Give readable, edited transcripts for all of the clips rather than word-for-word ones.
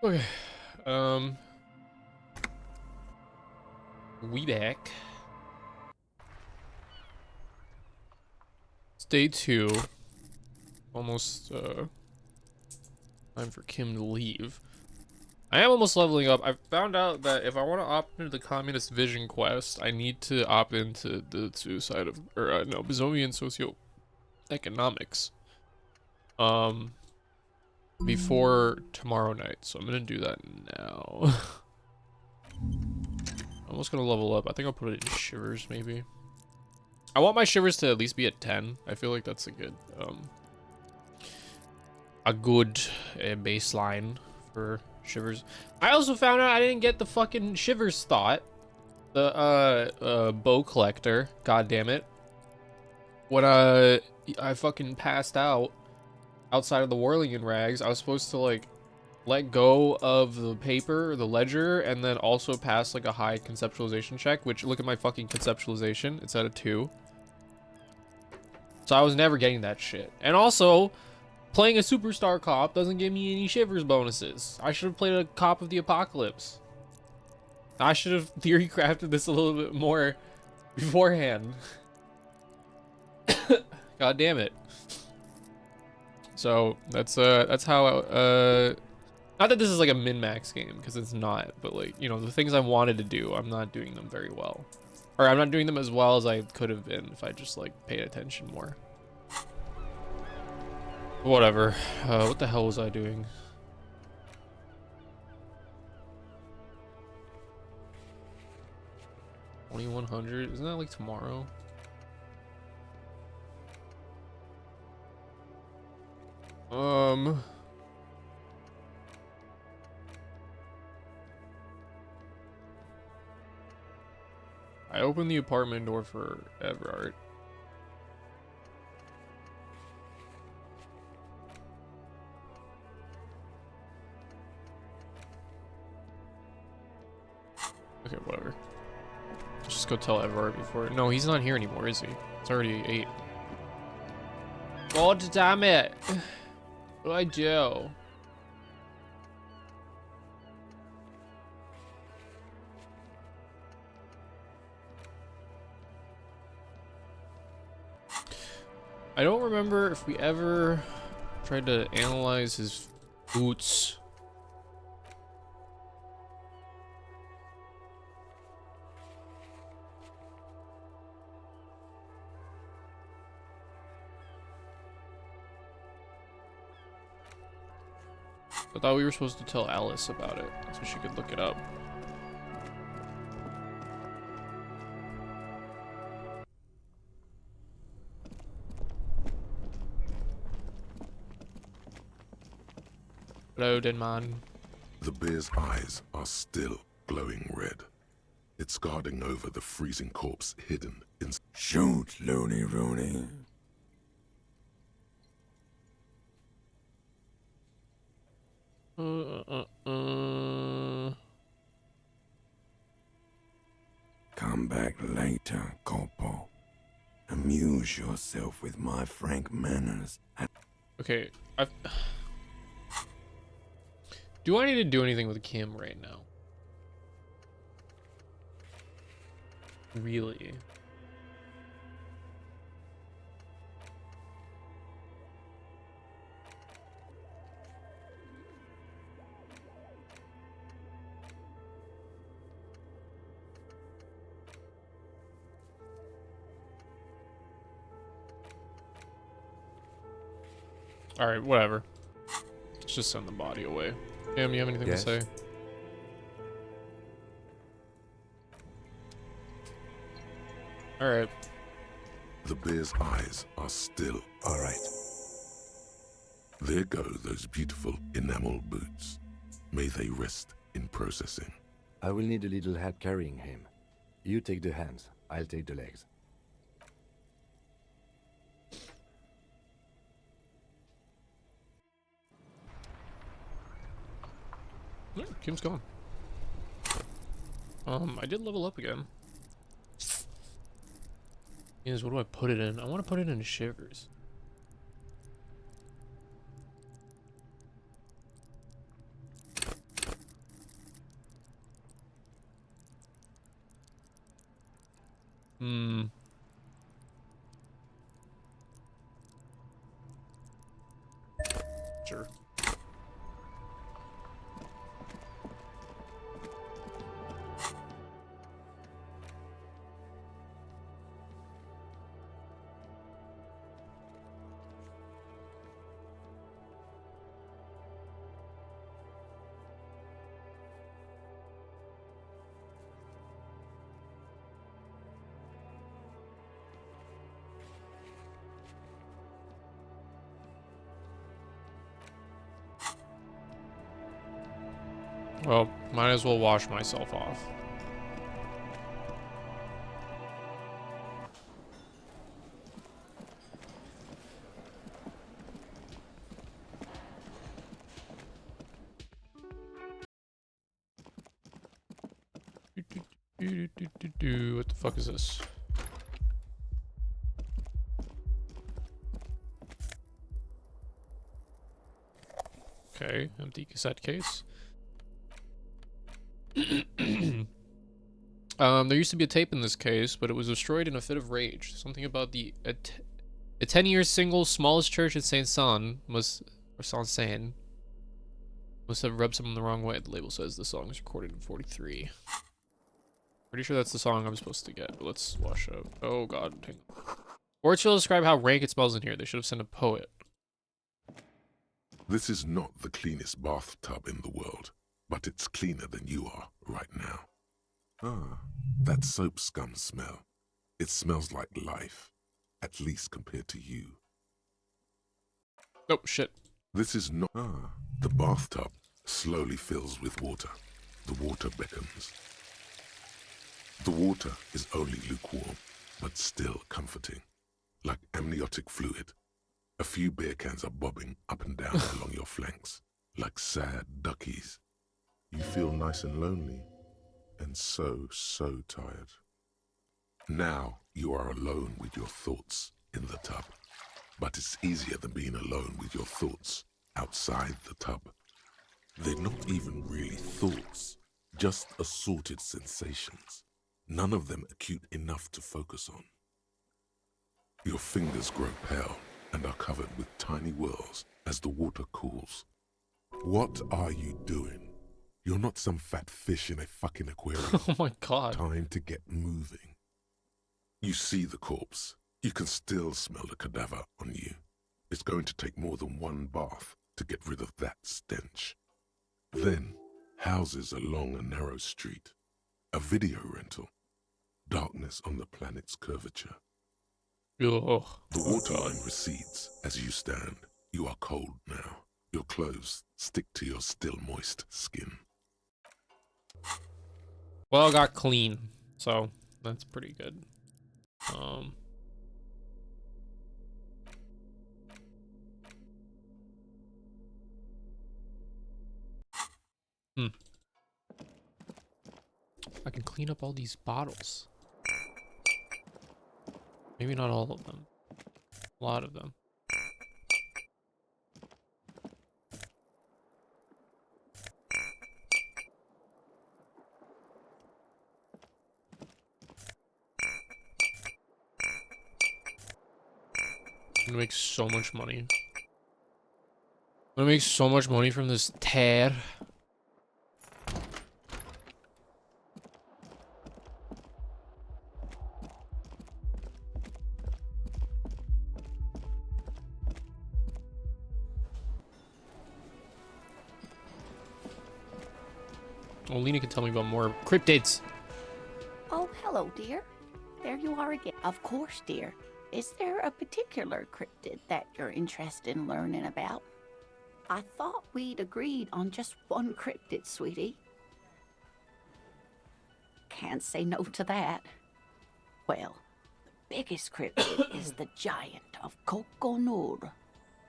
Okay. We back. It's day 2. Almost time for Kim to leave. I am almost leveling up. I found out that if I want to opt into the Communist Vision quest, I need to opt into the suicide of, or no, Bazomian socioeconomics. Before tomorrow night. So I'm gonna do that now. I'm almost gonna level up. I think I'll put it in Shivers maybe. I want my Shivers to at least be at 10. I feel like that's a good baseline for Shivers. I also found out I didn't get the fucking Shivers thought. The bow collector. God damn it. When I fucking passed out outside of the Whirling Rags, I was supposed to like let go of the paper, the ledger, and then also pass like a high conceptualization check, which look at my fucking conceptualization. It's at a 2. So I was never getting that shit. And also, playing a superstar cop doesn't give me any Shivers bonuses. I should have played a cop of the apocalypse. I should have theory crafted this a little bit more beforehand. God damn it. So that's how not that this is like a min-max game, because it's not, but like, you know, the things I wanted to do, I'm not doing them very well. Or I'm not doing them as well as I could have been if I just like paid attention more. Whatever. What the hell was I doing? $2,100? Isn't that like tomorrow? I opened the apartment door for Everard. Okay, whatever. Let's just go tell Everard before. No, he's not here anymore, is he? It's already 8. God damn it! What do I do? I don't remember if we ever tried to analyze his boots. I thought we were supposed to tell Alice about it so she could look it up. Hello, Denman. The bear's eyes are still glowing red. It's guarding over the freezing corpse hidden in... Shoot, Looney Rooney. Come back later, Corpo. Amuse yourself with my frank manners. Okay, do I need to do anything with Kim right now? Really? Alright, whatever. Let's just send the body away. Cam, you have anything to say? Alright. The bear's eyes are still... All right. There go those beautiful enamel boots. May they rest in processing. I will need a little help carrying him. You take the hands, I'll take the legs. Yeah, Kim's gone. I did level up again. Is what do I put it in? I want to put it in Shivers. Hmm. Sure. Well, might as well wash myself off. What the fuck is this? Okay, empty cassette case. There used to be a tape in this case, but it was destroyed in a fit of rage. Something about a 10-year single smallest church in Saint San or Saint Sain must have rubbed someone the wrong way. The label says the song was recorded in 43. Pretty sure that's the song I'm supposed to get, but let's wash up. Oh god. Words will describe how rank it smells in here. They should have sent a poet. This is not the cleanest bathtub in the world, but it's cleaner than you are right now. Ah, that soap scum smell. It smells like life, at least compared to you. Oh, shit. This is not... Ah, the bathtub slowly fills with water. The water beckons. The water is only lukewarm, but still comforting, like amniotic fluid. A few beer cans are bobbing up and down along your flanks, like sad duckies. You feel nice and lonely, and so tired. Now you are alone with your thoughts in the tub, but it's easier than being alone with your thoughts outside the tub. They're not even really thoughts, just assorted sensations, none of them acute enough to focus on. Your fingers grow pale and are covered with tiny whirls as the water cools. What are you doing? You're not some fat fish in a fucking aquarium. Oh my god. Time to get moving. You see the corpse. You can still smell the cadaver on you. It's going to take more than one bath to get rid of that stench. Then, houses along a narrow street. A video rental. Darkness on the planet's curvature. Ugh. The waterline recedes as you stand. You are cold now. Your clothes stick to your still moist skin. Well, got clean, so that's pretty good. I can clean up all these bottles. Maybe not all of them. A lot of them. I'm gonna make so much money. I'm gonna make so much money from this tear. Oh, Lena can tell me about more cryptids. Oh, hello, dear. There you are again. Of course, dear. Is there a particular cryptid that you're interested in learning about? I thought we'd agreed on just one cryptid, sweetie. Can't say no to that. Well, the biggest cryptid is the Giant of Coconur.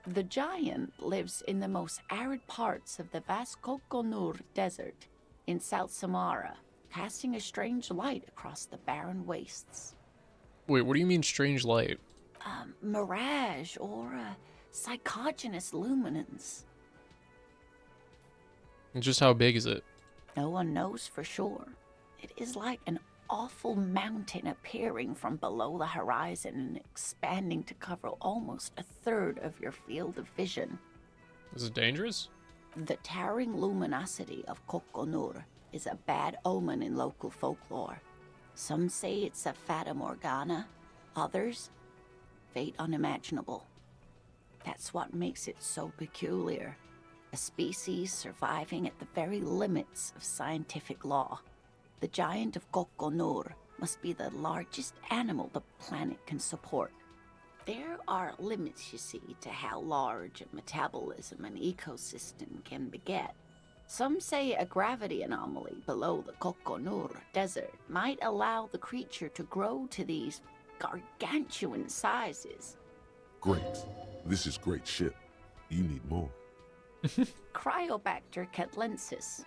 The Giant lives in the most arid parts of the vast Coconur Desert in South Samara, casting a strange light across the barren wastes. Wait, what do you mean strange light? Mirage or psychogenous luminance. Just how big is it? No one knows for sure. It is like an awful mountain appearing from below the horizon and expanding to cover almost a third of your field of vision. Is it dangerous? The towering luminosity of Kokonur is a bad omen in local folklore. Some say it's a fata morgana, others, fate unimaginable. That's what makes it so peculiar. A species surviving at the very limits of scientific law. The giant of Kokonur must be the largest animal the planet can support. There are limits, you see, to how large a metabolism an ecosystem can beget. Some say a gravity anomaly below the Kokonur desert might allow the creature to grow to these gargantuan sizes. Great. This is great shit. You need more. Cryobacter catlensis.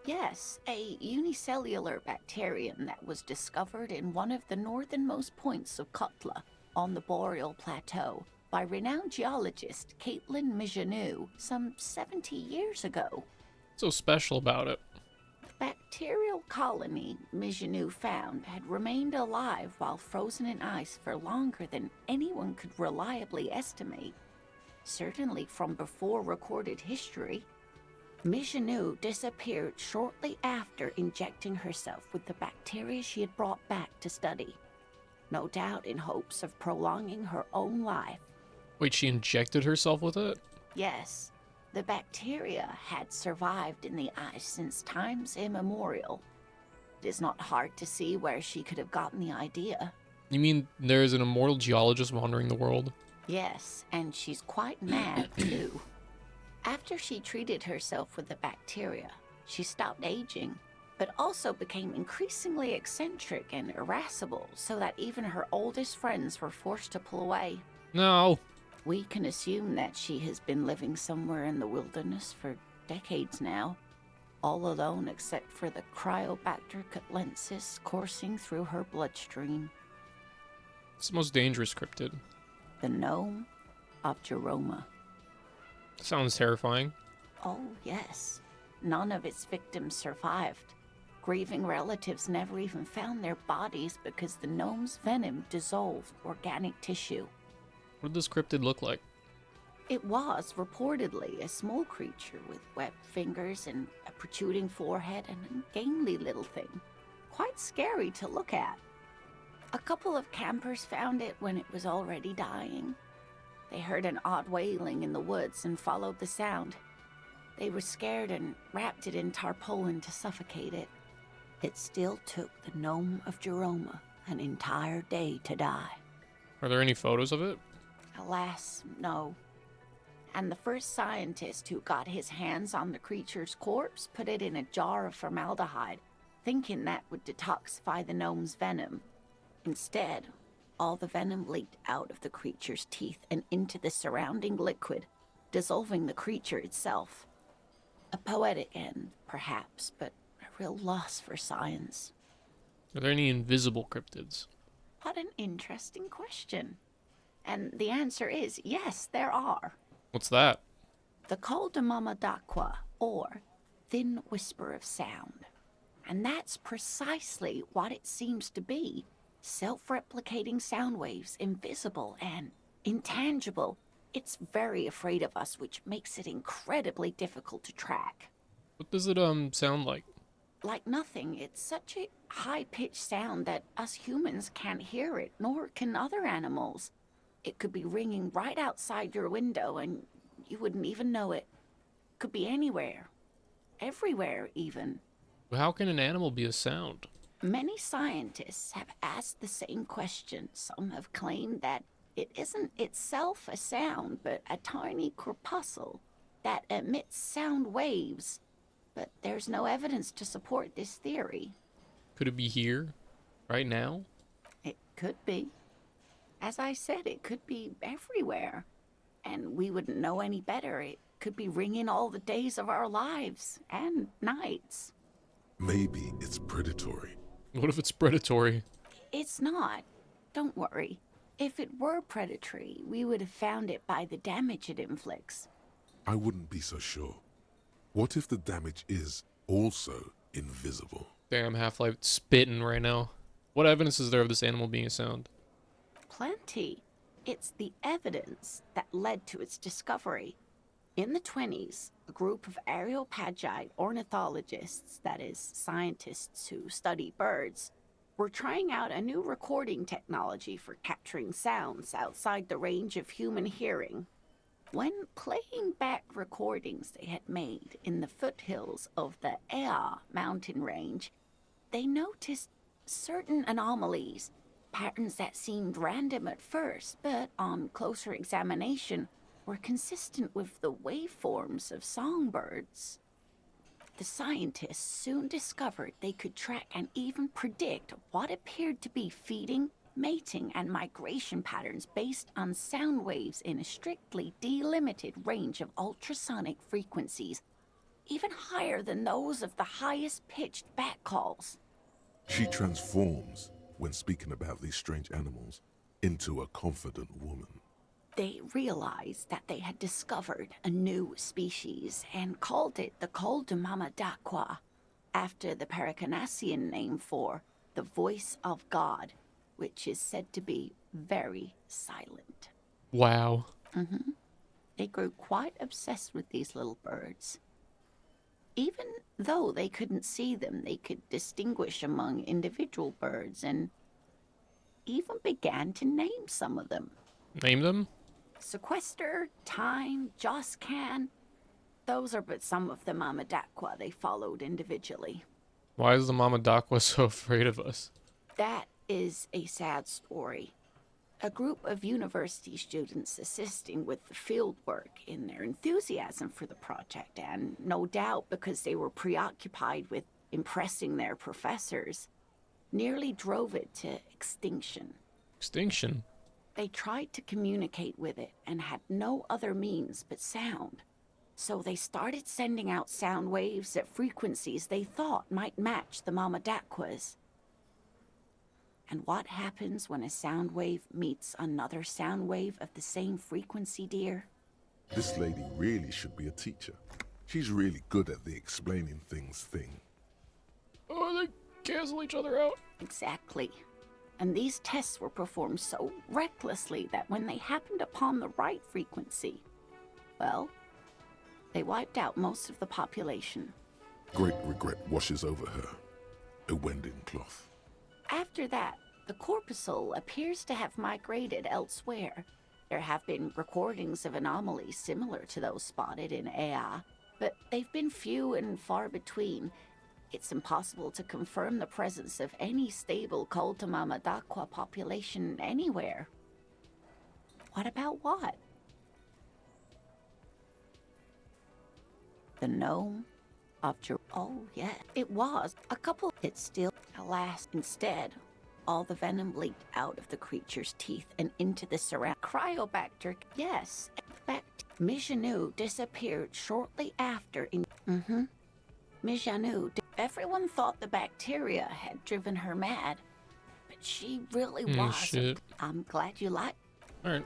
Yes, a unicellular bacterium that was discovered in one of the northernmost points of Kotla on the Boreal Plateau by renowned geologist Caitlin Mijanou some 70 years ago. What's so special about it? The bacterial colony Mijanou found had remained alive while frozen in ice for longer than anyone could reliably estimate. Certainly from before recorded history. Mijanou disappeared shortly after injecting herself with the bacteria she had brought back to study. No doubt in hopes of prolonging her own life. Wait, she injected herself with it? Yes, the bacteria had survived in the ice since times immemorial. It is not hard to see where she could have gotten the idea. You mean there's an immortal geologist wandering the world? Yes, and she's quite mad, too. After she treated herself with the bacteria, she stopped aging, but also became increasingly eccentric and irascible, so that even her oldest friends were forced to pull away. No. We can assume that she has been living somewhere in the wilderness for decades now, all alone except for the Cryobacter catlensis coursing through her bloodstream. It's the most dangerous cryptid. The gnome of Jeroma. Sounds terrifying. Oh, yes. None of its victims survived. Grieving relatives never even found their bodies because the gnome's venom dissolved organic tissue. What did this cryptid look like? It was reportedly a small creature with webbed fingers and a protruding forehead and a gangly little thing. Quite scary to look at. A couple of campers found it when it was already dying. They heard an odd wailing in the woods and followed the sound. They were scared and wrapped it in tarpaulin to suffocate it. It still took the gnome of Jeroma an entire day to die. Are there any photos of it? Alas, no. And the first scientist who got his hands on the creature's corpse put it in a jar of formaldehyde, thinking that would detoxify the gnome's venom. Instead, all the venom leaked out of the creature's teeth and into the surrounding liquid, dissolving the creature itself. A poetic end, perhaps, but a real loss for science. Are there any invisible cryptids? What an interesting question. And the answer is yes, there are. What's that? The Col de Mamadaqua, or thin whisper of sound. And that's precisely what it seems to be. Self-replicating sound waves, invisible and intangible. It's very afraid of us, which makes it incredibly difficult to track. What does it sound like? Like nothing. It's such a high-pitched sound that us humans can't hear it, nor can other animals. It could be ringing right outside your window and you wouldn't even know it. Could be anywhere. Everywhere, even. Well, how can an animal be a sound? Many scientists have asked the same question. Some have claimed that it isn't itself a sound, but a tiny corpuscle that emits sound waves. But there's no evidence to support this theory. Could it be here? Right now? It could be. As I said, it could be everywhere. And we wouldn't know any better. It could be ringing all the days of our lives and nights. Maybe it's predatory. What if it's predatory? It's not. Don't worry. If it were predatory, we would have found it by the damage it inflicts. I wouldn't be so sure. What if the damage is also invisible? Damn, Half-Life spitting right now. What evidence is there of this animal being a sound? Plenty. It's the evidence that led to its discovery. In the 20s, a group of areopagite ornithologists, that is, scientists who study birds, were trying out a new recording technology for capturing sounds outside the range of human hearing. When playing back recordings they had made in the foothills of the Ea mountain range, they noticed certain anomalies, patterns that seemed random at first, but on closer examination were consistent with the waveforms of songbirds. The scientists soon discovered they could track and even predict what appeared to be feeding, mating, and migration patterns based on sound waves in a strictly delimited range of ultrasonic frequencies, even higher than those of the highest-pitched bat calls. She transforms, when speaking about these strange animals, into a confident woman. They realized that they had discovered a new species and called it the Koldumamadakwa, after the Paracanassian name for the voice of God, which is said to be very silent. Wow. They grew quite obsessed with these little birds. Even though they couldn't see them, they could distinguish among individual birds and even began to name some of them. Name them? Sequester, Time, Joscan. Those are but some of the Mamadakwa they followed individually. Why is the Mama Dakwa so afraid of us? That is a sad story. A group of university students assisting with the field work in their enthusiasm for the project, and no doubt because they were preoccupied with impressing their professors, nearly drove it to extinction. Extinction? They tried to communicate with it and had no other means but sound. So they started sending out sound waves at frequencies they thought might match the Mamadakwas. And what happens when a sound wave meets another sound wave of the same frequency, dear? This lady really should be a teacher. She's really good at the explaining things thing. Oh, they cancel each other out. Exactly. And these tests were performed so recklessly that when they happened upon the right frequency, well, they wiped out most of the population. Great regret washes over her. A wending cloth. After that, the corpuscle appears to have migrated elsewhere. There have been recordings of anomalies similar to those spotted in Ea, but they've been few and far between. It's impossible to confirm the presence of any stable Koltumamadakwa population anywhere. What about what? The gnome of Oh, yeah, it was. A couple. It's still. Alas, instead, all the venom leaked out of the creature's teeth and into the surround. Cryobacter. Yes. In fact, Mijanu disappeared shortly after in. Mijanu. Everyone thought the bacteria had driven her mad, but she really wasn't. Shit. I'm glad you like. Alright.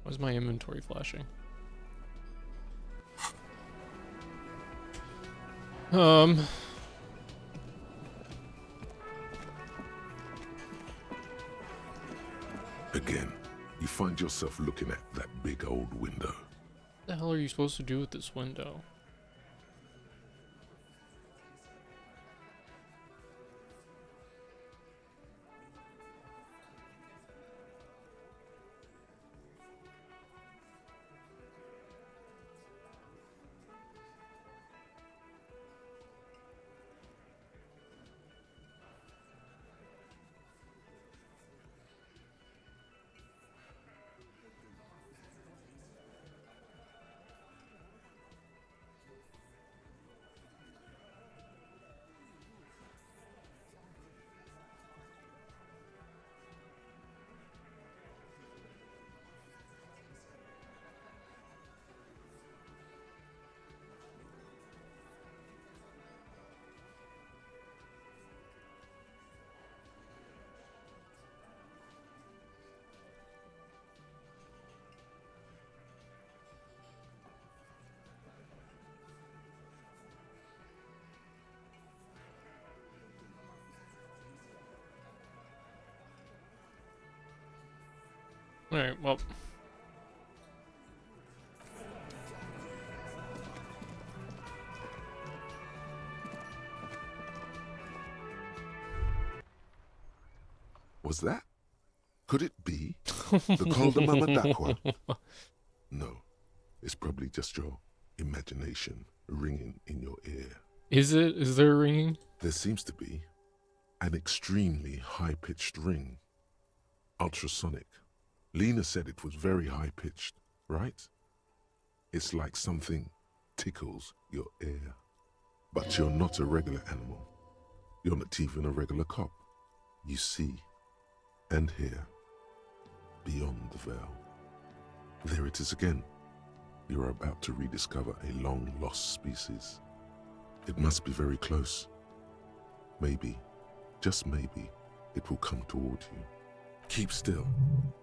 Why's my inventory flashing? Again, you find yourself looking at that big old window. What the hell are you supposed to do with this window? Alright, well. Was that? Could it be the Col de Mamadakwa? No, it's probably just your imagination ringing in your ear. Is it? Is there a ringing? There seems to be an extremely high-pitched ring. Ultrasonic. Lena said it was very high-pitched, right? It's like something tickles your ear. But you're not a regular animal. You're not even a regular cop. You see and hear beyond the veil. There it is again. You're about to rediscover a long-lost species. It must be very close. Maybe, just maybe, it will come toward you. Keep still.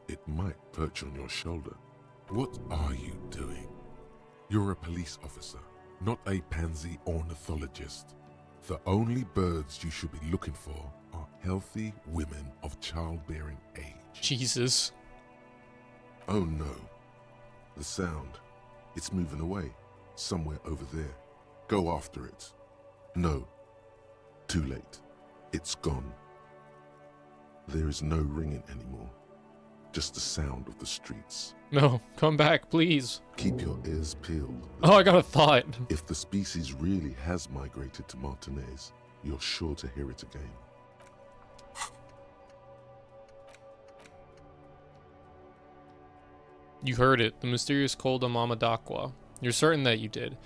It might perch on your shoulder. What are you doing? You're a police officer, not a pansy ornithologist. The only birds you should be looking for are healthy women of childbearing age. Jesus. Oh no. The sound. It's moving away. Somewhere over there. Go after it. No. Too late. It's gone. There is no ringing anymore. Just the sound of the streets. No, come back, please. Keep your ears peeled. Oh, I got a thought. If the species really has migrated to Martinez, you're sure to hear it again. You heard it. The mysterious Col de Mamadakwa. You're certain that you did.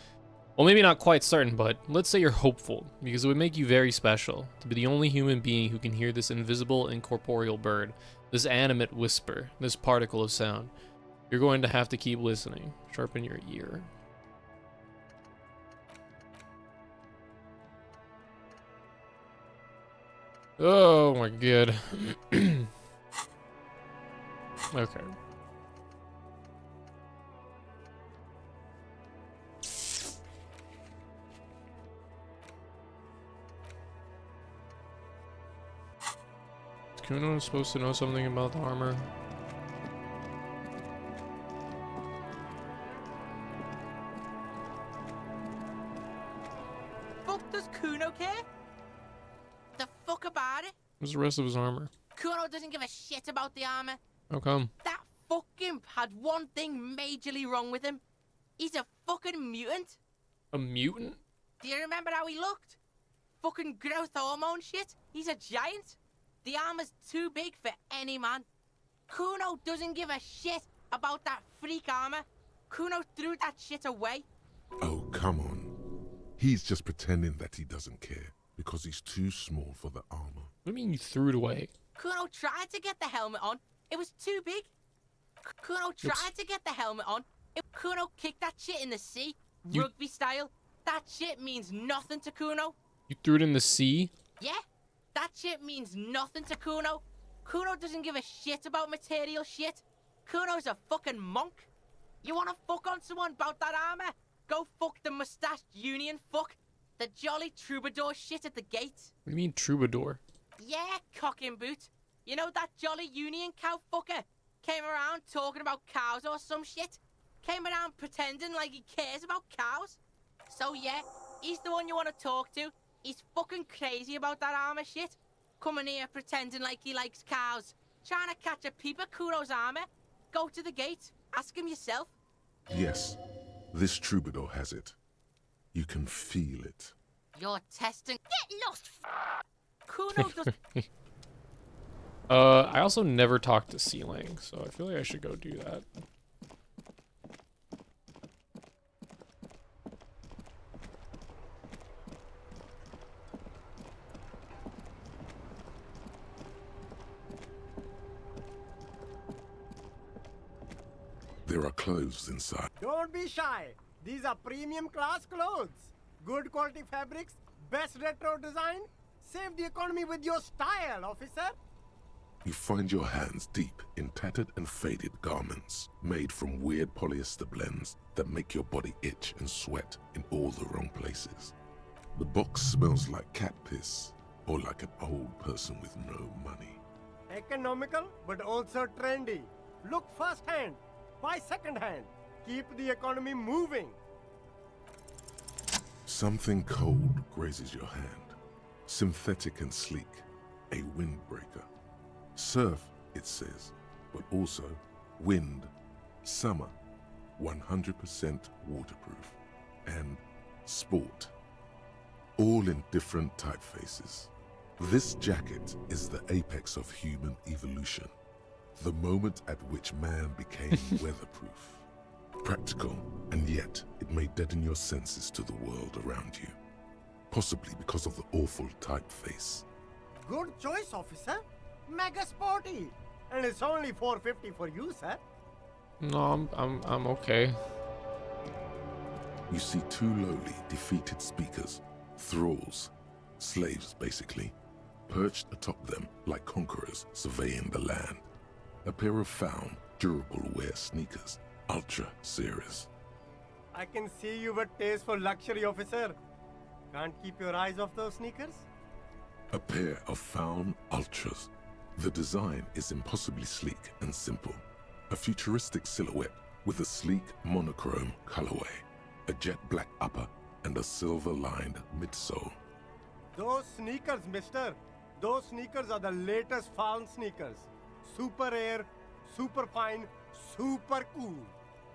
Well, maybe not quite certain, but let's say you're hopeful, because it would make you very special to be the only human being who can hear this invisible, incorporeal bird, this animate whisper, this particle of sound. You're going to have to keep listening. Sharpen your ear. Oh my god. Okay. Is Kuno supposed to know something about the armor? Fuck does Kuno care? The fuck about it? What's the rest of his armor? Kuno doesn't give a shit about the armor. How come? That fucking had one thing majorly wrong with him. He's a fucking mutant. A mutant? Do you remember how he looked? Fucking growth hormone shit. He's a giant. The armor's too big for any man. Kuno doesn't give a shit about that freak armor. Kuno threw that shit away. Oh, come on. He's just pretending that he doesn't care because he's too small for the armor. What do you mean you threw it away? Kuno tried to get the helmet on. It was too big. Kuno tried to get the helmet on. Kuno kicked that shit in the sea, rugby style. That shit means nothing to Kuno. You threw it in the sea? Yeah, that shit means nothing to Kuno. Kuno doesn't give a shit about material shit. Kuno's a fucking monk. You wanna fuck on someone about that armor? Go fuck the mustached union fuck. The jolly troubadour shit at the gate. What do you mean troubadour? Yeah, cock and boot. You know that jolly union cow fucker? Came around talking about cows or some shit? Came around pretending like he cares about cows? So yeah, he's the one you want to talk to. He's fucking crazy about that armor shit. Coming here pretending like he likes cows. Trying to catch a peep at Kuro's armor. Go to the gate. Ask him yourself. Yes, this troubadour has it. You can feel it. You're testing. Get lost. Kuno does. I also never talked to Sealing, so I feel like I should go do that. There are clothes inside. Don't be shy. These are premium class clothes. Good quality fabrics, best retro design. Save the economy with your style, officer. You find your hands deep in tattered and faded garments made from weird polyester blends that make your body itch and sweat in all the wrong places. The box smells like cat piss or like an old person with no money. Economical, but also trendy. Look first hand, buy second hand. Keep the economy moving. Something cold grazes your hand. Synthetic and sleek, a windbreaker. Surf, it says, but also wind, summer, 100% waterproof, and sport. All in different typefaces. This jacket is the apex of human evolution, the moment at which man became weatherproof. Practical, and yet it may deaden your senses to the world around you, possibly because of the awful typeface. Good choice, officer. Mega sporty. And it's only $4.50 for you, sir. No, I'm okay. You see two lowly, defeated speakers, thralls, slaves basically, perched atop them like conquerors surveying the land. A pair of found, durable wear sneakers, Ultra Series. I can see you've a taste for luxury, officer. Can't keep your eyes off those sneakers? A pair of found Ultras. The design is impossibly sleek and simple. A futuristic silhouette with a sleek monochrome colorway, a jet black upper, and a silver-lined midsole. Those sneakers, mister. Those sneakers are the latest found sneakers. Super air, super fine, super cool.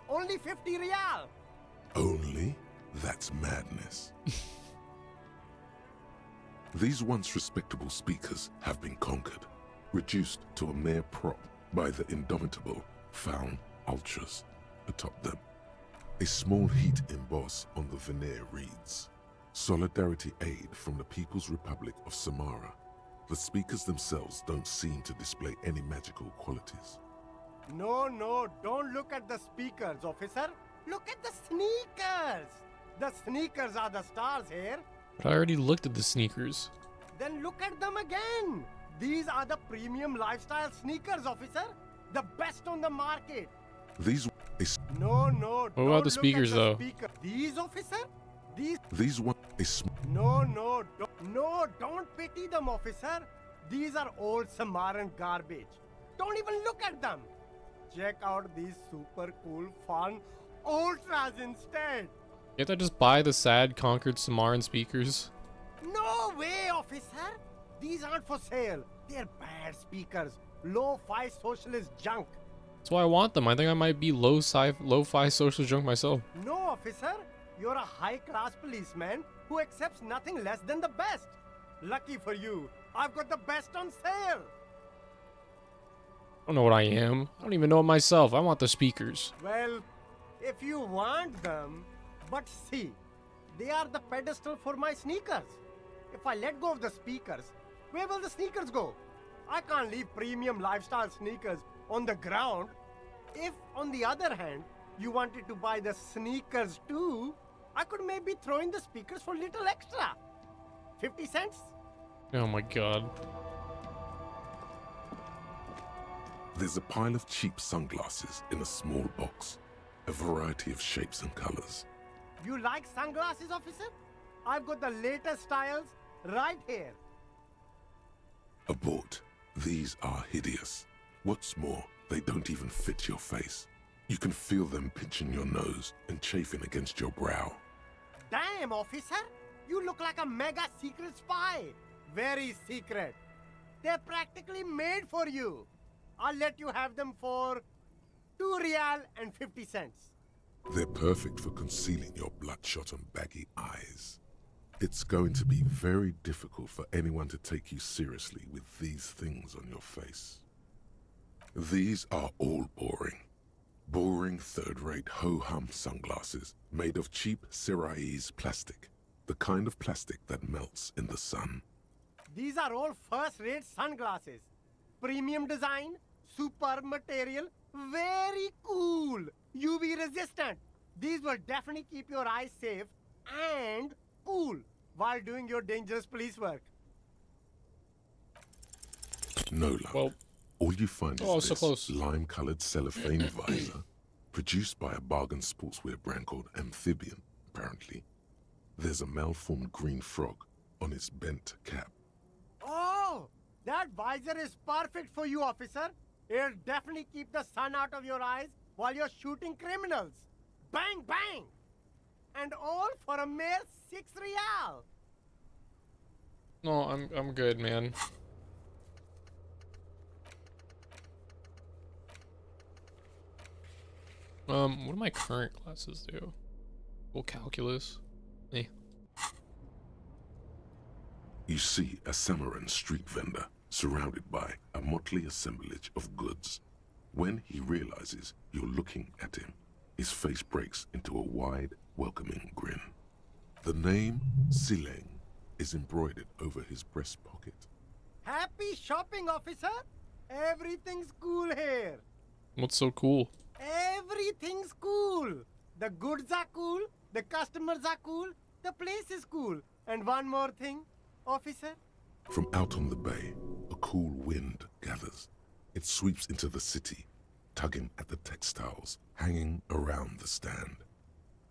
Only 50 real. Only? That's madness. These once respectable speakers have been conquered, reduced to a mere prop by the indomitable found Ultras atop them. A small heat emboss on the veneer reads, "Solidarity aid from the People's Republic of Samara." The speakers themselves don't seem to display any magical qualities. No, don't look at the speakers, officer. Look at the sneakers. The sneakers are the stars here. But I already looked at the sneakers. Then look at them again. These are the premium lifestyle sneakers, officer. The best on the market. These No, What don't about the look speakers, at the though? Speaker. These, officer? these one a sm- No, don't pity them, officer. These are old Samaran garbage. Don't even look at them. Check out these super cool, fun Ultras instead. Can't I just buy the sad conquered Samaran speakers? No way, officer. These aren't for sale. They're bad speakers. Low-fi socialist junk. That's why I want them. I think I might be lo-fi social junk myself. No, officer. You're a high-class policeman who accepts nothing less than the best. Lucky for you, I've got the best on sale. I don't know what I am. I don't even know it myself. I want the speakers. Well, if you want them, but see, they are the pedestal for my sneakers. If I let go of the speakers, where will the sneakers go? I can't leave premium lifestyle sneakers on the ground. If, on the other hand, you wanted to buy the sneakers too, I could maybe throw in the speakers for little extra. 50 cents? Oh my god. There's a pile of cheap sunglasses in a small box, a variety of shapes and colors. You like sunglasses, officer? I've got the latest styles right here. Abort. These are hideous. What's more, they don't even fit your face. You can feel them pinching your nose and chafing against your brow. Damn, officer! You look like a mega secret spy. Very secret. They're practically made for you. I'll let you have them for 2 real and 50 cents. They're perfect for concealing your bloodshot and baggy eyes. It's going to be very difficult for anyone to take you seriously with these things on your face. These are all boring. Boring third-rate ho-hum sunglasses made of cheap Syrahese plastic, the kind of plastic that melts in the sun. These are all first-rate sunglasses. Premium design, superb material, very cool, UV resistant. These will definitely keep your eyes safe and cool while doing your dangerous police work. No luck. Well, All you find is oh, so this close. lime-colored cellophane visor, produced by a bargain sportswear brand called Amphibian, apparently. There's a malformed green frog on its bent cap. Oh, that visor is perfect for you, officer. It'll definitely keep the sun out of your eyes while you're shooting criminals. Bang, bang! And all for a mere 6 real. No, I'm good, man. What do my current classes do? Well, calculus. Eh. You see a Samaran street vendor surrounded by a motley assemblage of goods. When he realizes you're looking at him, his face breaks into a wide, welcoming grin. The name Sileng is embroidered over his breast pocket. Happy shopping, officer. Everything's cool here. What's so cool? Everything's cool. The goods are cool, the customers are cool, the place is cool. And one more thing, officer. From out on the bay, a cool wind gathers. It sweeps into the city, tugging at the textiles hanging around the stand.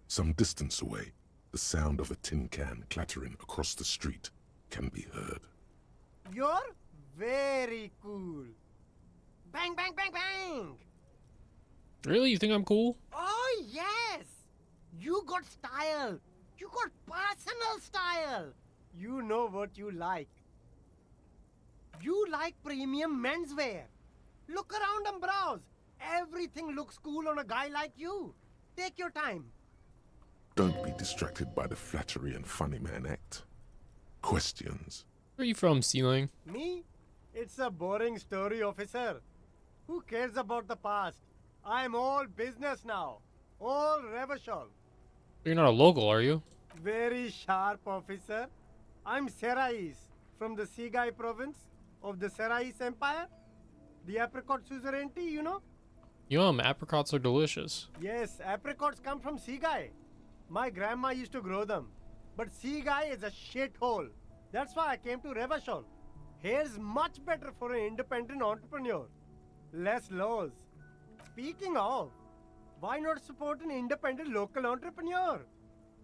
Some distance away, the sound of a tin can clattering across the street can be heard. You're very cool. Bang, bang, bang, bang. Really? You think I'm cool? Oh, yes. You got style. You got personal style. You know what you like. You like premium menswear. Look around and browse. Everything looks cool on a guy like you. Take your time. Don't be distracted by the flattery and funny man act. Questions? Where are you from, Sealing? Me? It's a boring story, officer. Who cares about the past? I'm all business now. All Revachol. You're not a local, are you? Very sharp, officer. I'm Serais from the Sigai province of the Serais Empire. The apricot suzerainty, you know? Yum, apricots are delicious. Yes, apricots come from Sigai. My grandma used to grow them. But Sigai is a shithole. That's why I came to Revachol. Here's much better for an independent entrepreneur. Less laws. Speaking of, why not support an independent local entrepreneur?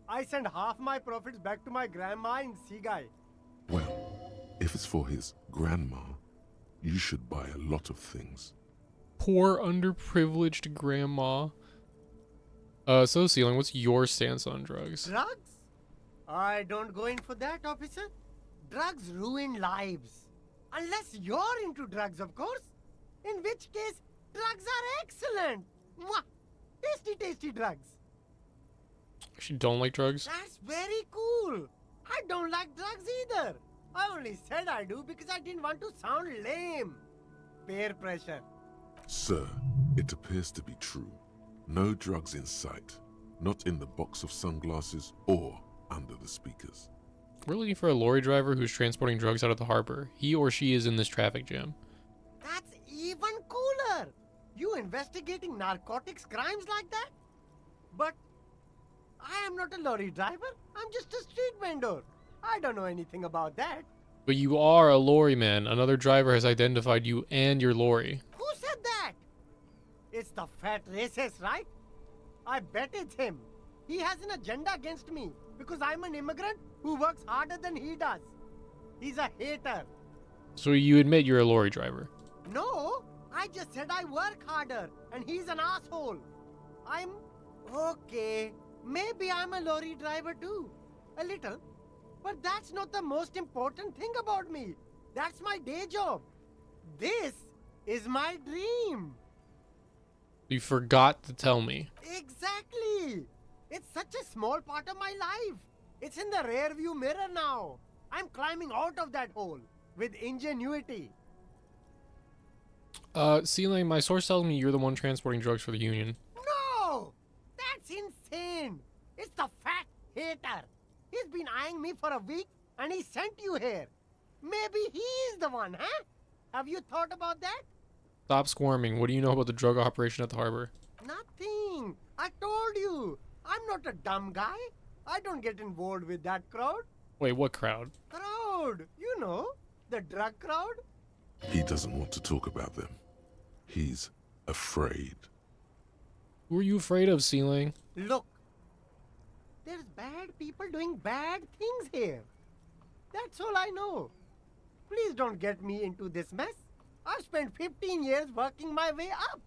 I send half my profits back to my grandma in Sigai. Well, if it's for his grandma, you should buy a lot of things. Poor, underprivileged grandma. So Sealing, what's your stance on drugs? Drugs? I don't go in for that, officer. Drugs ruin lives. Unless you're into drugs, of course. In which case, drugs are excellent. Mwah! Tasty, tasty drugs. You don't like drugs? That's very cool. I don't like drugs either. I only said I do because I didn't want to sound lame. Peer pressure. Sir, it appears to be true. No drugs in sight. Not in the box of sunglasses or under the speakers. We're looking for a lorry driver who's transporting drugs out of the harbor. He or she is in this traffic jam. That's even cooler. You investigating narcotics crimes like that? But I am not a lorry driver. I'm just a street vendor. I don't know anything about that. But you are a lorry man. Another driver has identified you and your lorry. Who said that? It's the fat racist, right? I bet it's him. He has an agenda against me because I'm an immigrant who works harder than he does. He's a hater. So you admit you're a lorry driver? No, I just said I work harder and he's an asshole. I'm okay. Maybe I'm a lorry driver too. A little. But that's not the most important thing about me. That's my day job. This is my dream. You forgot to tell me. Exactly. It's such a small part of my life. It's in the rear view mirror now. I'm climbing out of that hole with ingenuity. Sealing, my source tells me you're the one transporting drugs for the Union. No! That's insane. It's the fat hater. He's been eyeing me for a week and he sent you here. Maybe he's the one, huh? Have you thought about that? Stop squirming. What do you know about the drug operation at the harbor? Nothing. I told you. I'm not a dumb guy. I don't get involved with that crowd. Wait, what crowd? Crowd. You know, the drug crowd. He doesn't want to talk about them. He's afraid. Who are you afraid of, Sealing? Look. There's bad people doing bad things here. That's all I know. Please don't get me into this mess. I've spent 15 years working my way up.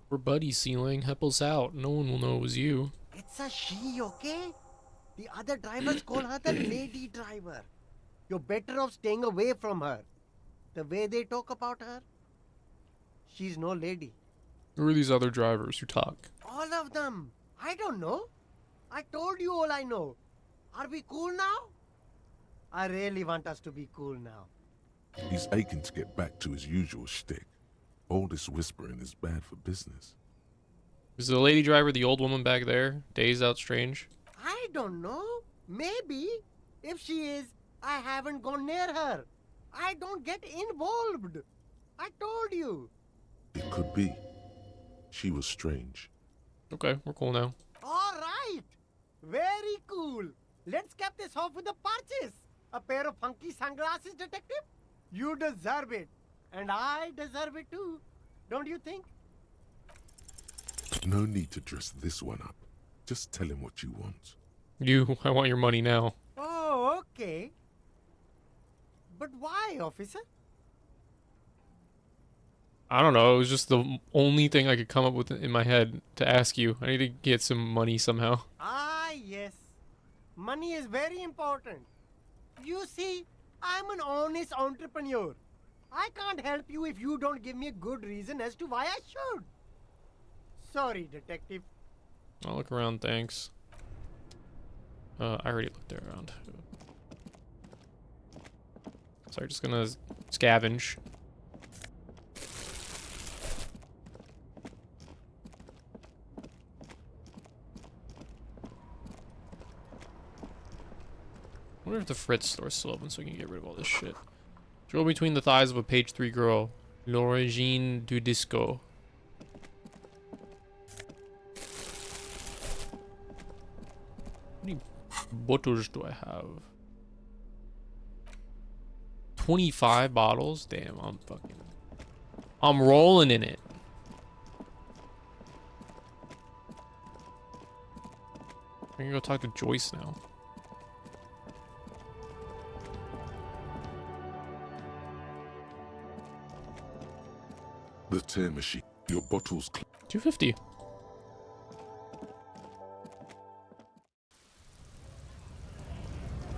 We're buddies, Ceiling. Help us out. No one will know it was you. It's a she, okay? The other drivers call her the lady driver. You're better off staying away from her. The way they talk about her, she's no lady. Who are these other drivers who talk? All of them. I don't know. I told you all I know. Are we cool now? I really want us to be cool now. He's aching to get back to his usual shtick. All this whispering is bad for business. Is the lady driver the old woman back there? Dazed out strange? I don't know. Maybe. If she is, I haven't gone near her. I don't get involved. I told you. It could be. She was strange. Okay, we're cool now. All right. Very cool. Let's cap this off with a purchase. A pair of funky sunglasses, detective? You deserve it. And I deserve it too. Don't you think? No need to dress this one up. Just tell him what you want. I want your money now. Oh, okay. But why, officer? I don't know. It was just the only thing I could come up with in my head to ask you. I need to get some money somehow. Ah, yes. Money is very important. You see, I'm an honest entrepreneur. I can't help you if you don't give me a good reason as to why I should. Sorry, detective. I'll look around, thanks. I already looked there around. Sorry, just gonna scavenge. I wonder if the Fritz store's still open so we can get rid of all this shit. Drill between the thighs of a page 3 girl. L'origine du disco. How many bottles do I have? 25 bottles? Damn, I'm rolling in it. I'm gonna go talk to Joyce now. The tear machine. Your bottles. 250.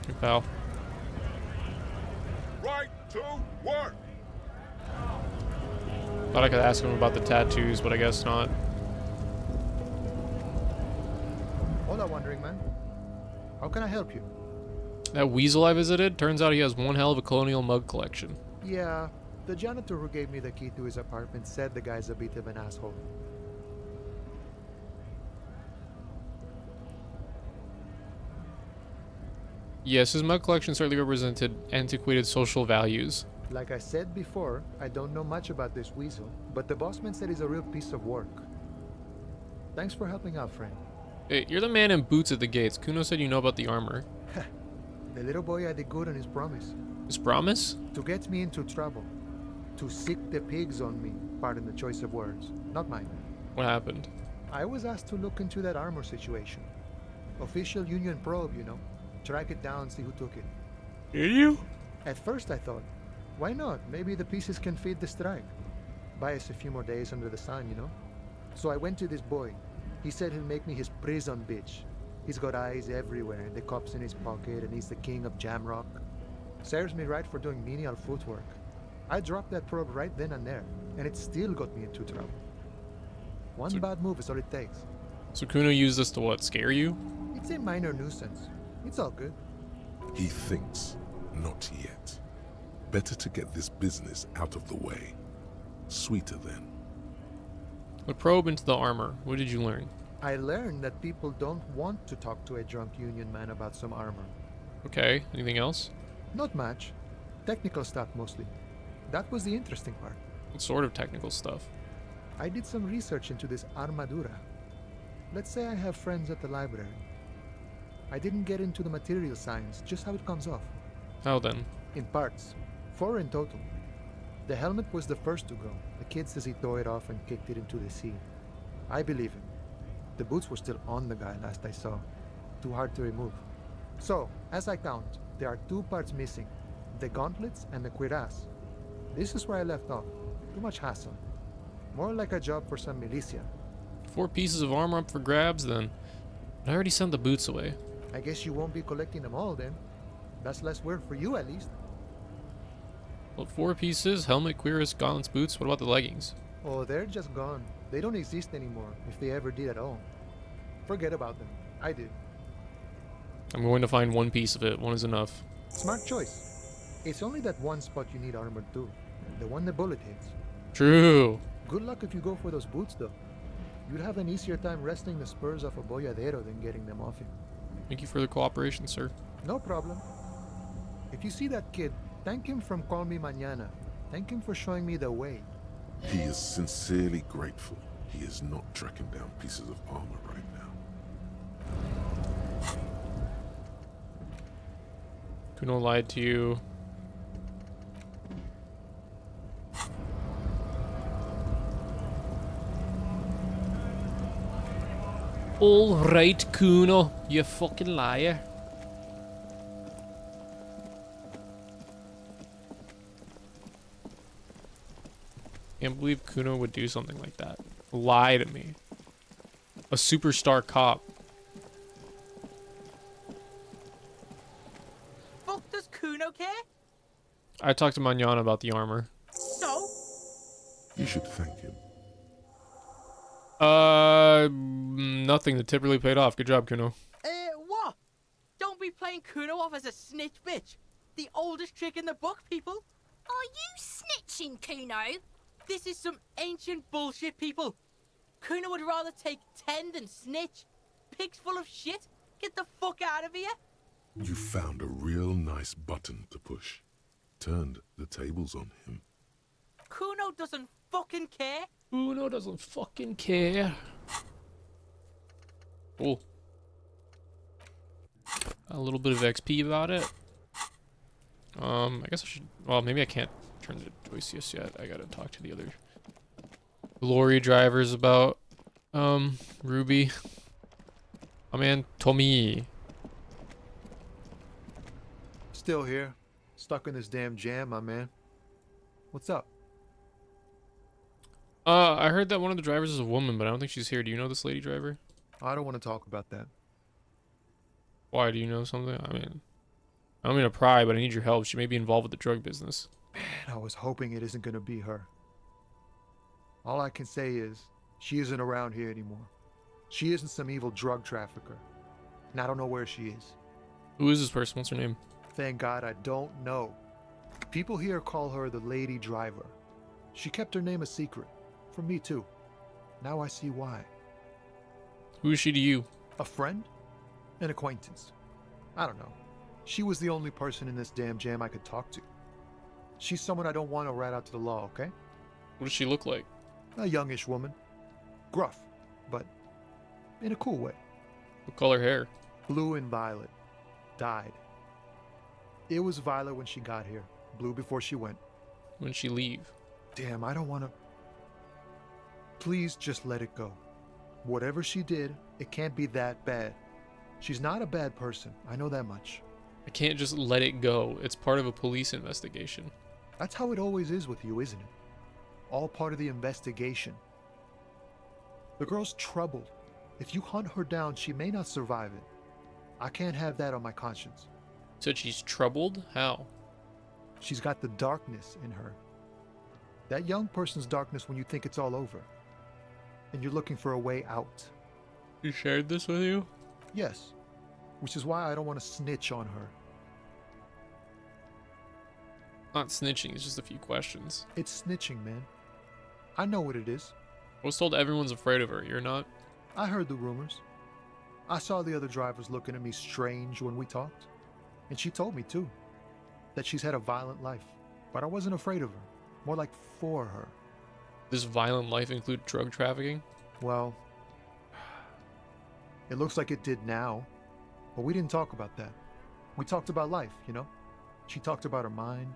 Hey, pal. Right to work. Thought I could ask him about the tattoos, but I guess not. Hola, Wandering Man. How can I help you? That weasel I visited, turns out he has one hell of a colonial mug collection. Yeah, the janitor who gave me the key to his apartment said the guy's a bit of an asshole. Yes, his mug collection certainly represented antiquated social values. Like I said before, I don't know much about this weasel, but the bossman said he's a real piece of work. Thanks for helping out, friend. Hey, you're the man in boots at the gates. Kuno said you know about the armor. The little boy had a good on his promise. His promise? To get me into trouble. To sick the pigs on me, pardon the choice of words. Not mine. What happened? I was asked to look into that armor situation. Official Union probe, you know. Track it down, see who took it. Did you? At first I thought, why not? Maybe the pieces can feed the strike. Buy us a few more days under the sun, you know? So I went to this boy. He said he'll make me his prison bitch. He's got eyes everywhere, the cops in his pocket, and he's the king of Jamrock. Serves me right for doing menial footwork. I dropped that probe right then and there, and it still got me into trouble. One bad move is all it takes. So Kuno used this to what, scare you? It's a minor nuisance. It's all good. He thinks, not yet. Better to get this business out of the way. Sweeter then. The probe into the armor. What did you learn? I learned that people don't want to talk to a drunk Union man about some armor. Okay, anything else? Not much. Technical stuff mostly. That was the interesting part. What sort of technical stuff? I did some research into this armadura. Let's say I have friends at the library. I didn't get into the material science, just how it comes off. How then? In parts. 4 in total. The helmet was the first to go. The kid says he tore it off and kicked it into the sea. I believe him. The boots were still on the guy last I saw. Too hard to remove. So, as I count, there are 2 parts missing. The gauntlets and the cuirass. This is where I left off. Too much hassle. More like a job for some militia. 4 pieces of armor up for grabs then. I already sent the boots away. I guess you won't be collecting them all then. That's less work for you at least. Well, 4 pieces, helmet, cuirass, gauntlets, boots. What about the leggings? Oh, they're just gone. They don't exist anymore, if they ever did at all. Forget about them. I did. I'm going to find 1 piece of it. 1 is enough. Smart choice. It's only that one spot you need armor too. The one the bullet hits. True. Good luck if you go for those boots though. You'd have an easier time wresting the spurs off a boyadero than getting them off him. Thank you for the cooperation, sir. No problem. If you see that kid, thank him from Call Me Mañana. Thank him for showing me the way. He is sincerely grateful he is not tracking down pieces of armor right now. Kuno lied to you. All right, Kuno, you fucking liar. Can't believe Kuno would do something like that. Lie to me. A superstar cop. Fuck does Kuno care? I talked to Manana about the armor. So? You should thank him. Nothing. The tip really paid off. Good job, Kuno. What? Don't be playing Kuno off as a snitch bitch. The oldest trick in the book, people. Are you snitching, Kuno? This is some ancient bullshit, people. Kuno would rather take 10 than snitch. Pig's full of shit. Get the fuck out of here. You found a real nice button to push. Turned the tables on him. Kuno doesn't fucking care. Kuno doesn't fucking care. Cool. A little bit of XP about it. I guess I should. Well, maybe I can't turn the Joyceus yet. I gotta talk to the other glory drivers about Ruby. Oh man, Tommy. Still here. Stuck in this damn jam, my man. What's up? I heard that one of the drivers is a woman, but I don't think she's here. Do you know this lady driver? I don't want to talk about that. Why? Do you know something? I mean, I don't mean to pry, but I need your help. She may be involved with the drug business. Man, I was hoping it isn't gonna be her. All I can say is, she isn't around here anymore. She isn't some evil drug trafficker. And I don't know where she is. Who is this person? What's her name? Thank God I don't know. People here call her the Lady Driver. She kept her name a secret. From me too. Now I see why. Who is she to you? A friend? An acquaintance. I don't know. She was the only person in this damn jam I could talk to. She's someone I don't want to rat out to the law, okay? What does she look like? A youngish woman. Gruff, but in a cool way. What color hair? Blue and violet. Dyed. It was violet when she got here. Blue before she went. When she leave? Damn, I don't want to... Please just let it go. Whatever she did, it can't be that bad. She's not a bad person. I know that much. I can't just let it go. It's part of a police investigation. That's how it always is with you, isn't it? All part of the investigation. The girl's troubled. If you hunt her down, she may not survive it. I can't have that on my conscience. Said she's troubled? How? She's got the darkness in her. That young person's darkness when you think it's all over. And you're looking for a way out. She shared this with you? Yes. Which is why I don't want to snitch on her. Not snitching, it's just a few questions. It's snitching, man. I know what it is. I was told everyone's afraid of her. You're not? I heard the rumors. I saw the other drivers looking at me strange when we talked. And she told me, too, that she's had a violent life. But I wasn't afraid of her. More like for her. Does violent life include drug trafficking? Well, it looks like it did now. But we didn't talk about that. We talked about life, you know? She talked about her mind.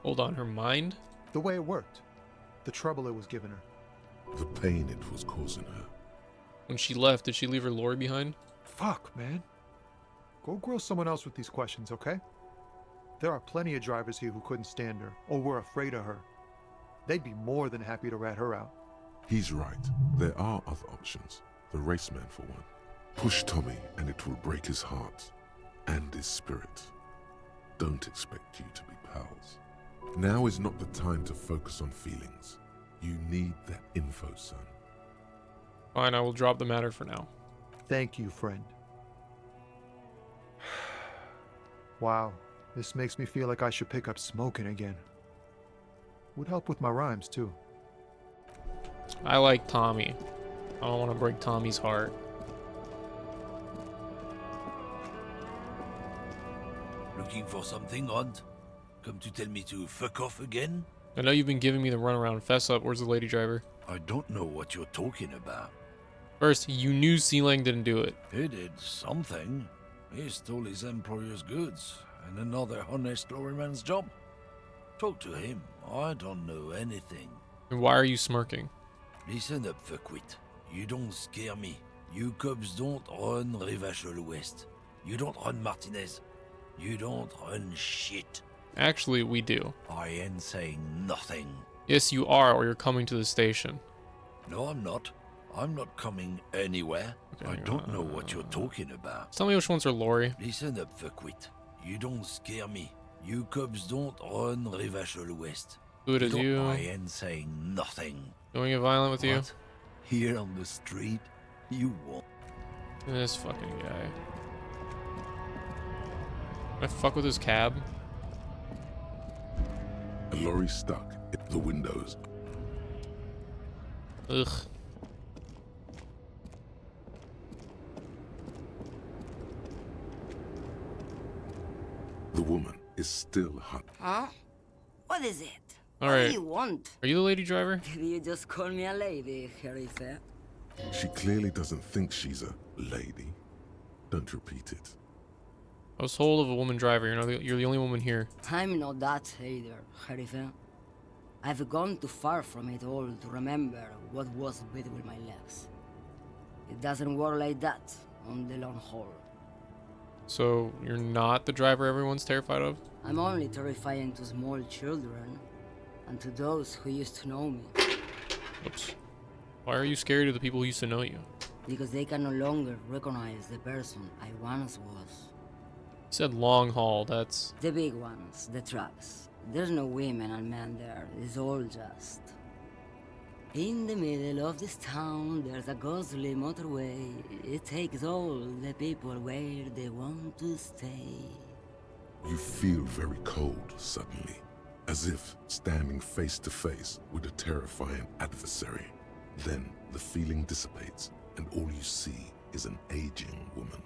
Hold on, her mind? The way it worked. The trouble it was giving her. The pain it was causing her. When she left, did she leave her lore behind? Fuck, man. Go grill someone else with these questions, okay? There are plenty of drivers here who couldn't stand her, or were afraid of her. They'd be more than happy to rat her out. He's right. There are other options. The raceman, for one. Push Tommy and it will break his heart and his spirit. Don't expect you to be pals. Now is not the time to focus on feelings. You need that info, son. Fine, I will drop the matter for now. Thank you, friend. Wow, this makes me feel like I should pick up smoking again. Would help with my rhymes, too. I like Tommy. I don't want to break Tommy's heart. Looking for something, Rod? Come to tell me to fuck off again? I know you've been giving me the runaround. Fess up. Where's the lady driver? I don't know what you're talking about. First, you knew Sealang didn't do it. He did something. He stole his employer's goods and another honest lorryman's job. Talk to him. I don't know anything. And why are you smirking? Listen up, fuckwit. You don't scare me. You cubs don't run Rivachel West. You don't run Martinez. You don't run shit. Actually, we do. I ain't saying nothing. Yes, you are, or you're coming to the station. No, I'm not. I'm not coming anywhere. Okay, I don't know what you're talking about. Tell me which ones are Lori. Listen up, fuckwit. You don't scare me. You cubs don't run Rivachel West. Who it is you? I ain't saying nothing. Going to get violent with you? What? Here on the street? You won't. This fucking guy. Can I fuck with his cab? A lorry stuck in the windows. Ugh. The woman is still hot. Huh? What is it? All What right. do you want? Are you the lady driver? Did you just call me a lady, Herife? She clearly doesn't think she's a lady. Don't repeat it. I was told of a woman driver. You're the only woman here. I'm not that either, Herife. I've gone too far from it all to remember what was between my legs. It doesn't work like that on the long haul. So you're not the driver everyone's terrified of? I'm only terrifying to small children and to those who used to know me. Oops. Why are you scared of the people who used to know you? Because they can no longer recognize the person I once was. You said long haul, that's... The big ones, the trucks. There's no women and men there, it's all just... In the middle of this town, there's a ghostly motorway. It takes all the people where they want to stay. You feel very cold suddenly, as if standing face to face with a terrifying adversary. Then the feeling dissipates, and all you see is an aging woman.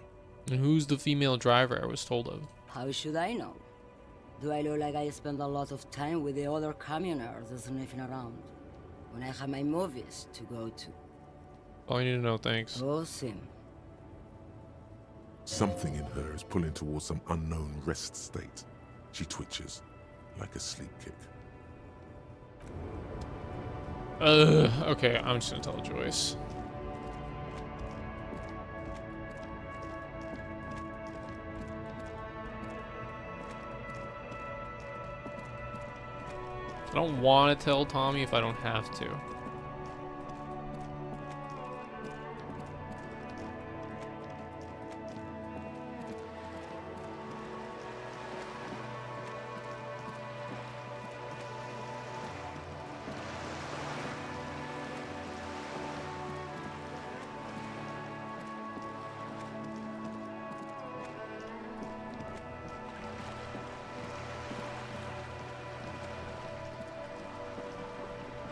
And who's the female driver I was told of? How should I know? Do I look like I spend a lot of time with the other communers sniffing around? When I have my movies to go to. All you need to know, thanks. Oh, Sim. Something in her is pulling towards some unknown rest state. She twitches, like a sleep kick. Okay, I'm just gonna tell Joyce. I don't want to tell Tommy if I don't have to.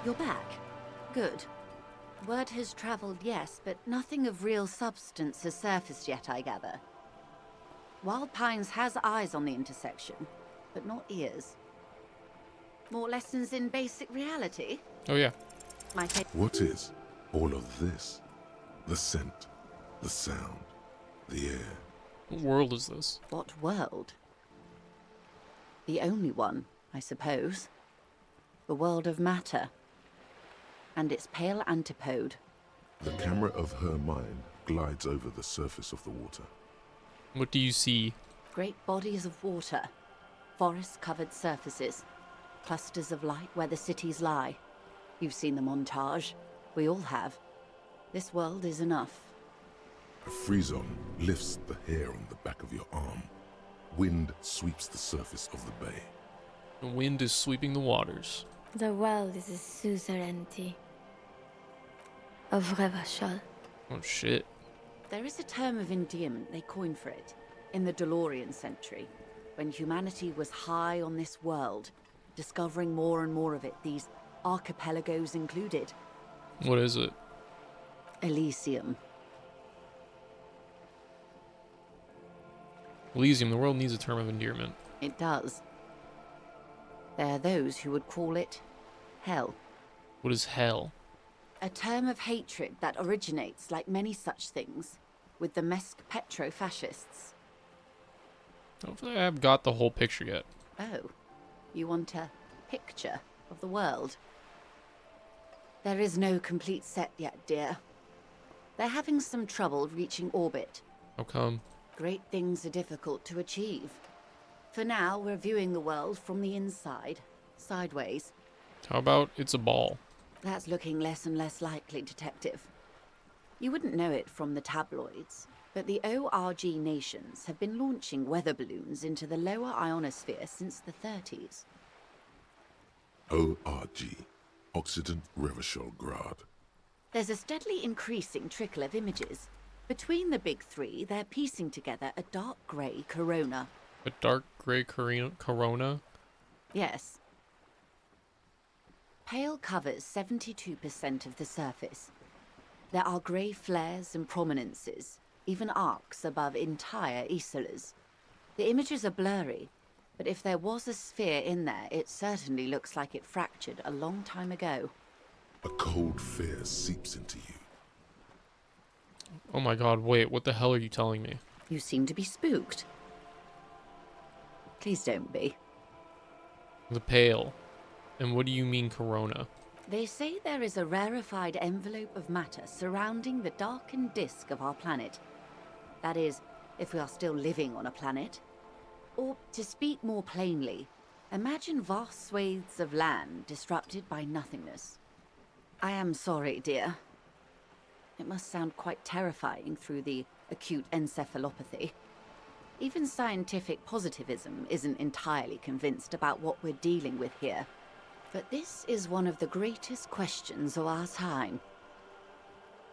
You're back. Good. Word has traveled, yes, but nothing of real substance has surfaced yet, I gather. Wild Pines has eyes on the intersection, but not ears. More lessons in basic reality? Oh yeah. My take. What is all of this? The scent, the sound, the air. What world is this? What world? The only one, I suppose. The world of matter. And its pale antipode. The camera of her mind glides over the surface of the water. What do you see? Great bodies of water. Forest-covered surfaces. clusters of light where the cities lie. You've seen the montage. We all have. This world is enough. A frisson lifts the hair on the back of your arm. Wind sweeps the surface of the bay. The wind is sweeping the waters. The world is a suzerainty of Revachol. Oh shit. There is a term of endearment they coined for it in the DeLorean century, when humanity was high on this world, discovering more and more of it, these archipelagos included. What is it? Elysium. Elysium, the world needs a term of endearment. It does. There are those who would call it hell. What is hell? A term of hatred that originates, like many such things, with the Mesk petro-fascists. I don't feel like I've got the whole picture yet. Oh, you want a picture of the world? There is no complete set yet, dear. They're having some trouble reaching orbit. How come? Great things are difficult to achieve. For now, we're viewing the world from the inside, sideways. How about it's a ball? That's looking less and less likely, Detective. You wouldn't know it from the tabloids, but the ORG nations have been launching weather balloons into the lower ionosphere since the 30s. ORG, Occident Revachol Grad. There's a steadily increasing trickle of images. Between the big three, they're piecing together a dark grey corona. A dark grey corona? Yes. Pale covers 72% of the surface. There are grey flares and prominences, even arcs above entire isolas. The images are blurry, but if there was a sphere in there, it certainly looks like it fractured a long time ago. A cold fear seeps into you. Oh my god, wait, what the hell are you telling me? You seem to be spooked. Please don't be. The pale. And what do you mean corona? They say there is a rarefied envelope of matter surrounding the darkened disk of our planet. That is, if we are still living on a planet. Or, to speak more plainly, imagine vast swathes of land disrupted by nothingness. I am sorry, dear. It must sound quite terrifying through the acute encephalopathy. Even scientific positivism isn't entirely convinced about what we're dealing with here. But this is one of the greatest questions of our time.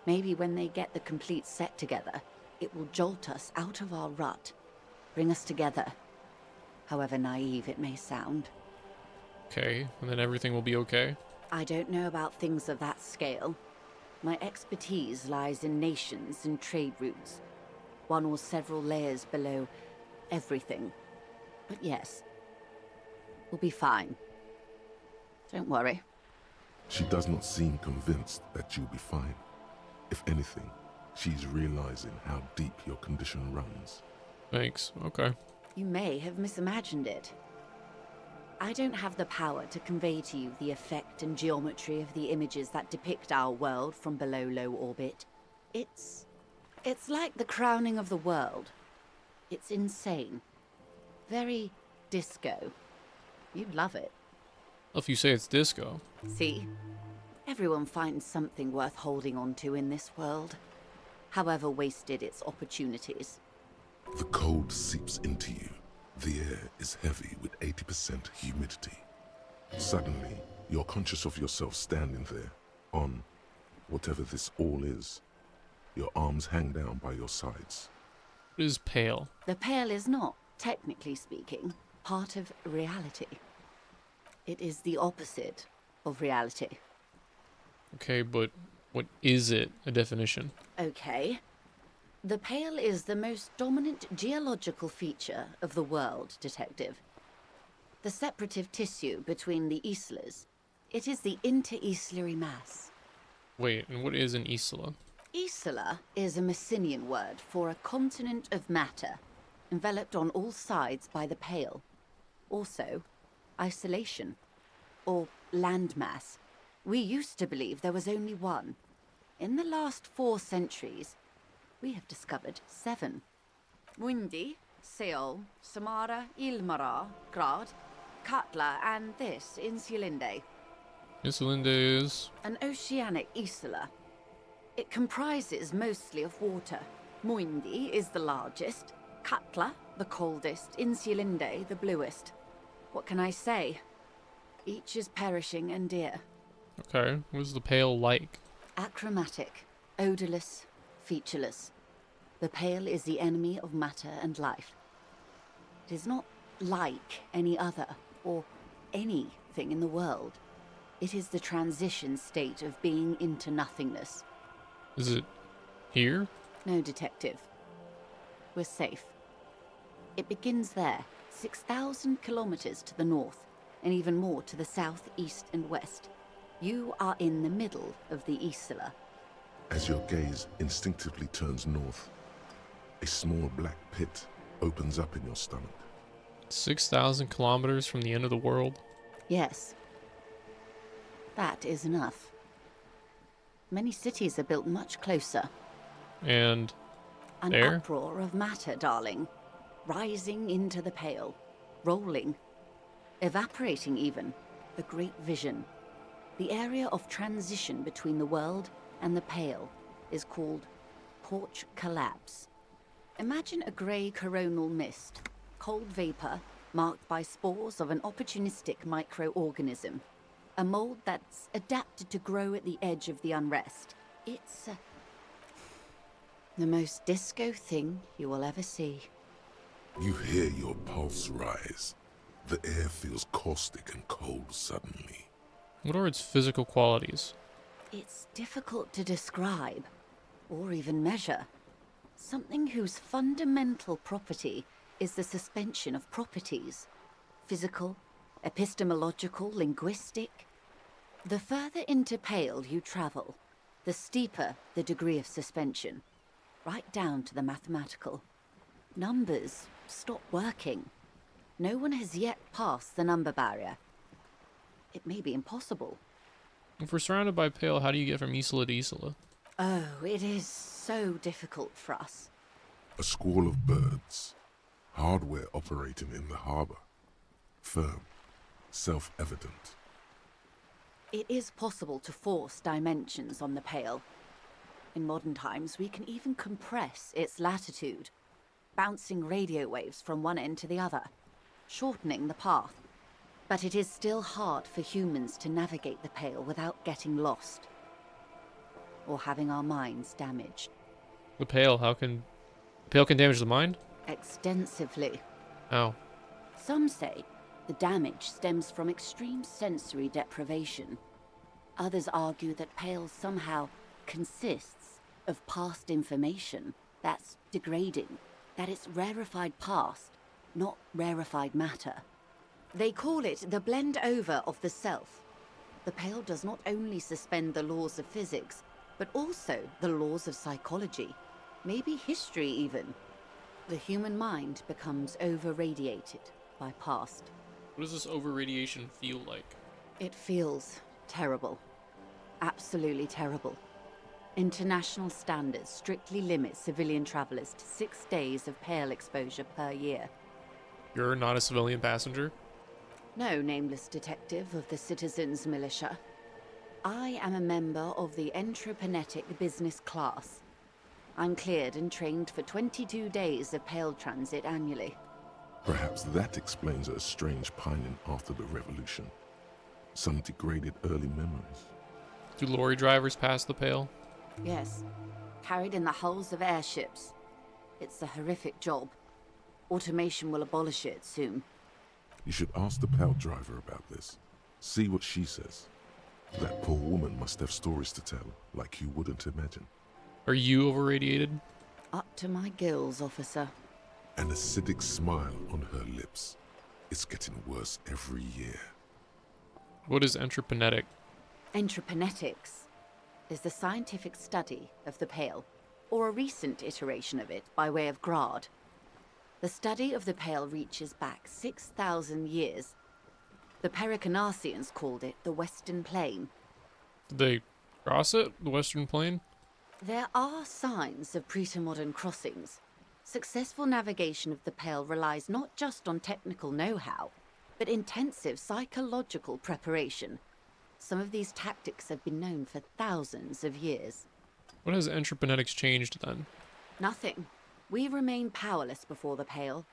Maybe when they get the complete set together, it will jolt us out of our rut, bring us together, however naive it may sound. Okay, and then everything will be okay? I don't know about things of that scale. My expertise lies in nations and trade routes, one or several layers below everything. But yes, we'll be fine. Don't worry. She does not seem convinced that you'll be fine. If anything, she's realizing how deep your condition runs. Thanks, okay. You may have misimagined it. I don't have the power to convey to you the effect and geometry of the images that depict our world from below low orbit. It's like the crowning of the world. It's insane. Very disco. You'd love it. If you say it's disco. See? Everyone finds something worth holding on to in this world, however wasted its opportunities. The cold seeps into you. The air is heavy with 80% humidity. Suddenly, you're conscious of yourself standing there, on whatever this all is. Your arms hang down by your sides. It is pale. The pale is not, technically speaking, part of reality. It is the opposite of reality. Okay, but what is it? A definition? Okay. The pale is the most dominant geological feature of the world, Detective. The separative tissue between the islas. It is the inter-islary mass. Wait, and what is an isla? Isla is a Messinian word for a continent of matter, enveloped on all sides by the pale. Also, isolation, or landmass. We used to believe there was only one. In the last 4 centuries, we have discovered 7. Mundi, Seol, Samara, Ilmara, Grad. Katla, and this, Insulinde. Insulinde is... An oceanic isla. It comprises mostly of water. Muindi is the largest, Katla the coldest, Insulinde the bluest. What can I say? Each is perishing and dear. Okay, what is the Pale like? Achromatic, odorless, featureless. The Pale is the enemy of matter and life. It is not like any other, or anything in the world. It is the transition state of being into nothingness. Is it here? No, detective. We're safe. It begins there, 6,000 kilometers to the north, and even more to the south, east, and west. You are in the middle of the Isla. As your gaze instinctively turns north, a small black pit opens up in your stomach. 6,000 kilometers from the end of the world? Yes. That is enough. Many cities are built much closer. And An there? uproar of matter, darling. Rising into the Pale. Rolling. Evaporating even. The Great Vision. The area of transition between the world and the Pale is called Porch Collapse. Imagine a grey coronal mist. Cold vapor marked by spores of an opportunistic microorganism. A mold that's adapted to grow at the edge of the unrest. It's the most disco thing you will ever see. You hear your pulse rise. The air feels caustic and cold suddenly. what are its physical qualities? It's difficult to describe, or even measure. Something whose fundamental property is the suspension of properties. Physical, epistemological, linguistic. The further into Pale you travel, the steeper the degree of suspension, right down to the mathematical. Numbers stop working. No one has yet passed the number barrier. It may be impossible. If we're surrounded by Pale, how do you get from Isla to Isla? Oh, it is so difficult for us. A squall of birds. Hardware operating in the harbor. Firm. Self-evident. It is possible to force dimensions on the Pale. In modern times, we can even compress its latitude, bouncing radio waves from one end to the other, shortening the path. But it is still hard for humans to navigate the Pale without getting lost, or having our minds damaged. The Pale, Pale can damage the mind? Extensively. How? Some say the damage stems from extreme sensory deprivation. Others argue that Pale somehow consists of past information that's degrading, that it's rarefied past, not rarefied matter. They call it the blend over of the self. The Pale does not only suspend the laws of physics, but also the laws of psychology, maybe history even. The human mind becomes over-radiated by past. What does this over-radiation feel like? It feels terrible. Absolutely terrible. International standards strictly limit civilian travelers to 6 days of Pale exposure per year. You're not a civilian passenger? No, nameless detective of the Citizens Militia. I am a member of the Entreprenetic Business Class. I'm cleared and trained for 22 days of Pale transit annually. Perhaps that explains her strange pining after the revolution. Some degraded early memories. Do lorry drivers pass the Pale? Yes, carried in the hulls of airships. It's a horrific job. Automation will abolish it soon. You should ask the Pale driver about this. See what she says. That poor woman must have stories to tell, like you wouldn't imagine. Are you over-radiated? Up to my gills, officer. An acidic smile on her lips. It's getting worse every year. What is entreprenetic? Entreprenetics is the scientific study of the Pale, or a recent iteration of it by way of Grad. The study of the Pale reaches back 6,000 years. The Pericarnassians called it the Western Plain. Did they cross it? The Western Plain? There are signs of pre-modern crossings. Successful navigation of the Pale relies not just on technical know-how, but intensive psychological preparation. Some of these tactics have been known for thousands of years. What has entropinetics changed then? Nothing. We remain powerless before the Pale.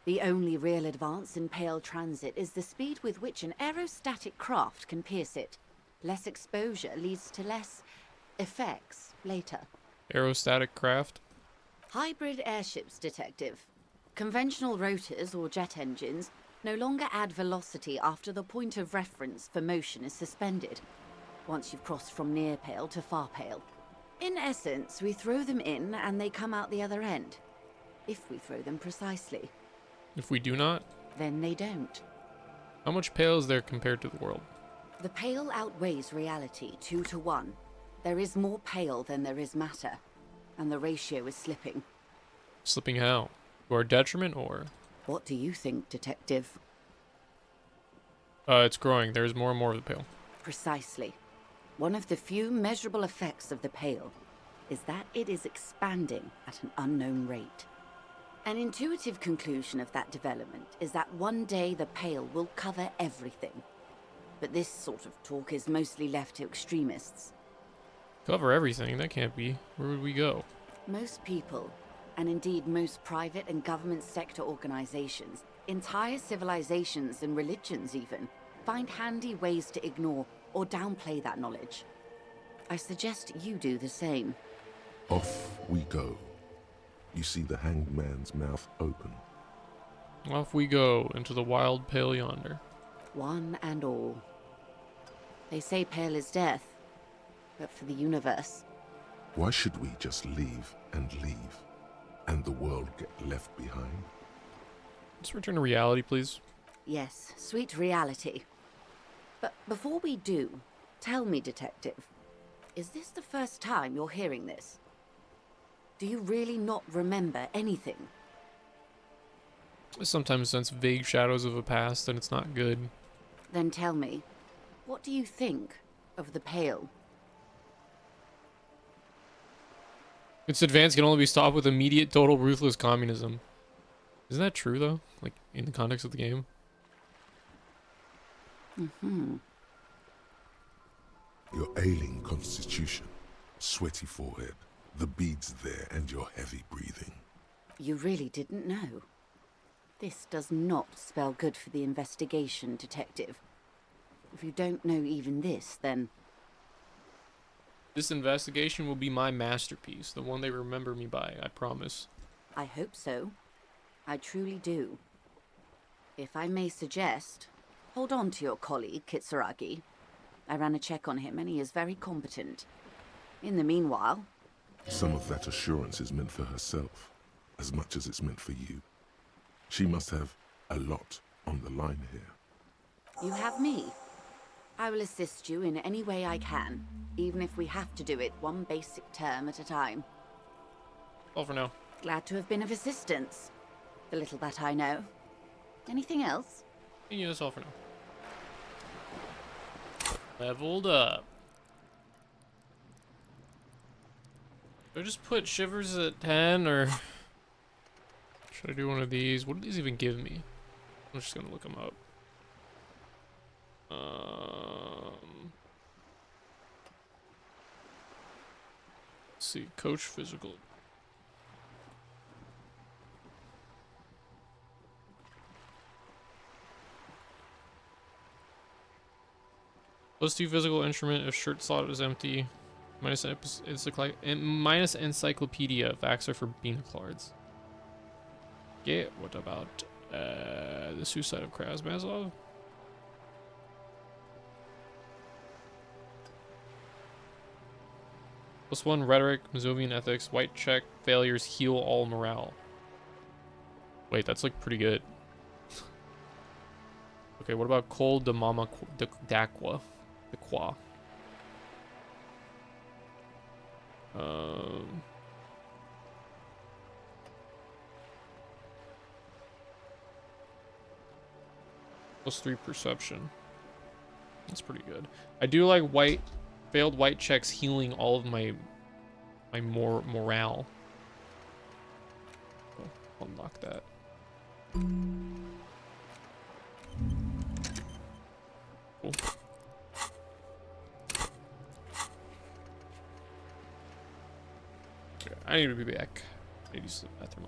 The only real advance in Pale transit is the speed with which an aerostatic craft can pierce it. Less exposure leads to less effects later. Aerostatic craft? Hybrid airships, Detective. Conventional rotors or jet engines no longer add velocity after the point of reference for motion is suspended, once you've crossed from near Pale to far Pale. In essence, we throw them in and they come out the other end. If we throw them precisely. If we do not? Then they don't. How much Pale is there compared to the world? The Pale outweighs reality 2 to 1. There is more Pale than there is matter, and the ratio is slipping. Slipping how? To our detriment, or? What do you think, Detective? It's growing. There's more and more of the Pale. Precisely. One of the few measurable effects of the Pale is that it is expanding at an unknown rate. An intuitive conclusion of that development is that one day the Pale will cover everything. But this sort of talk is mostly left to extremists. Cover everything? That can't be. Where would we go? Most people, and indeed most private and government sector organizations, entire civilizations and religions even, find handy ways to ignore or downplay that knowledge. I suggest you do the same. Off we go. You see the hanged man's mouth open. Off we go into the wild Pale yonder. One and all. They say Pale is death, but for the universe. Why should we just leave, and the world get left behind? Let's return to reality, please. Yes, sweet reality. But before we do, tell me, Detective, is this the first time you're hearing this? Do you really not remember anything? I sometimes sense vague shadows of a past, and it's not good. Then tell me, what do you think of the Pale? Its advance can only be stopped with immediate, total, ruthless communism. Isn't that true, though? Like, in the context of the game? Mm-hmm. Your ailing constitution, sweaty forehead, the beads there, and your heavy breathing. You really didn't know. This does not spell good for the investigation, Detective. If you don't know even this, then... This investigation will be my masterpiece, the one they remember me by, I promise. I hope so. I truly do. If I may suggest, hold on to your colleague, Kitsuragi. I ran a check on him and he is very competent. In the meanwhile... Some of that assurance is meant for herself, as much as it's meant for you. She must have a lot on the line here. You have me. I will assist you in any way I can, even if we have to do it one basic term at a time. All for now. Glad to have been of assistance. The little that I know. Anything else? Yeah, that's all for now. Leveled up. Do I just put Shivers at 10, or should I do one of these? What do these even give me? I'm just gonna look them up. Let's see, coach physical. +2 physical instrument if shirt slot is empty. Minus encyclopedia if acts are for Beanaclards. Yeah, what about the suicide of Krasmazov? +1 rhetoric, Mazovian ethics, white check, failures heal all morale. Wait, that's like pretty good. Okay, what about cold de mama d'aqua? The qua. +3 perception. That's pretty good. I do like failed white checks healing all of my morale. I'll unlock that. Cool. Okay, I need to be back. I need to use the bathroom.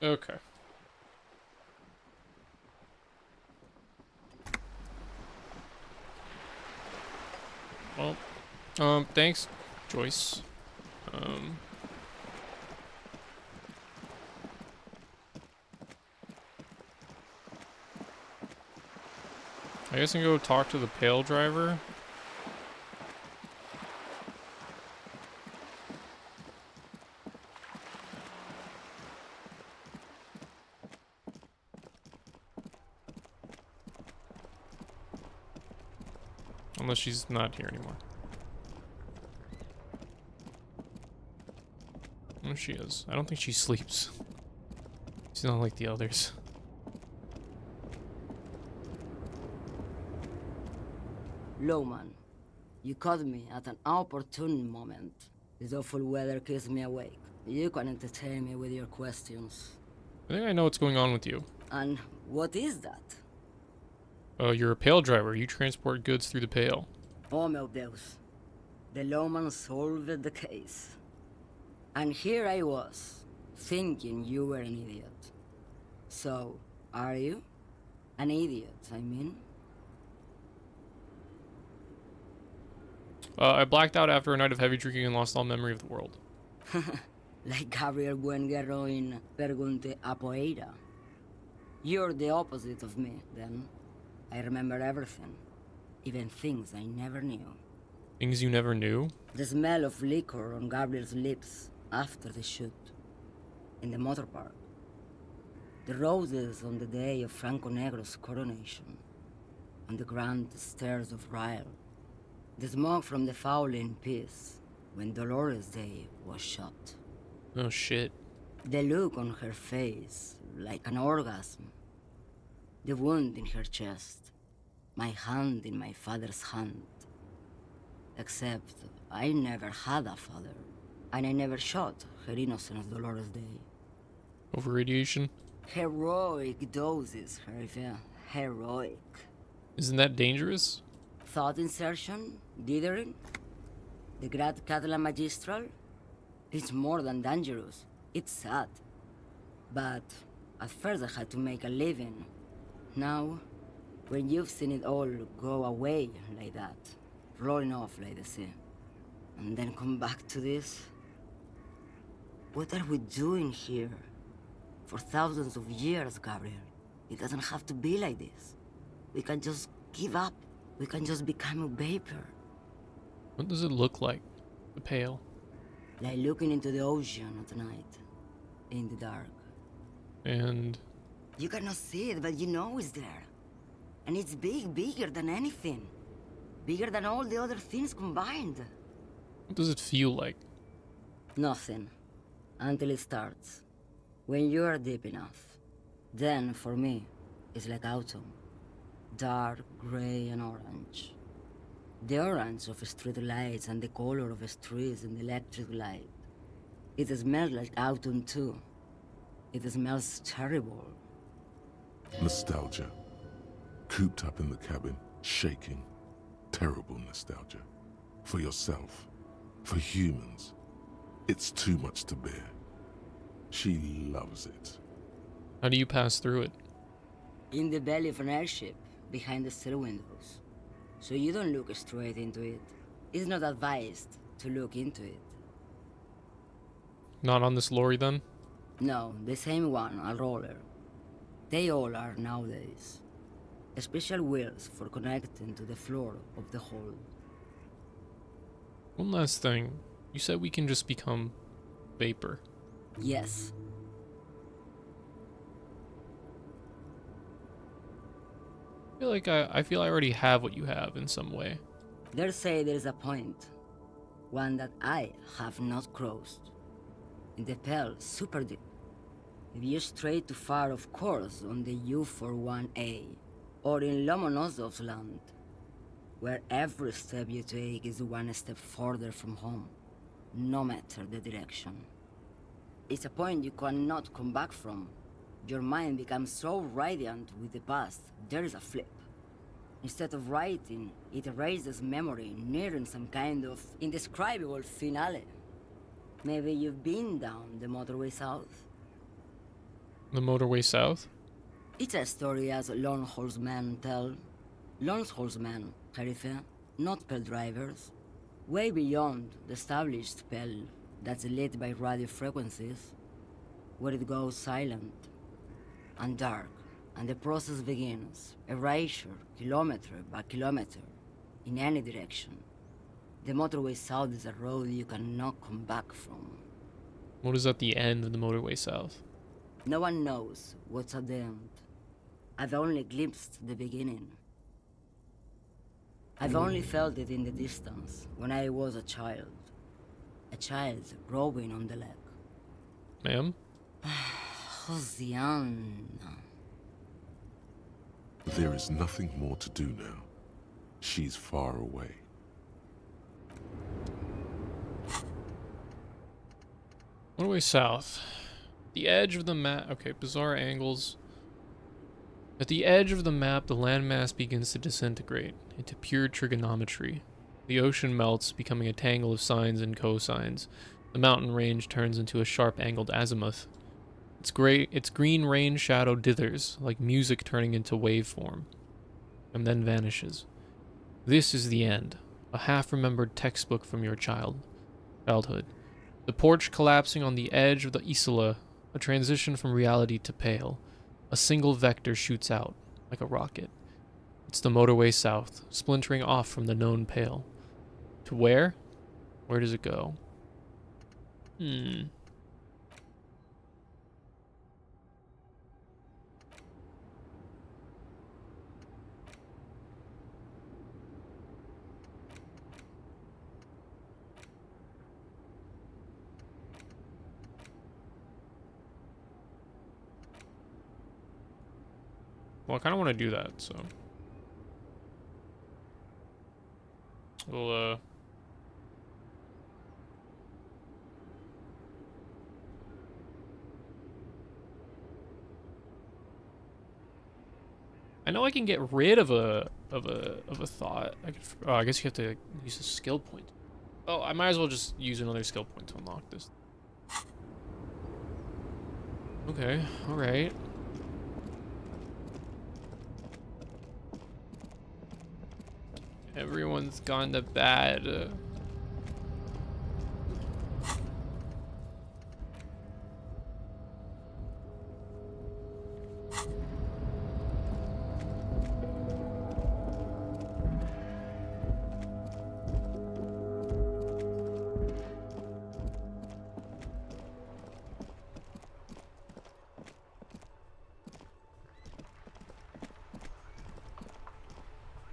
Okay. Well, thanks, Joyce. I guess I can go talk to the Pale driver. Unless she's not here anymore. Oh, she is. I don't think she sleeps. She's not like the others. Lowman, you caught me at an opportune moment. This awful weather keeps me awake. You can entertain me with your questions. I think I know what's going on with you. And what is that? You're a Pale driver. You transport goods through the Pale. Oh meu Deus. The lawman solved the case. And here I was, thinking you were an idiot. So, are you? An idiot, I mean? I blacked out after a night of heavy drinking and lost all memory of the world. Like Gabriel Buenguerro in Pergunte a Poeira. You're the opposite of me, then. I remember everything. Even things I never knew. Things you never knew? The smell of liquor on Gabriel's lips after the shoot. In the motor park. The roses on the day of Franco Negro's coronation. On the grand stairs of Ryle. The smoke from the Fowling piece when Dolores Day was shot. Oh shit. The look on her face, like an orgasm. The wound in her chest. My hand in my father's hand. Except I never had a father. And I never shot her innocent Dolores Day. Over radiation? Heroic doses, Hervé. Heroic. Isn't that dangerous? Thought insertion? Dithering? The Grad Catalan Magistral? It's more than dangerous. It's sad. But at first I had to make a living. Now, when you've seen it all go away like that, rolling off like the sea, and then come back to this? What are we doing here? For thousands of years, Gabriel. It doesn't have to be like this. We can just give up. We can just become a vapor. What does it look like? The Pale. Like looking into the ocean at night. In the dark. And... You cannot see it, but you know it's there. And it's big, bigger than anything. Bigger than all the other things combined. what does it feel like? Nothing. Until it starts. When you are deep enough. Then, for me, it's like autumn. Dark, gray, and orange. The orange of street lights and the color of streets in the electric light. It smells like autumn too. It smells terrible. Nostalgia. Cooped up in the cabin, shaking. Terrible nostalgia. For yourself. For humans. It's too much to bear. She loves it. How do you pass through it? In the belly of an airship, behind the stair windows. So you don't look straight into it. It's not advised to look into it. Not on this lorry then? No, the same one, a roller. They all are nowadays. Special wheels for connecting to the floor of the hold. One last thing. You said we can just become vapor. Yes. I feel I already have what you have in some way. They say there's a point. One that I have not crossed. In the Pale, super deep. If you stray too far, of course, on the U41A. Or in Lomonosov's land. Where every step you take is one step further from home. No matter the direction. It's a point you cannot come back from. Your mind becomes so radiant with the past, there is a flip. Instead of writing, it erases memory, nearing some kind of indescribable finale. Maybe you've been down the motorway south. The motorway south? It's a story as lone horsemen tell. Lone horsemen, Khalifa, not pale drivers. Way beyond the established pale that's lit by radio frequencies, where it goes silent and dark, and the process begins, erasure, kilometer by kilometer, in any direction. The motorway south is a road you cannot come back from. What is at the end of the motorway south? No one knows what's at the end. I've only glimpsed the beginning. I've only felt it in the distance when I was a child. A child rowing on the lake. Ma'am? Hosianna. There is nothing more to do now. She's far away. Motorway south. The edge of the map. Okay, bizarre angles. At the edge of the map, the landmass begins to disintegrate into pure trigonometry. The ocean melts, becoming a tangle of sines and cosines. The mountain range turns into a sharp-angled azimuth. Its green rain shadow dithers, like music turning into waveform, and then vanishes. This is the end, a half-remembered textbook from your childhood. The porch collapsing on the edge of the Isola, a transition from reality to pale. A single vector shoots out, like a rocket. It's the motorway south, splintering off from the known pale. To where? Where does it go? Well, I kind of want to do that, so we'll I know I can get rid of a thought. I guess you have to use a skill point. Oh, I might as well just use another skill point to unlock this. Okay, all right. Everyone's gone to bed.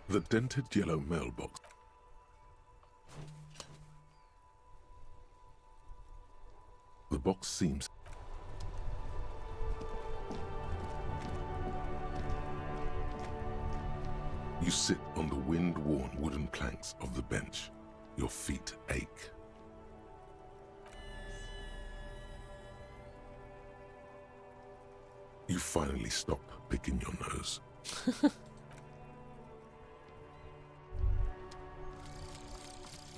The dented yellow mailbox. The box seems... You sit on the wind-worn wooden planks of the bench. Your feet ache. You finally stop picking your nose.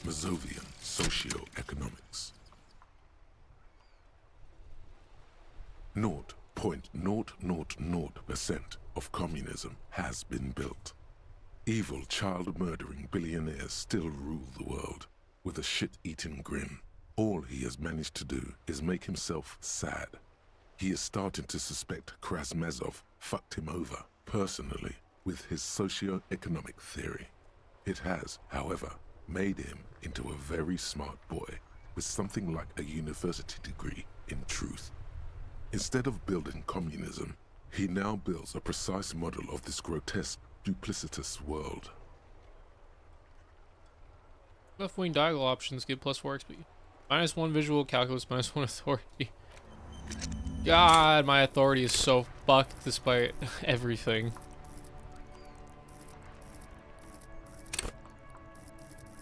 Mazovian socio-economics. 0.000% of communism has been built. Evil child-murdering billionaires still rule the world with a shit-eating grin. All he has managed to do is make himself sad. He is starting to suspect Krasmezov fucked him over, personally, with his socio-economic theory. It has, however, made him into a very smart boy with something like a university degree in truth. Instead of building communism, he now builds a precise model of this grotesque, duplicitous world. Left-wing dialogue options give +4 XP. -1 visual calculus, -1 authority. God, my authority is so fucked despite everything.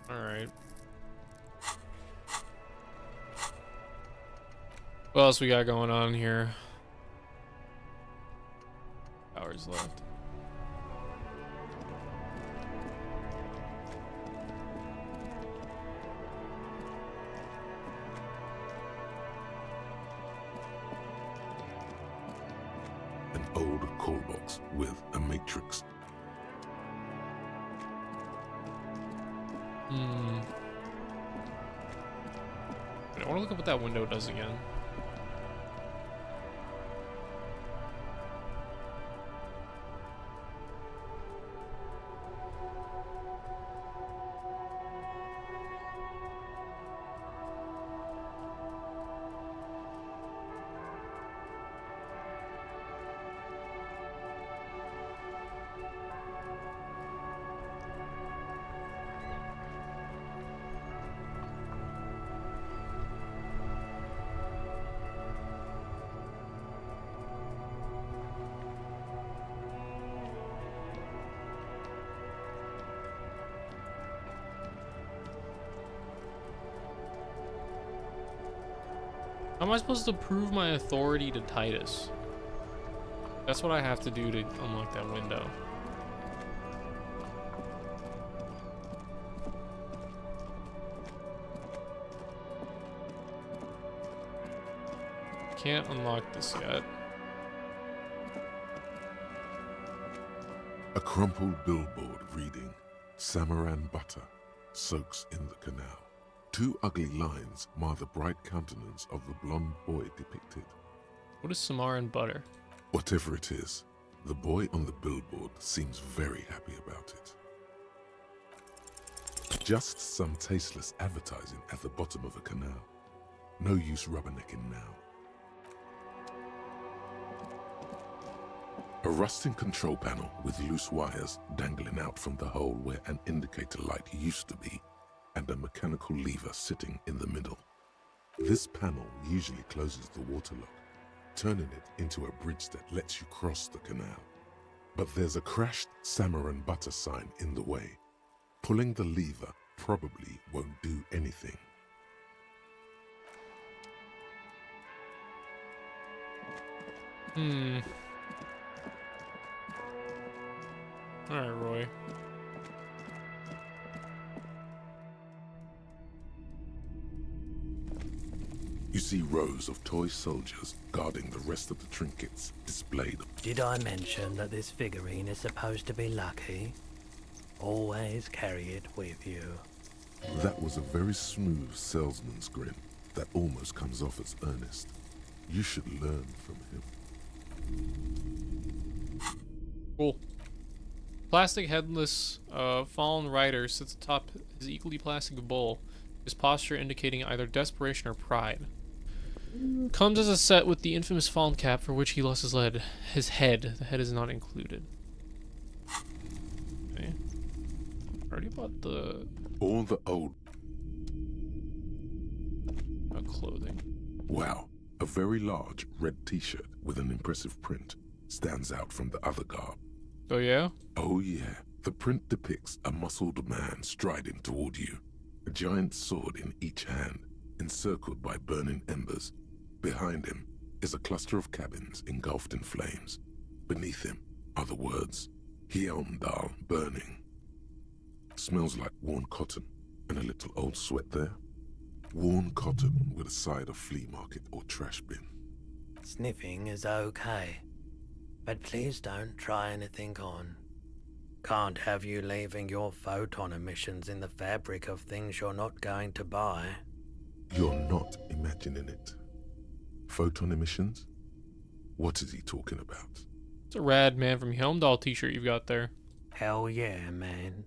Alright. What else we got going on here? Hours left. old call box with a matrix. I want to look up what that window does again. How am I supposed to prove my authority to Titus? That's what I have to do to unlock that window. Can't unlock this yet. A crumpled billboard reading, Samaran butter soaks in the canal. Two ugly lines mar the bright countenance of the blonde boy depicted. What is Samaran butter? Whatever it is, the boy on the billboard seems very happy about it. Just some tasteless advertising at the bottom of a canal. No use rubbernecking now. A rusting control panel with loose wires dangling out from the hole where an indicator light used to be, and a mechanical lever sitting in the middle. This panel usually closes the water lock, turning it into a bridge that lets you cross the canal. But there's a crashed Samaran butter sign in the way. Pulling the lever probably won't do anything. Alright, Roy. You see rows of toy soldiers guarding the rest of the trinkets displayed. Did I mention that this figurine is supposed to be lucky? Always carry it with you. That was a very smooth salesman's grin that almost comes off as earnest. You should learn from him. Cool. Plastic headless fallen rider sits atop his equally plastic bull, his posture indicating either desperation or pride. Comes as a set with the infamous fallen cap for which he lost his head. The head is not included. Okay. Already bought the... All the old... clothing. Wow. A very large red t-shirt with an impressive print stands out from the other garb. Oh yeah? Oh yeah. The print depicts a muscled man striding toward you, a giant sword in each hand, encircled by burning embers. Behind him is a cluster of cabins engulfed in flames. Beneath him are the words, Hjelmdal burning. Smells like worn cotton and a little old sweat there. Worn cotton with a side of flea market or trash bin. Sniffing is okay, but please don't try anything on. Can't have you leaving your photon emissions in the fabric of things you're not going to buy. You're not imagining it. Photon emissions? What is he talking about? It's a rad Man from Helmdall t-shirt you've got there. Hell yeah, man.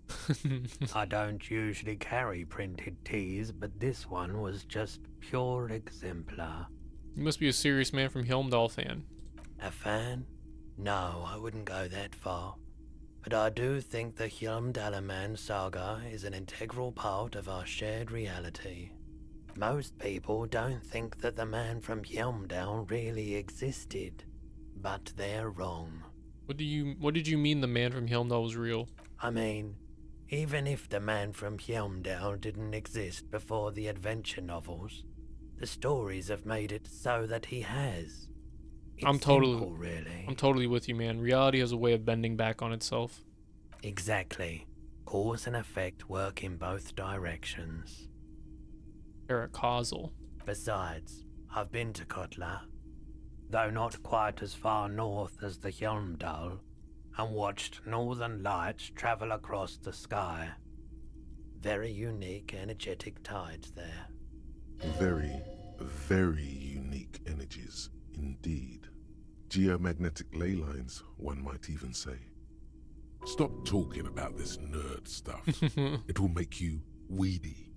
I don't usually carry printed tees, but this one was just pure exemplar. You must be a serious Man from Helmdall fan. A fan? No, I wouldn't go that far. But I do think the Hjelmdalaman saga is an integral part of our shared reality. Most people don't think that the man from Hjelmdal really existed, but they're wrong. What did you mean the Man from Helmdall was real? I mean, even if the man from Hjelmdal didn't exist before the adventure novels, the stories have made it so that he has. It's I'm simple, really. I'm totally with you, man. Reality has a way of bending back on itself. Exactly. Cause and effect work in both directions. Paracausal. Besides, I've been to Kotla. though not quite as far north as the Hjelmdal, and watched northern lights travel across the sky. Very unique, energetic tides there. Very, very unique energies indeed. Geomagnetic ley lines, one might even say. Stop talking about this nerd stuff. It will make you weedy.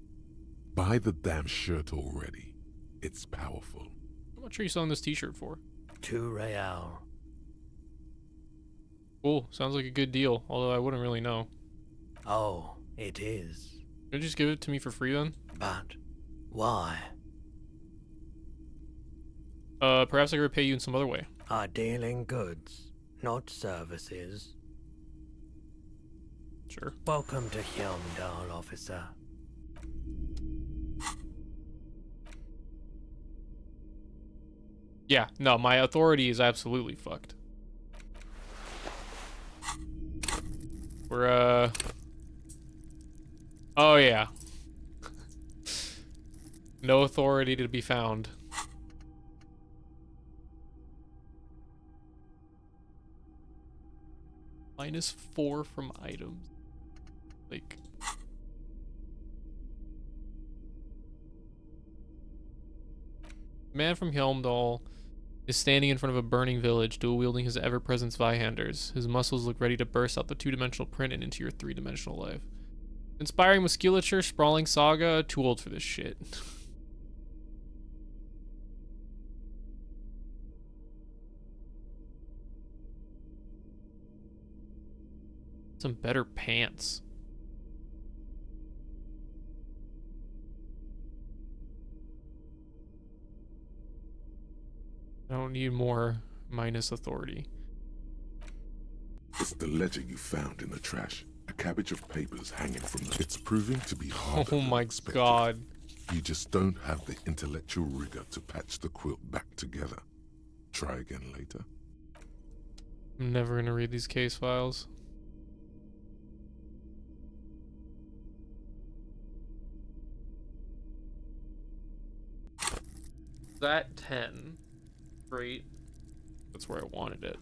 Buy the damn shirt already. It's powerful. How much are you selling this t-shirt for? 2 real. Cool. Sounds like a good deal, although I wouldn't really know. Oh, it is. Could you just give it to me for free then? But why? Perhaps I could repay you in some other way. I deal in goods, not services. Sure. Welcome to Hjelmdal, officer. Yeah, no, my authority is absolutely fucked. We're, oh yeah. No authority to be found. -4 from items. Like... Man from Hjelmdal is standing in front of a burning village, dual-wielding his ever-present Zweihanders. His muscles look ready to burst out the two-dimensional print and into your three-dimensional life. Inspiring musculature, sprawling saga, too old for this shit. Some better pants. I don't need more minus authority. It's the ledger you found in the trash. A cabbage of papers hanging from the... It's proving to be harder Oh than my expected. god. You just don't have the intellectual rigor to patch the quilt back together. Try again later. I'm never gonna read these case files. That 10. Great. That's where I wanted it.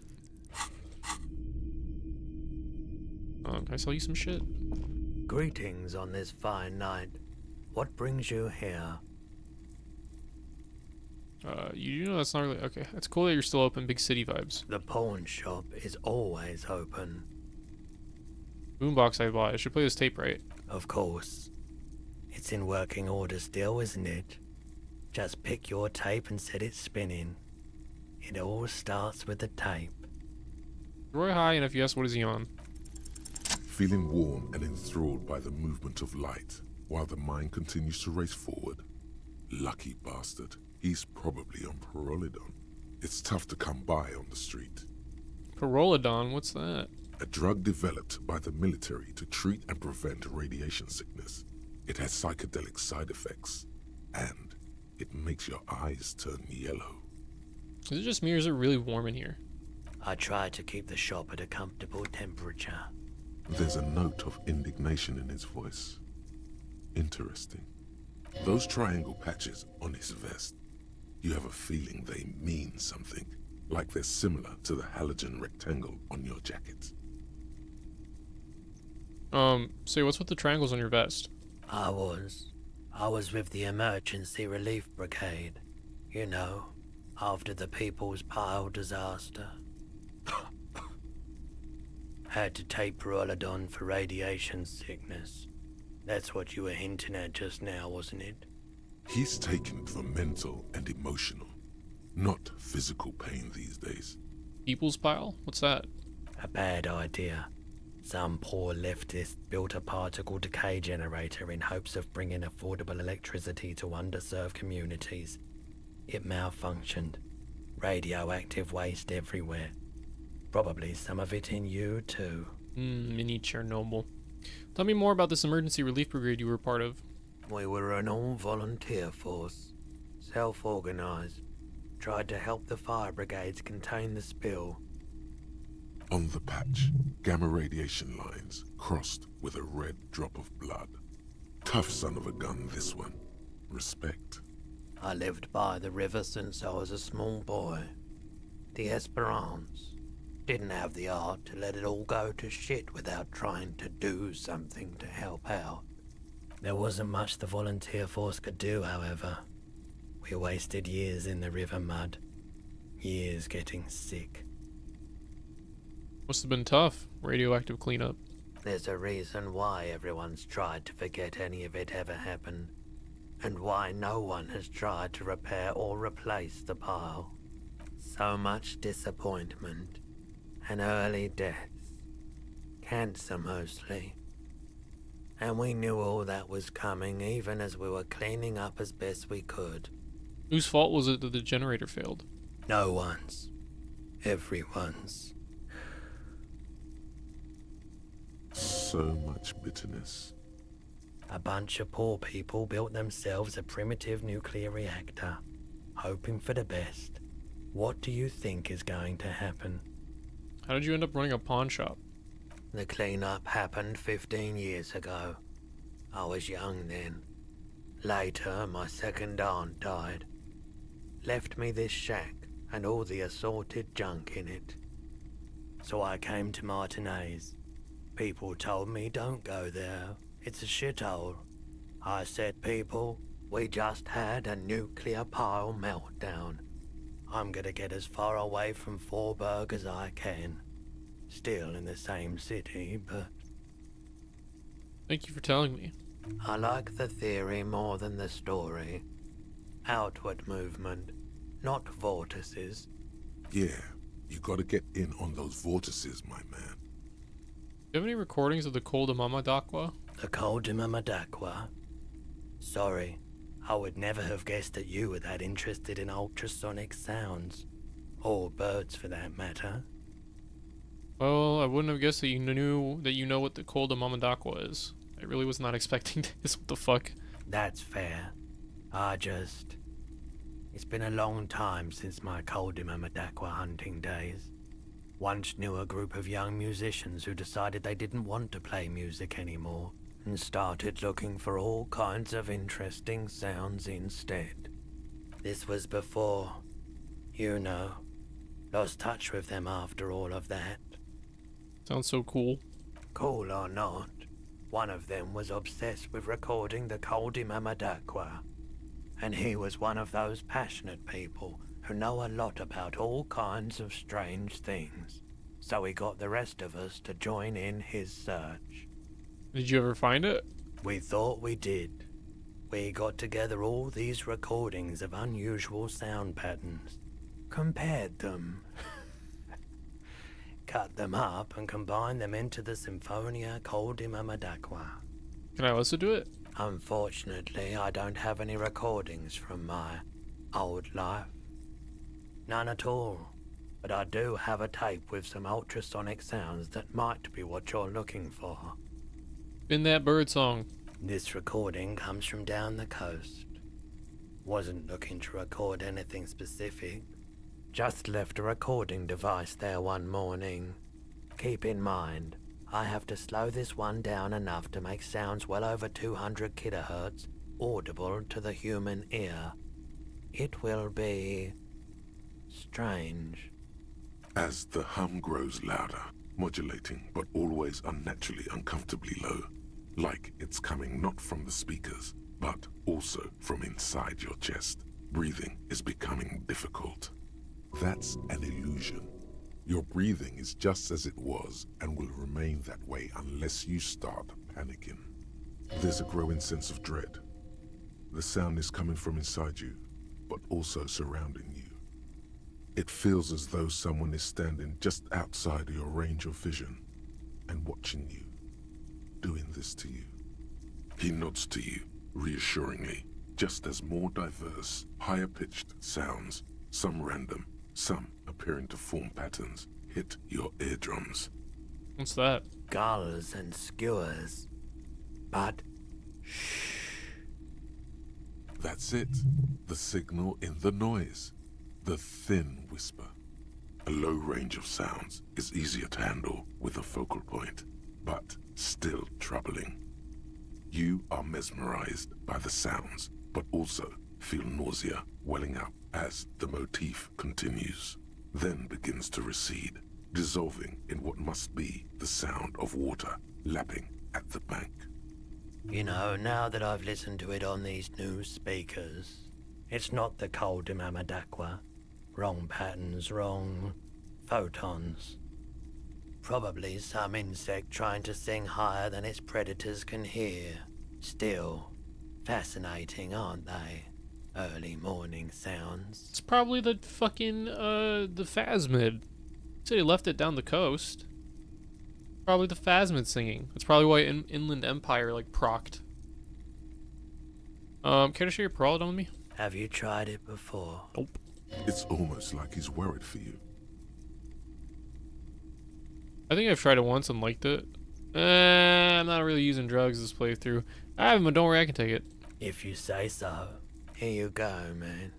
Can I sell you some shit? Greetings on this fine night. What brings you here? You know that's not really... Okay, it's cool that you're still open. Big city vibes. The pawn shop is always open. Boombox I bought. I should play this tape, right? Of course. It's in working order still, isn't it? Just pick your tape and set it spinning. It all starts with the tape. Roy high, and if yes, what is he on? Feeling warm and enthralled by the movement of light, while the mind continues to race forward. Lucky bastard. He's probably on Parolidon. It's tough to come by on the street. Parolidon? What's that? A drug developed by the military to treat and prevent radiation sickness. It has psychedelic side effects, and it makes your eyes turn yellow. Is it just me or is it really warm in here? I try to keep the shop at a comfortable temperature. There's a note of indignation in his voice. Interesting. Those triangle patches on his vest, you have a feeling they mean something, like they're similar to the halogen rectangle on your jacket. Say, what's with the triangles on your vest? I was with the Emergency Relief Brigade. You know, after the People's Pile disaster. Had to take Parolidon for radiation sickness. That's what you were hinting at just now, wasn't it? He's taken it for mental and emotional, not physical pain these days. People's Pile? What's that? A bad idea. Some poor leftist built a particle decay generator in hopes of bringing affordable electricity to underserved communities. It malfunctioned. Radioactive waste everywhere. Probably some of it in you, too. Mini Chernobyl. Tell me more about this emergency relief brigade you were part of. We were an all-volunteer force. Self-organized. Tried to help the fire brigades contain the spill. On the patch, gamma radiation lines crossed with a red drop of blood. Tough son of a gun, this one. Respect. I lived by the river since I was a small boy. the Esperance, didn't have the art to let it all go to shit without trying to do something to help out. There wasn't much the volunteer force could do, however. We wasted years in the river mud. Years getting sick. Must have been tough. Radioactive cleanup. There's a reason why everyone's tried to forget any of it ever happened, and why no one has tried to repair or replace the pile. So much disappointment, and early deaths. Cancer mostly. And we knew all that was coming even as we were cleaning up as best we could. Whose fault was it that the generator failed? No one's. Everyone's. So much bitterness. A bunch of poor people built themselves a primitive nuclear reactor, hoping for the best. What do you think is going to happen? How did you end up running a pawn shop? The cleanup happened 15 years ago. I was young then. Later, my second aunt died. Left me this shack and all the assorted junk in it. So I came to Martinez. People told me don't go there. It's a shithole. I said, people, we just had a nuclear pile meltdown. I'm gonna get as far away from Forburg as I can. Still in the same city, but... Thank you for telling me. I like the theory more than the story. Outward movement, not vortices. Yeah, you gotta get in on those vortices, my man. Do you have any recordings of the Col de Mamadakwa? The Col de Mamadakwa? Sorry, I would never have guessed that you were that interested in ultrasonic sounds. Or birds, for that matter. Well, I wouldn't have guessed that you know what the Col de Mamadakwa is. I really was not expecting this. What the fuck? That's fair. It's been a long time since my Col de Mamadakwa hunting days. Once knew a group of young musicians who decided they didn't want to play music anymore and started looking for all kinds of interesting sounds instead. This was before, you know, lost touch with them after all of that. Sounds so cool. Cool or not, one of them was obsessed with recording the Col de Mamadakwa. And he was one of those passionate people who know a lot about all kinds of strange things. So he got the rest of us to join in his search. Did you ever find it? We thought we did. We got together all these recordings of unusual sound patterns, compared them, cut them up and combined them into the Symphonia Col de Mamadakwa. Can I listen to it? Unfortunately, I don't have any recordings from my old life. None at all. But I do have a tape with some ultrasonic sounds that might be what you're looking for. In that bird song. This recording comes from down the coast. Wasn't looking to record anything specific. Just left a recording device there one morning. Keep in mind, I have to slow this one down enough to make sounds well over 200 kilohertz audible to the human ear. It will be... strange. As the hum grows louder, modulating but always unnaturally uncomfortably low, like it's coming not from the speakers, but also from inside your chest. Breathing is becoming difficult. That's an illusion. Your breathing is just as it was and will remain that way unless you start panicking. There's a growing sense of dread. The sound is coming from inside you, but also surrounding you. It feels as though someone is standing just outside of your range of vision and watching you, doing this to you. He nods to you, reassuringly, just as more diverse, higher-pitched sounds, some random, some appearing to form patterns, hit your eardrums. What's that? Gulls and skewers. But... shh. That's it. The signal in the noise. The thin whisper. A low range of sounds is easier to handle with a focal point, but still troubling. You are mesmerized by the sounds, but also feel nausea welling up as the motif continues. then begins to recede, dissolving in what must be the sound of water lapping at the bank. You know, now that I've listened to it on these new speakers, it's not the cold Mamadakwa. Wrong patterns, wrong photons. Probably some insect trying to sing higher than its predators can hear. Still, fascinating, aren't they? Early morning sounds. It's probably the fucking, the phasmid. Said he left it down the coast. Probably the phasmid singing. That's probably why Inland Empire, like, procced. Care to share your Peralta with me? Have you tried it before? Nope. It's almost like he's worried for you. I think I've tried it once and liked it. I'm not really using drugs this playthrough. I have them, but don't worry, I can take it. If you say so. Here you go, man.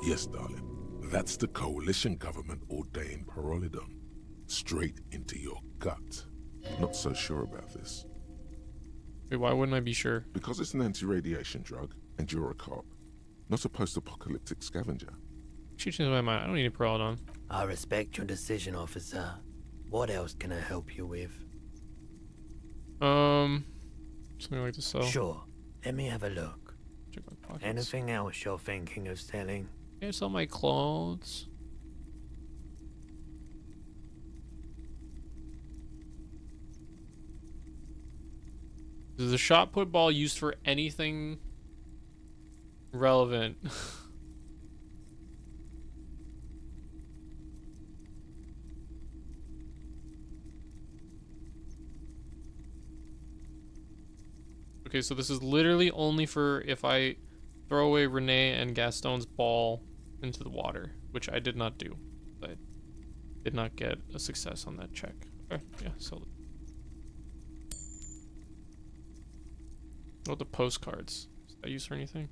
Yes, darling. That's the coalition government ordained Parolidon. Straight into your gut. Not so sure about this. Wait, why wouldn't I be sure? Because it's an anti-radiation drug, and you're a cop. Not a post-apocalyptic scavenger. She changed my mind. I don't need a Peralta. I respect your decision, officer. What else can I help you with? Something like to sell. Sure. Let me have a look. Check my pockets. Anything else you're thinking of selling? Yeah, sell my clothes. Is the shot put ball used for anything relevant? Okay, so this is literally only for if I throw away Renee and Gaston's ball into the water, which I did not do. I did not get a success on that check. Okay, yeah, sell it. What about the postcards? Is that used for anything?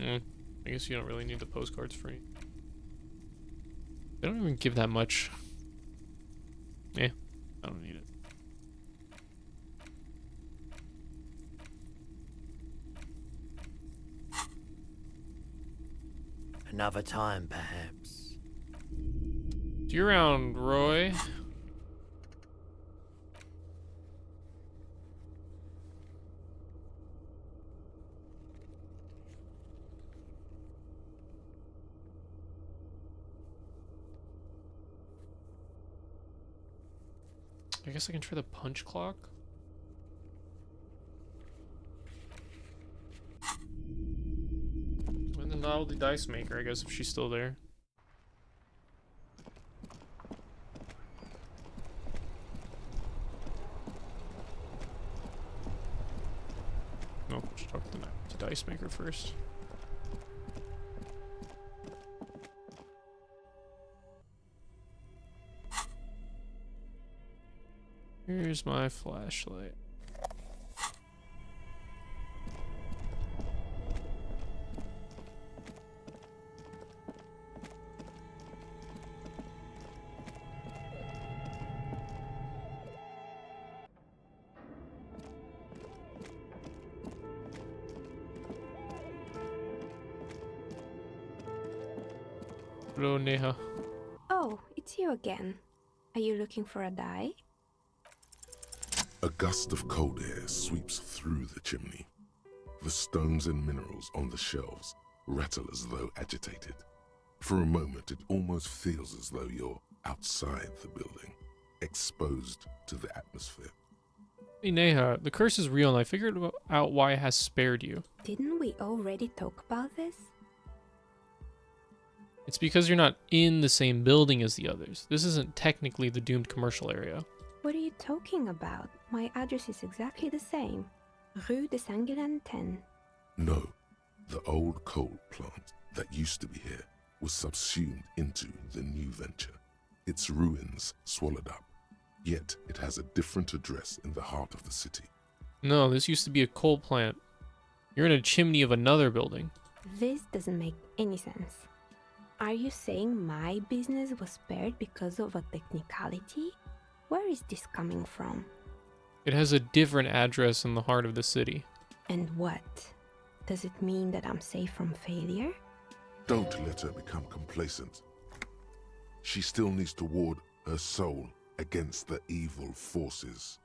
I guess you don't really need the postcards for it. They don't even give that much. Yeah, I don't need it. Another time, perhaps. See you around, Roy. I guess I can try the punch clock. And the novelty dice maker, I guess, if she's still there. No, just talk to the dice maker first. Here's my flashlight. Hello, Neha. Oh, it's you again. Are you looking for a die? A gust of cold air sweeps through the chimney. The stones and minerals on the shelves rattle as though agitated. For a moment, it almost feels as though you're outside the building, exposed to the atmosphere. Hey, Neha, the curse is real, and I figured out why it has spared you. Didn't we already talk about this? It's because you're not in the same building as the others. This isn't technically the doomed commercial area. What are you talking about? My address is exactly the same. Rue de Saint-Guérin 10. No, the old coal plant that used to be here was subsumed into the new venture, its ruins swallowed up. Yet it has a different address in the heart of the city. No, this used to be a coal plant. You're in a chimney of another building. This doesn't make any sense. Are you saying my business was spared because of a technicality? Where is this coming from? It has a different address in the heart of the city. And what? Does it mean that I'm safe from failure? Don't let her become complacent. She still needs to ward her soul against the evil forces.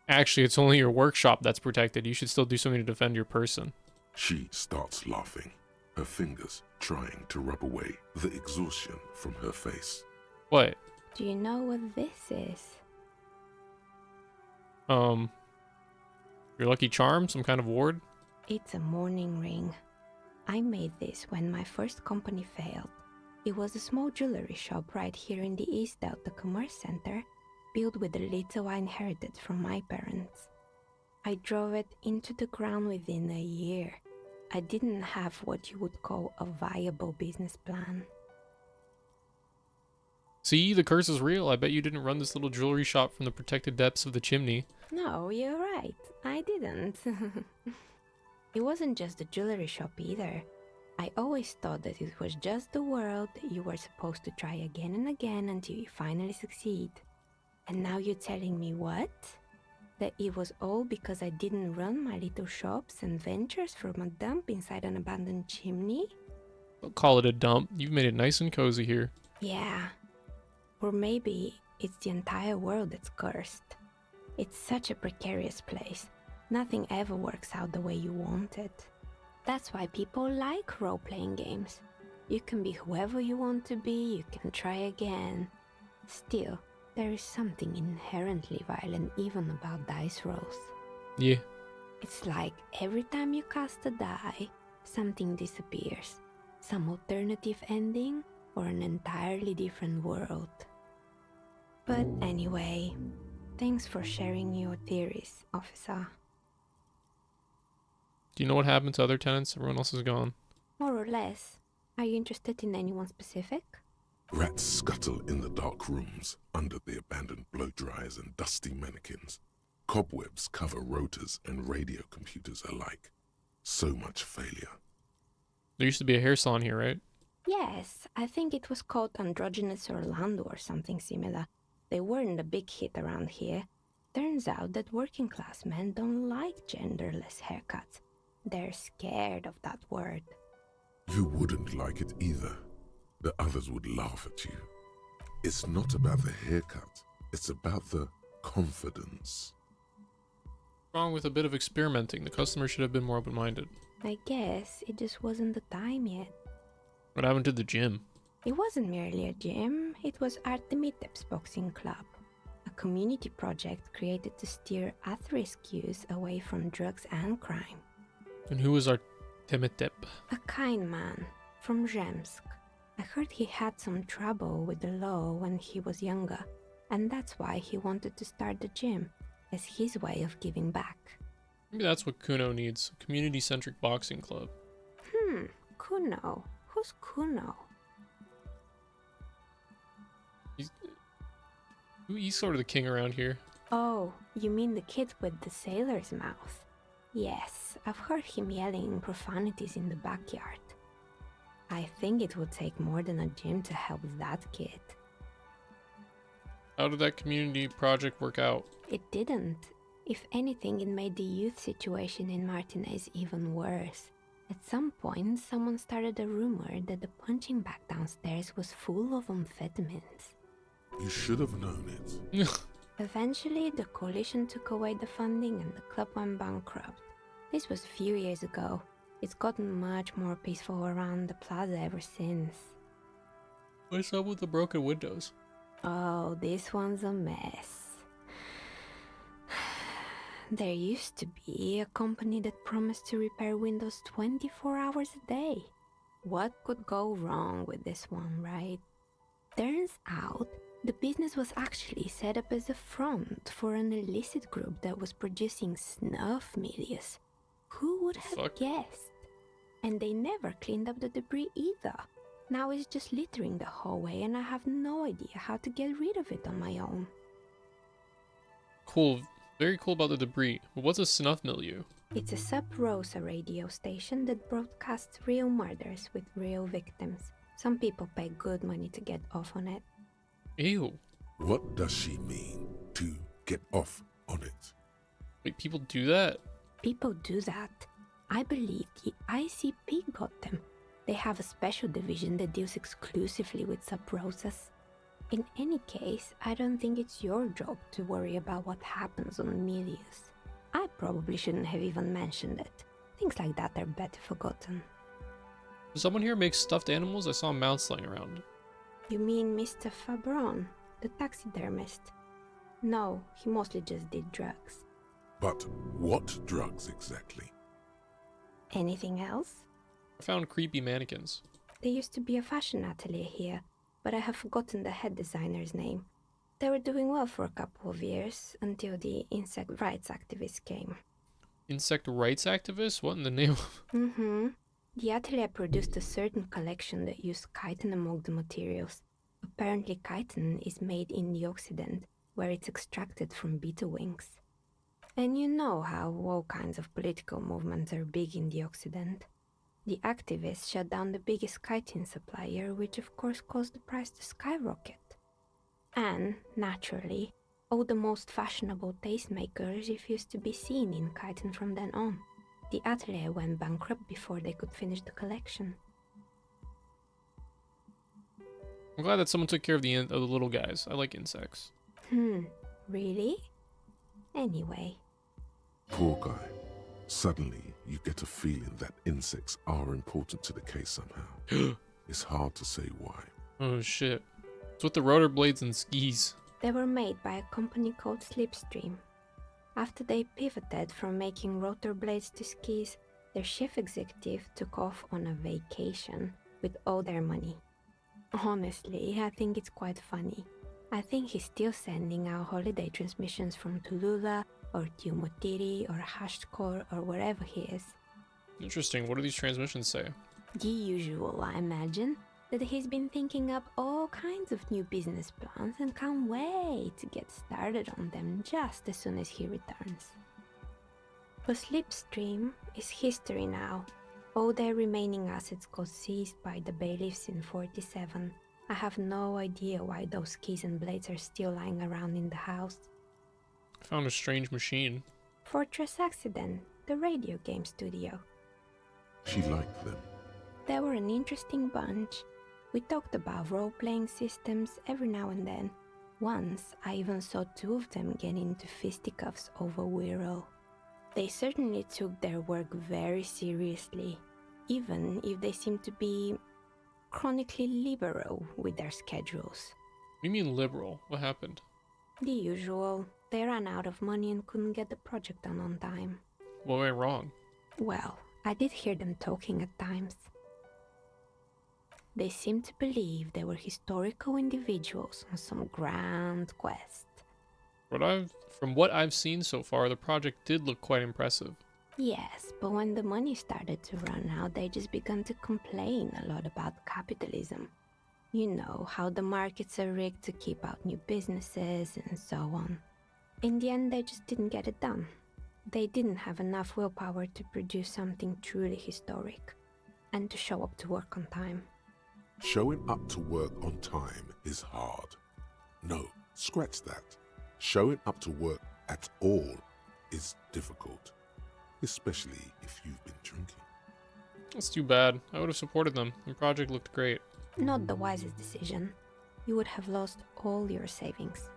Actually, it's only your workshop that's protected. You should still do something to defend your person. She starts laughing, her fingers trying to rub away the exhaustion from her face. What? Do you know what this is? Your lucky charm? Some kind of ward? It's a mourning ring. I made this when my first company failed. It was a small jewelry shop right here in the East Delta Commerce Center, built with the little I inherited from my parents. I drove it into the ground within a year. I didn't have what you would call a viable business plan. See, the curse is real. I bet you didn't run this little jewelry shop from the protected depths of the chimney. No, you're right. I didn't. It wasn't just a jewelry shop either. I always thought that it was just the world that you were supposed to try again and again until you finally succeed. And now you're telling me what? That it was all because I didn't run my little shops and ventures from a dump inside an abandoned chimney? Don't call it a dump. You've made it nice and cozy here. Yeah. Or maybe it's the entire world that's cursed. It's such a precarious place. Nothing ever works out the way you want it. That's why people like role-playing games. You can be whoever you want to be, you can try again. Still, there is something inherently violent even about dice rolls. Yeah. It's like every time you cast a die, something disappears. Some alternative ending or an entirely different world. But anyway, thanks for sharing your theories, officer. Do you know what happened to other tenants? Everyone else is gone. More or less. Are you interested in anyone specific? Rats scuttle in the dark rooms under the abandoned blow dryers and dusty mannequins. Cobwebs cover rotors and radio computers alike. So much failure. There used to be a hair salon here, right? Yes, I think it was called Androgynous Orlando or something similar. They weren't a big hit around here. Turns out that working class men don't like genderless haircuts. They're scared of that word. You wouldn't like it either. The others would laugh at you. It's not about the haircut. It's about the confidence. Wrong with a bit of experimenting. The customer should have been more open-minded. I guess it just wasn't the time yet. What happened to the gym? It wasn't merely a gym, it was Artemitep's boxing club. A community project created to steer at-risk youth away from drugs and crime. And who was Artemitep? A kind man from Zemsk. I heard he had some trouble with the law when he was younger, and that's why he wanted to start the gym, as his way of giving back. Maybe that's what Kuno needs, a community-centric boxing club. Kuno. Who's Kuno? He's sort of the king around here. Oh, you mean the kid with the sailor's mouth? Yes, I've heard him yelling profanities in the backyard. I think it would take more than a gym to help that kid. How did that community project work out? It didn't. If anything, it made the youth situation in Martinez even worse. At some point, someone started a rumor that the punching bag downstairs was full of amphetamines. You should have known it. Eventually, the coalition took away the funding and the club went bankrupt. This was a few years ago. It's gotten much more peaceful around the plaza ever since. What's up with the broken windows? Oh, this one's a mess. There used to be a company that promised to repair windows 24 hours a day. What could go wrong with this one, right? Turns out, the business was actually set up as a front for an illicit group that was producing snuff milias. Who would have guessed? And they never cleaned up the debris either. Now it's just littering the hallway and I have no idea how to get rid of it on my own. Cool. Very cool about the debris. But what's a snuff milieu? It's a sub-Rosa radio station that broadcasts real murders with real victims. Some people pay good money to get off on it. Ew. What does she mean, to get off on it? Wait, people do that? People do that. I believe the ICP got them. They have a special division that deals exclusively with sub-Rosas. In any case, I don't think it's your job to worry about what happens on Milius. I probably shouldn't have even mentioned it. Things like that are better forgotten. Does someone here make stuffed animals? I saw a mouse laying around. You mean Mr. Fabron, the taxidermist? No, he mostly just did drugs. But what drugs exactly? Anything else? I found creepy mannequins. There used to be a fashion atelier here, but I have forgotten the head designer's name. They were doing well for a couple of years, until the insect rights activists came. Insect rights activists? What in the name of... Mm-hmm. The atelier produced a certain collection that used chitin among the materials. Apparently chitin is made in the Occident, where it's extracted from beetle wings. And you know how all kinds of political movements are big in the Occident. The activists shut down the biggest chitin supplier, which of course caused the price to skyrocket. And, naturally, all the most fashionable tastemakers refused to be seen in chitin from then on. The atelier went bankrupt before they could finish the collection. I'm glad that someone took care of the little guys. I like insects. Really? Anyway. Poor guy. Suddenly, you get a feeling that insects are important to the case somehow. It's hard to say why. Oh shit. It's with the rotor blades and skis. They were made by a company called Slipstream. After they pivoted from making rotor blades to skis, their chief executive took off on a vacation with all their money. Honestly, I think it's quite funny. I think he's still sending out holiday transmissions from Tulula or Tiumotiri or Hashtkor or wherever he is. Interesting. What do these transmissions say? The usual, I imagine, that he's been thinking up all kinds of new business plans and can't wait to get started on them just as soon as he returns. But Slipstream is history now. All their remaining assets got seized by the bailiffs in 47. I have no idea why those keys and blades are still lying around in the house. I found a strange machine. Fortress Accident, the radio game studio. She liked them. They were an interesting bunch. We talked about role-playing systems every now and then. Once, I even saw two of them get into fisticuffs over Wirral. They certainly took their work very seriously, even if they seemed to be chronically liberal with their schedules. What do you mean liberal? What happened? The usual. They ran out of money and couldn't get the project done on time. What went wrong? Well, I did hear them talking at times. They seemed to believe they were historical individuals on some grand quest. From what I've seen so far, the project did look quite impressive. Yes, but when the money started to run out, they just began to complain a lot about capitalism. You know, how the markets are rigged to keep out new businesses and so on. In the end, they just didn't get it done. They didn't have enough willpower to produce something truly historic, and to show up to work on time. Showing up to work on time is hard. No, scratch that. Showing up to work at all is difficult, especially if you've been drinking. That's too bad. I would have supported them. The project looked great. Not the wisest decision. You would have lost all your savings.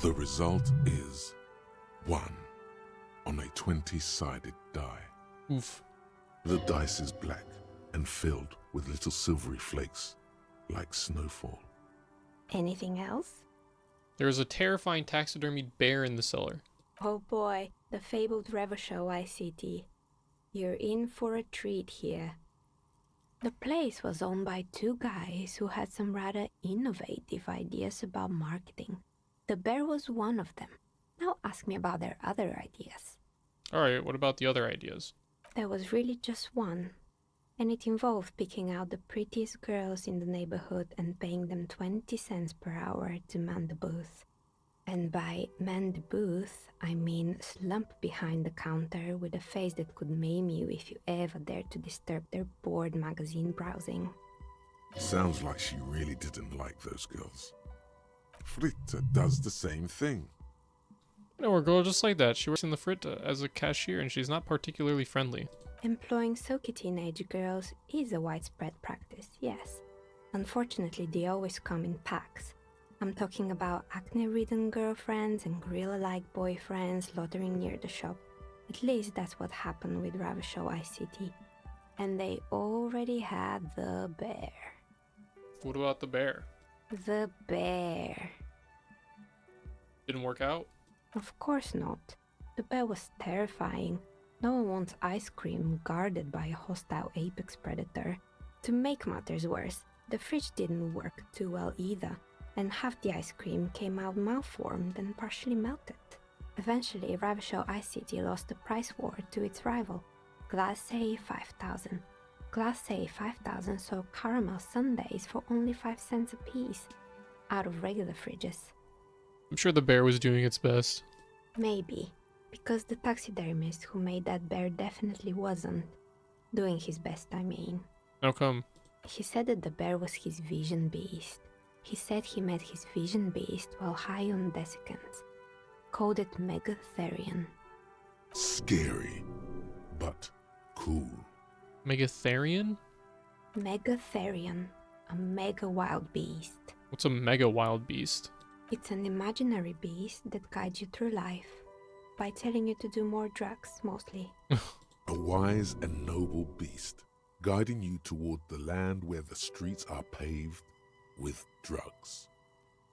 The result is 1 on a 20-sided die. Oof. The dice is black and filled with little silvery flakes, like snowfall. Anything else? There is a terrifying taxidermied bear in the cellar. Oh boy, the fabled Revachol ICT. You're in for a treat here. The place was owned by two guys who had some rather innovative ideas about marketing. The bear was one of them. Now ask me about their other ideas. Alright, what about the other ideas? There was really just one, and it involved picking out the prettiest girls in the neighborhood and paying them 20 cents per hour to man the booth. And by man the booth, I mean slump behind the counter with a face that could maim you if you ever dared to disturb their bored magazine browsing. Sounds like she really didn't like those girls. Fritta does the same thing. I know a girl just like that. She works in the Fritta as a cashier and she's not particularly friendly. Employing silky teenage girls is a widespread practice, yes. Unfortunately, they always come in packs. I'm talking about acne-ridden girlfriends and gorilla-like boyfriends loitering near the shop. At least that's what happened with Ravenshaw ICT. And they already had the bear. What about the bear? The bear. Didn't work out? Of course not. The bear was terrifying. No one wants ice cream guarded by a hostile apex predator. To make matters worse, the fridge didn't work too well either, and half the ice cream came out malformed and partially melted. Eventually, Ravenshaw ICT lost the price war to its rival, Glace 5000. Glace 5000 sold caramel sundaes for only 5 cents a piece, out of regular fridges. I'm sure the bear was doing its best. Maybe, because the taxidermist who made that bear definitely wasn't. Doing his best, I mean. How come? He said that the bear was his vision beast. He said he met his vision beast while high on desiccants. Called it Megatherian. Scary, but cool. Megatherian? Megatherian, a mega wild beast. What's a mega wild beast? It's an imaginary beast that guides you through life by telling you to do more drugs, mostly. A wise and noble beast, guiding you toward the land where the streets are paved with drugs.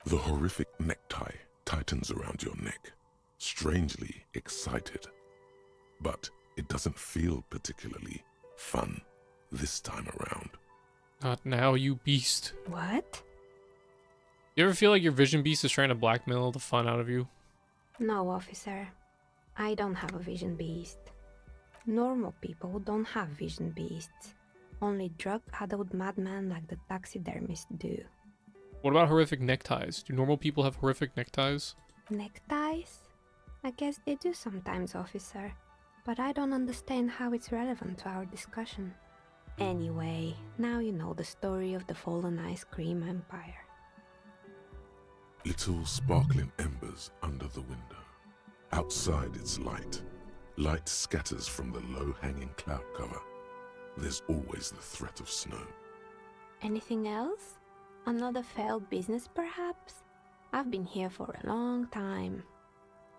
The horrific necktie tightens around your neck, strangely excited. But it doesn't feel particularly fun this time around. Not now, you beast. What? You ever feel like your vision beast is trying to blackmail the fun out of you? No, officer. I don't have a vision beast. Normal people don't have vision beasts. Only drug-addled madmen like the taxidermists do. What about horrific neckties? Do normal people have horrific neckties? Neckties? I guess they do sometimes, officer. But I don't understand how it's relevant to our discussion. Anyway, now you know the story of the fallen ice cream empire. Little sparkling embers under the window. Outside it's light. Light scatters from the low-hanging cloud cover. There's always the threat of snow. Anything else? Another failed business, perhaps? I've been here for a long time.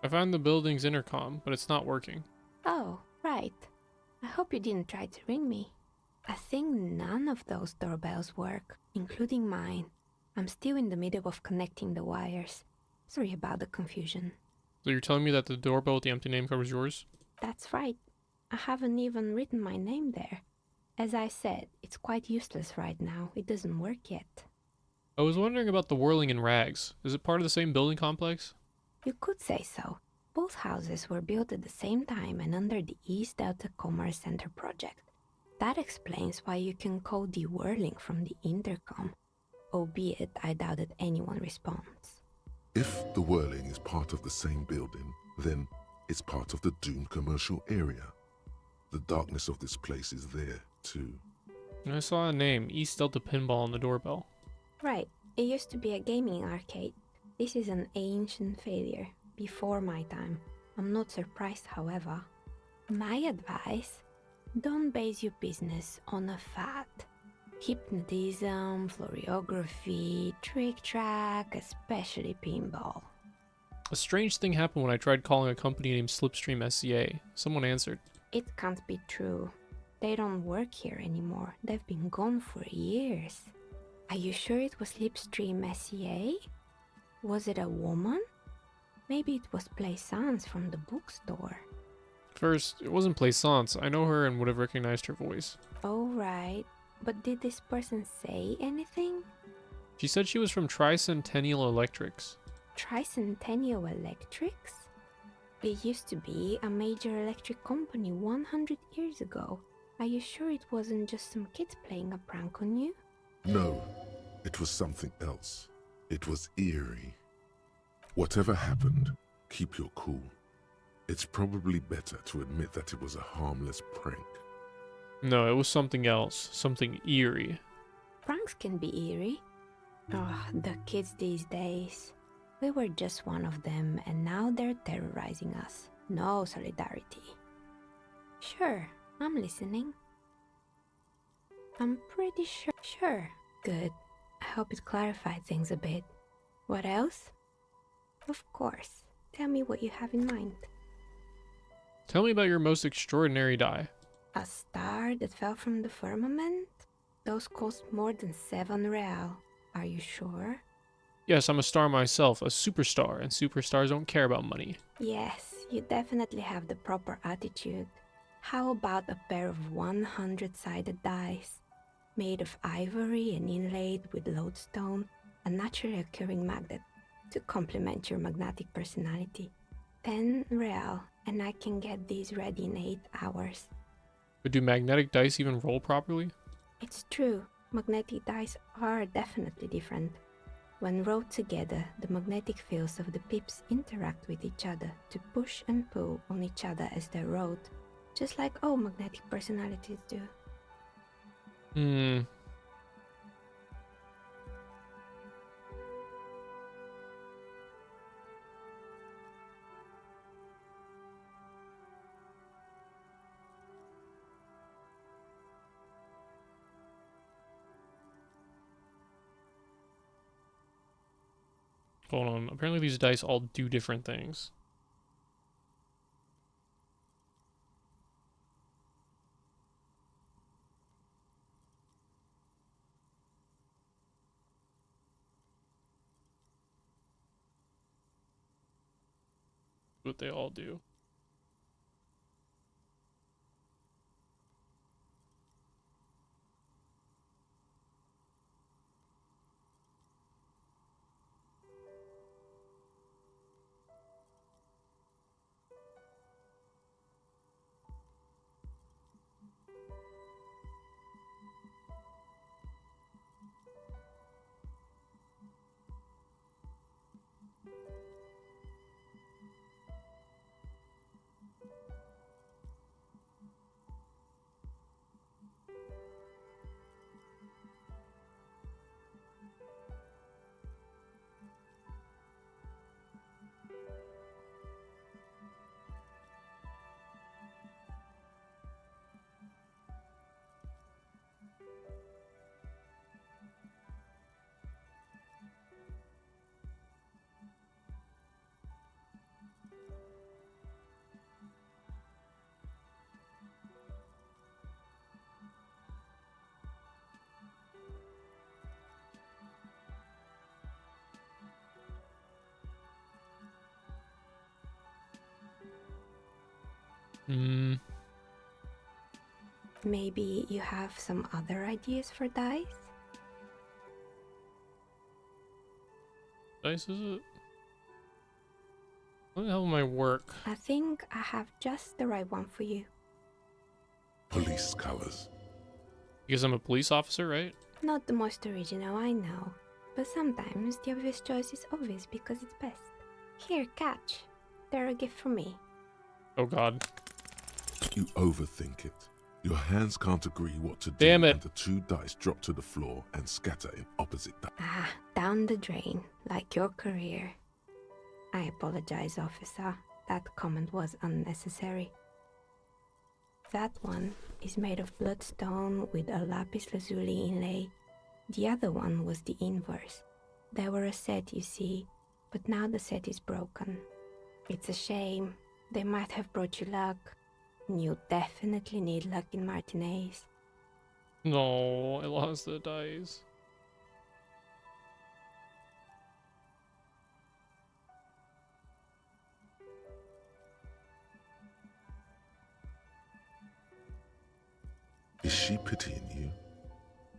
I found the building's intercom, but it's not working. Oh, right. I hope you didn't try to ring me. I think none of those doorbells work, including mine. I'm still in the middle of connecting the wires. Sorry about the confusion. So you're telling me that the doorbell with the empty name cover is yours? That's right. I haven't even written my name there. As I said, it's quite useless right now. It doesn't work yet. I was wondering about the whirling in rags. Is it part of the same building complex? You could say so. Both houses were built at the same time and under the East Delta Commerce Center project. That explains why you can call the whirling from the intercom, albeit I doubt that anyone responds. If the whirling is part of the same building, then it's part of the doomed commercial area. The darkness of this place is there, too. I saw a name, East Delta Pinball, on the doorbell. Right. It used to be a gaming arcade. This is an ancient failure, before my time. I'm not surprised, however. My advice? Don't base your business on a fad. Hypnotism, floriography, trick track, especially pinball. A strange thing happened when I tried calling a company named Slipstream SCA. Someone answered. It can't be true. They don't work here anymore. They've been gone for years. Are you sure it was Slipstream SCA? Was it a woman? Maybe it was Plaisance from the bookstore. First, it wasn't Plaisance. I know her and would have recognized her voice. Oh, right. But did this person say anything? She said she was from Tricentennial Electrics. Tricentennial Electrics? It used to be a major electric company 100 years ago. Are you sure it wasn't just some kids playing a prank on you? No, it was something else. It was eerie. Whatever happened, keep your cool. It's probably better to admit that it was a harmless prank. No, it was something else. Something eerie. Pranks can be eerie. Oh, the kids these days. We were just one of them, and now they're terrorizing us. No solidarity. Sure, I'm listening. I'm pretty sure. Sure. Good. I hope it clarified things a bit. What else? Of course. Tell me what you have in mind. Tell me about your most extraordinary die. A star that fell from the firmament? Those cost more than 7 real. Are you sure? Yes, I'm a star myself, a superstar, and superstars don't care about money. Yes, you definitely have the proper attitude. How about a pair of 100-sided dice, made of ivory and inlaid with lodestone, a naturally occurring magnet, to complement your magnetic personality? 10 real, and I can get these ready in 8 hours. But do magnetic dice even roll properly? It's true, magnetic dice are definitely different. When rolled together, the magnetic fields of the pips interact with each other to push and pull on each other as they're rolled, just like all magnetic personalities do. Hold on. Apparently these dice all do different things. What they all do. Maybe you have some other ideas for dice? Dice is it? What the hell my work? I think I have just the right one for you. Police colors. Because I'm a police officer, right? Not the most original, I know. But sometimes the obvious choice is obvious because it's best. Here, catch. They're a gift from me. Oh god. You overthink it. Your hands can't agree what to do. Damn it. And the 2 dice drop to the floor and scatter in opposite directions. Ah, down the drain, like your career. I apologize, officer. That comment was unnecessary. That one is made of bloodstone with a lapis lazuli inlay. The other one was the inverse. They were a set, you see, but now the set is broken. It's a shame. They might have brought you luck. You definitely need luck in Martinez. No, I lost the dice. Is she pitying you?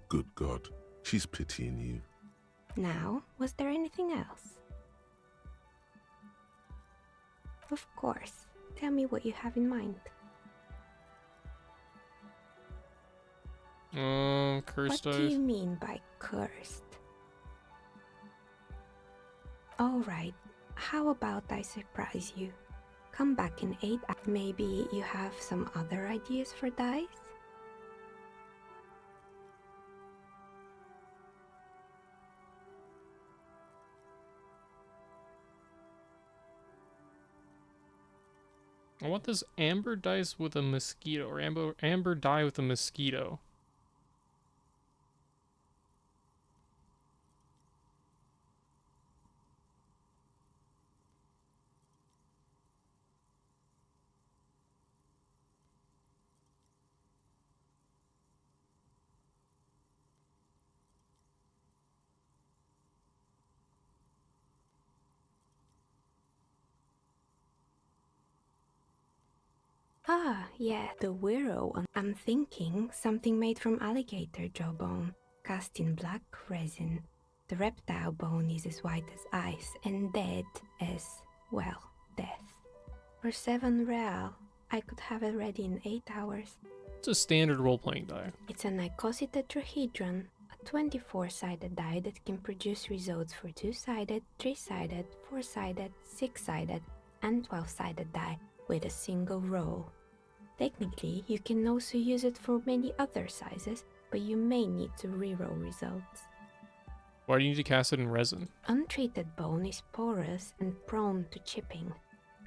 Good God, she's pitying you. Now, was there anything else? Of course. Tell me what you have in mind. Cursed What do you dice. mean by cursed? Alright, how about I surprise you? Come back in 8 hours. Maybe you have some other ideas for dice? I want this amber dice with a mosquito, or amber die with a mosquito. Ah, yeah, the Wirrow. I'm thinking something made from alligator jawbone, cast in black resin. The reptile bone is as white as ice and dead as, well, death. For 7 real, I could have it ready in 8 hours. It's a standard role-playing die. It's an icositetrahedron, a 24-sided die that can produce results for 2-sided, 3-sided, 4-sided, 6-sided, and 12-sided die with a single roll. Technically, you can also use it for many other sizes, but you may need to reroll results. Why do you need to cast it in resin? Untreated bone is porous and prone to chipping.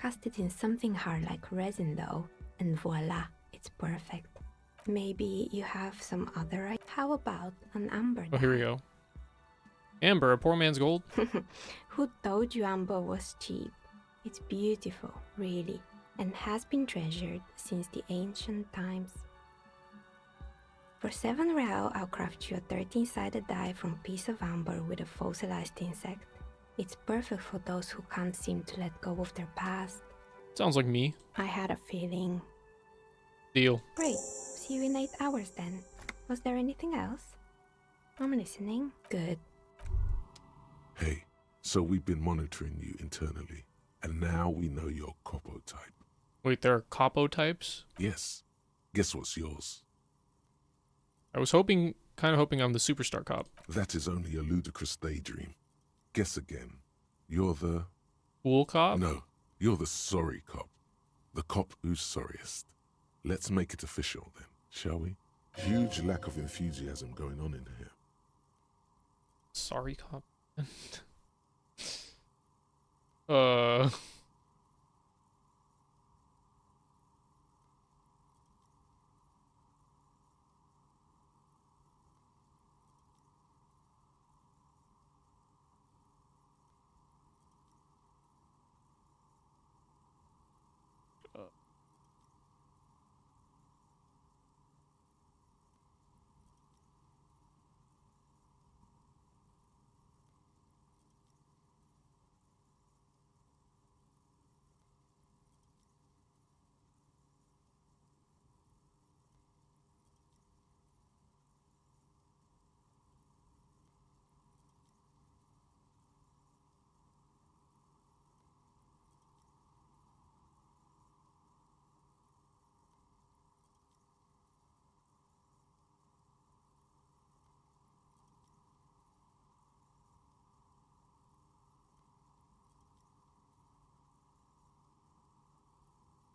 Cast it in something hard like resin though, and voila, it's perfect. Maybe you have some other How about an amber Oh, here we dye? go. Amber, a poor man's gold. Who told you amber was cheap? It's beautiful, really, and has been treasured since the ancient times. For 7 real, I'll craft you a 13-sided die from piece of amber with a fossilized insect. It's perfect for those who can't seem to let go of their past. Sounds like me. I had a feeling. Deal. Great. See you in 8 hours then. Was there anything else? I'm listening. Good. Hey, so we've been monitoring you internally, and now we know your Copo type. Wait, there are capo types? Yes. Guess what's yours? I was kind of hoping I'm the superstar cop. That is only a ludicrous daydream. Guess again. You're the... Cool cop? No, you're the sorry cop. The cop who's sorriest. Let's make it official then, shall we? Huge lack of enthusiasm going on in here. Sorry cop. uh...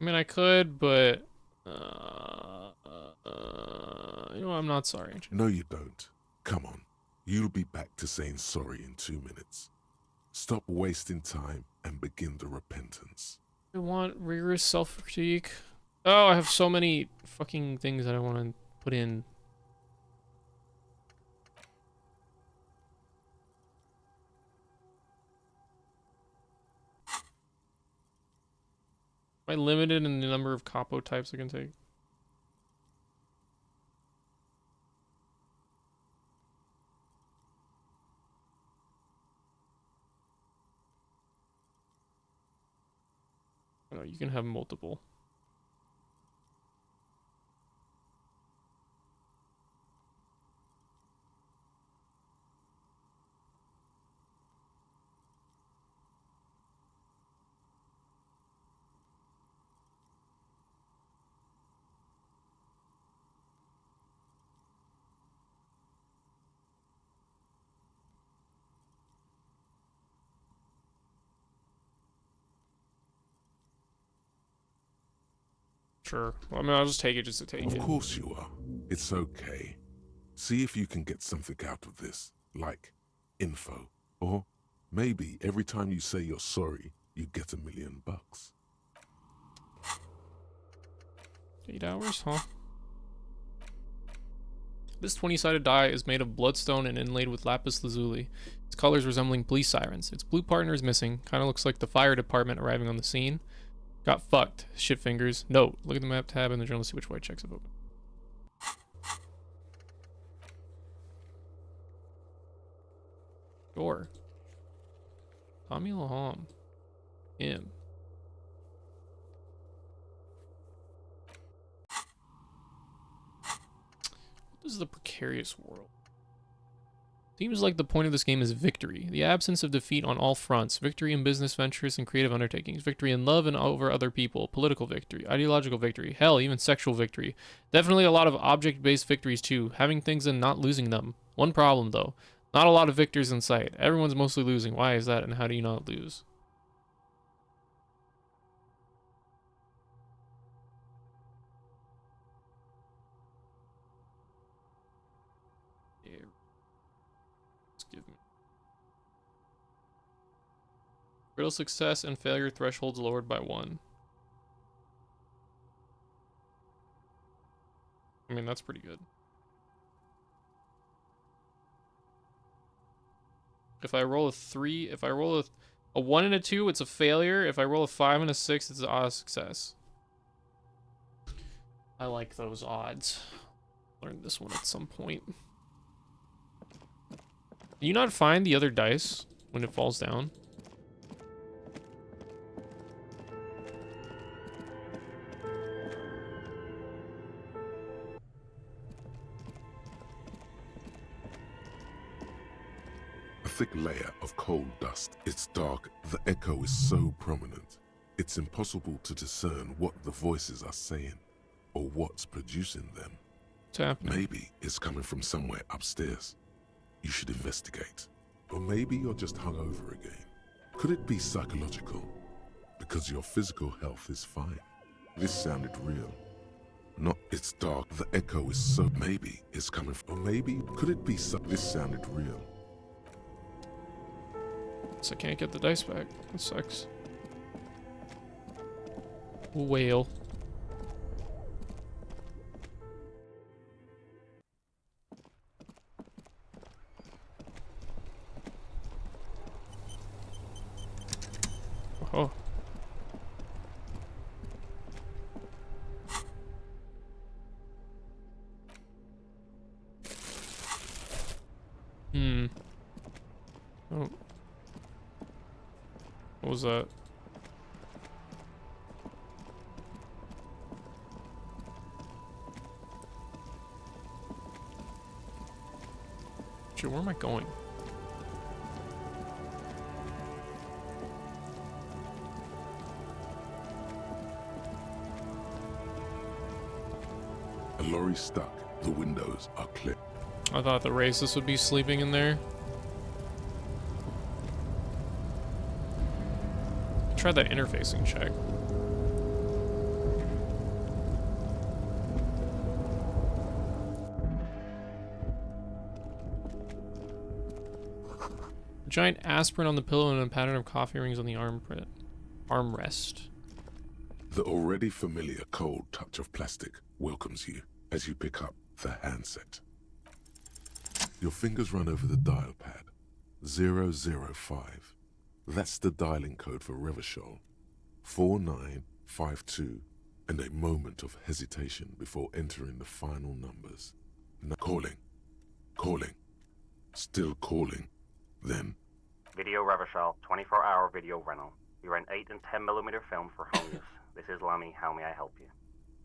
I mean, I could, but... you know, I'm not sorry. No, you don't. Come on. You'll be back to saying sorry in 2 minutes. Stop wasting time and begin the repentance. I want rigorous self-critique. Oh, I have so many fucking things that I want to put in. Am I limited in the number of capo types I can take? Oh, you can have multiple. Sure. Well, I mean, I'll just take it just to take it. Of course you are. It's okay. See if you can get something out of this, like info. Or maybe every time you say you're sorry, you get $1 million. 8 hours, huh? This 20-sided die is made of bloodstone and inlaid with lapis lazuli. Its colors resembling police sirens. Its blue partner is missing. Kind of looks like the fire department arriving on the scene. Got fucked. Shit fingers. Note. Look at the map tab in the journal to see which white checks have opened. Sure. Tommy Laham. Him. What is the precarious world? Seems like the point of this game is victory. The absence of defeat on all fronts. Victory in business ventures and creative undertakings. Victory in love and over other people. Political victory. Ideological victory. Hell, even sexual victory. Definitely a lot of object-based victories too. Having things and not losing them. One problem though. Not a lot of victors in sight. Everyone's mostly losing. Why is that and how do you not lose? Give me. Critical success and failure thresholds lowered by 1. I mean, that's pretty good. If I roll a 3, if I roll a 1 and a 2, it's a failure. If I roll a 5 and a 6, it's an odd success. I like those odds. Learn this one at some point. Do you not find the other dice when it falls down? A thick layer of cold dust. It's dark. The echo is so prominent. It's impossible to discern what the voices are saying or what's producing them. What's happening? Maybe it's coming from somewhere upstairs. You should investigate. Or maybe you're just hungover again. Could it be psychological? Because your physical health is fine. This sounded real. Not, it's dark. The echo is so. Maybe it's coming from. Or maybe, could it be so? This sounded real. So I can't get the dice back. That sucks. Whale. Oh. Oh. What was that? Shit, where am I going? A lorry stuck. The windows are clear. I thought the racist would be sleeping in there. Try that interfacing check. A giant aspirin on the pillow and a pattern of coffee rings on the armrest. The already familiar cold touch of plastic welcomes you as you pick up the handset. Your fingers run over the dial pad. 005. That's the dialing code for Revachol. 4952. And a moment of hesitation before entering the final numbers. Now calling. Calling. Still calling. Then. Video Revachol, 24-hour video rental. We rent 8 and 10mm film for home use. This is Lummy. How may I help you?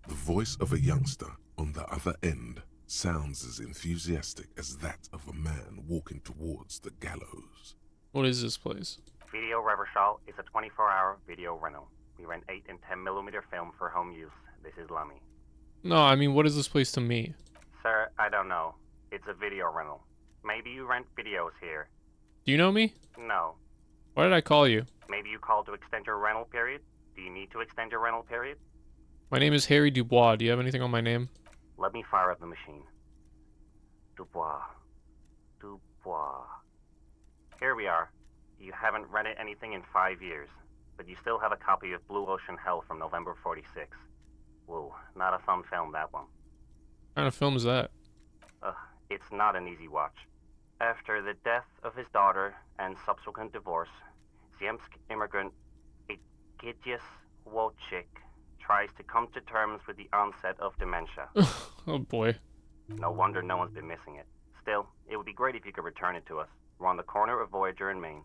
The voice of a youngster on the other end sounds as enthusiastic as that of a man walking towards the gallows. What is this place? Video Revachol is a 24-hour video rental. We rent 8 and 10mm film for home use. This is Lummy. No, I mean, what is this place to me? Sir, I don't know. It's a video rental. Maybe you rent videos here. Do you know me? No. Why did I call you? Maybe you called to extend your rental period? Do you need to extend your rental period? My name is Harry Dubois. Do you have anything on my name? Let me fire up the machine. Dubois. Dubois. Here we are. You haven't read anything in 5 years, but you still have a copy of Blue Ocean Hell from November 46. Whoa, not a fun film, that one. What kind of film is that? It's not an easy watch. After the death of his daughter and subsequent divorce, Ziemsk immigrant Egidius Wojcik tries to come to terms with the onset of dementia. Oh boy. No wonder no one's been missing it. Still, it would be great if you could return it to us. We're on the corner of Voyager and Maine.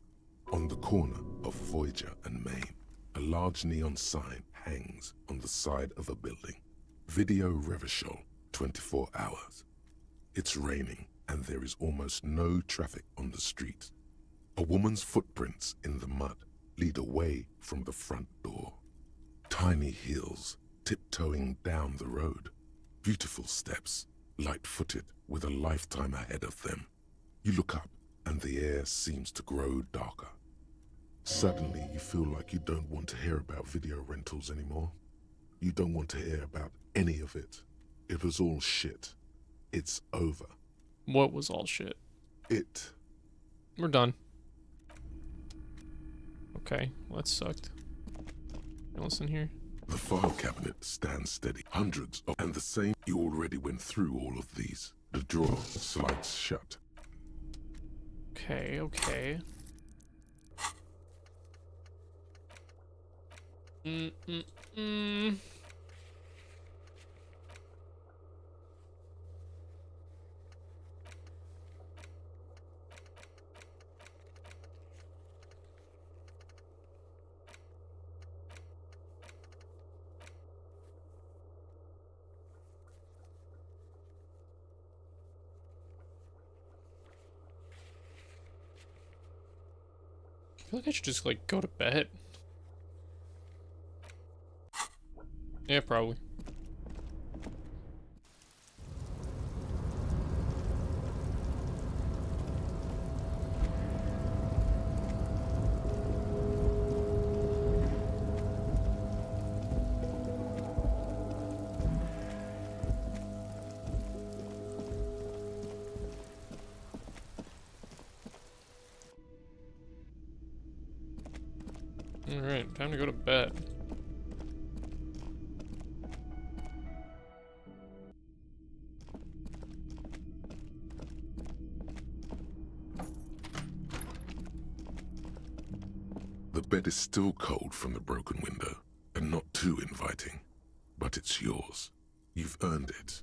On the corner of Voyager and Maine, a large neon sign hangs on the side of a building. Video Revachol, 24 hours. It's raining and there is almost no traffic on the street. A woman's footprints in the mud lead away from the front door. Tiny heels tiptoeing down the road. Beautiful steps, light-footed with a lifetime ahead of them. You look up and the air seems to grow darker. Suddenly you feel like you don't want to hear about video rentals anymore. You don't want to hear about any of it. It was all shit. It's over. What was all shit? We're done. Okay, well that sucked. Listen here. The file cabinet stands steady. Hundreds of... And the same... You already went through all of these. The drawer slides shut. Okay, okay. I feel like I should just like go to bed. Yeah, probably. Alright, time to go to bed. The bed is still cold from the broken window, and not too inviting. But it's yours. You've earned it.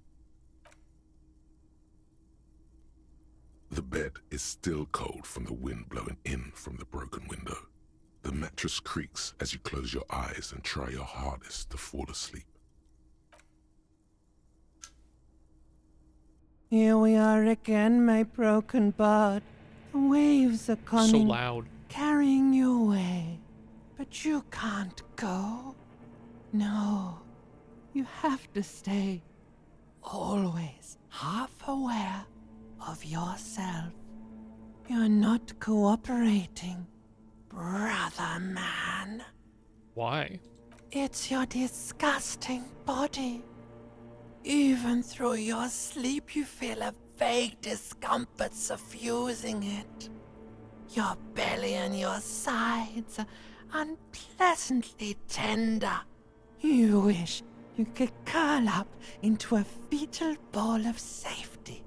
The bed is still cold from the wind blowing in from the broken window. The mattress creaks as you close your eyes and try your hardest to fall asleep. Here we are again, my broken bud. The waves are coming. So loud. Carrying you away. But you can't go. No. You have to stay. Always half aware of yourself. You're not cooperating, brother man. Why? It's your disgusting body. Even through your sleep, you feel a vague discomfort suffusing it. Your belly and your sides are unpleasantly tender. You wish you could curl up into a fetal ball of safety.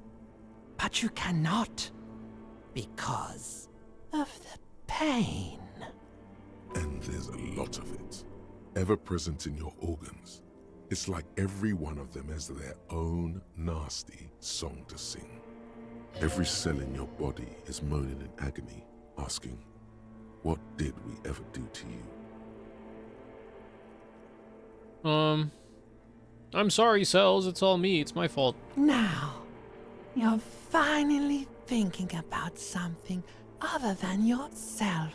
But you cannot, because of the pain. And there's a lot of it, ever present in your organs. It's like every one of them has their own nasty song to sing. Every cell in your body is moaning in agony, asking, what did we ever do to you? I'm sorry, cells. It's all me. It's my fault. Now, you're finally thinking about something other than yourself.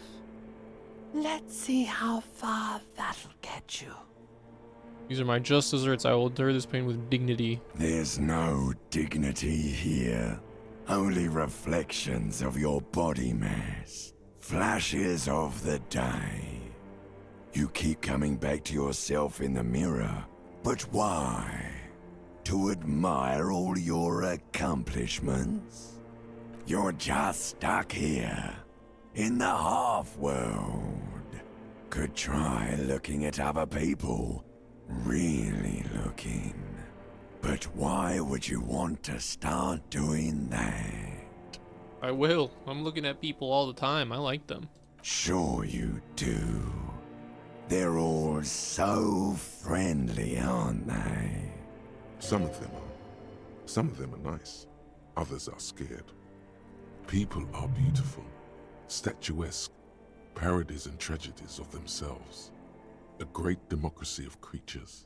Let's see how far that'll get you. These are my just desserts. I will endure this pain with dignity. There's no dignity here. Only reflections of your body mass. Flashes of the day. You keep coming back to yourself in the mirror, But why? To admire all your accomplishments? You're just stuck here, in the half-world. Could try looking at other people, really looking. But why would you want to start doing that? I will. I'm looking at people all the time. I like them. Sure you do. They're all so friendly, aren't they? Some of them are. Some of them are nice. Others are scared. People are beautiful, statuesque, parodies and tragedies of themselves. A great democracy of creatures.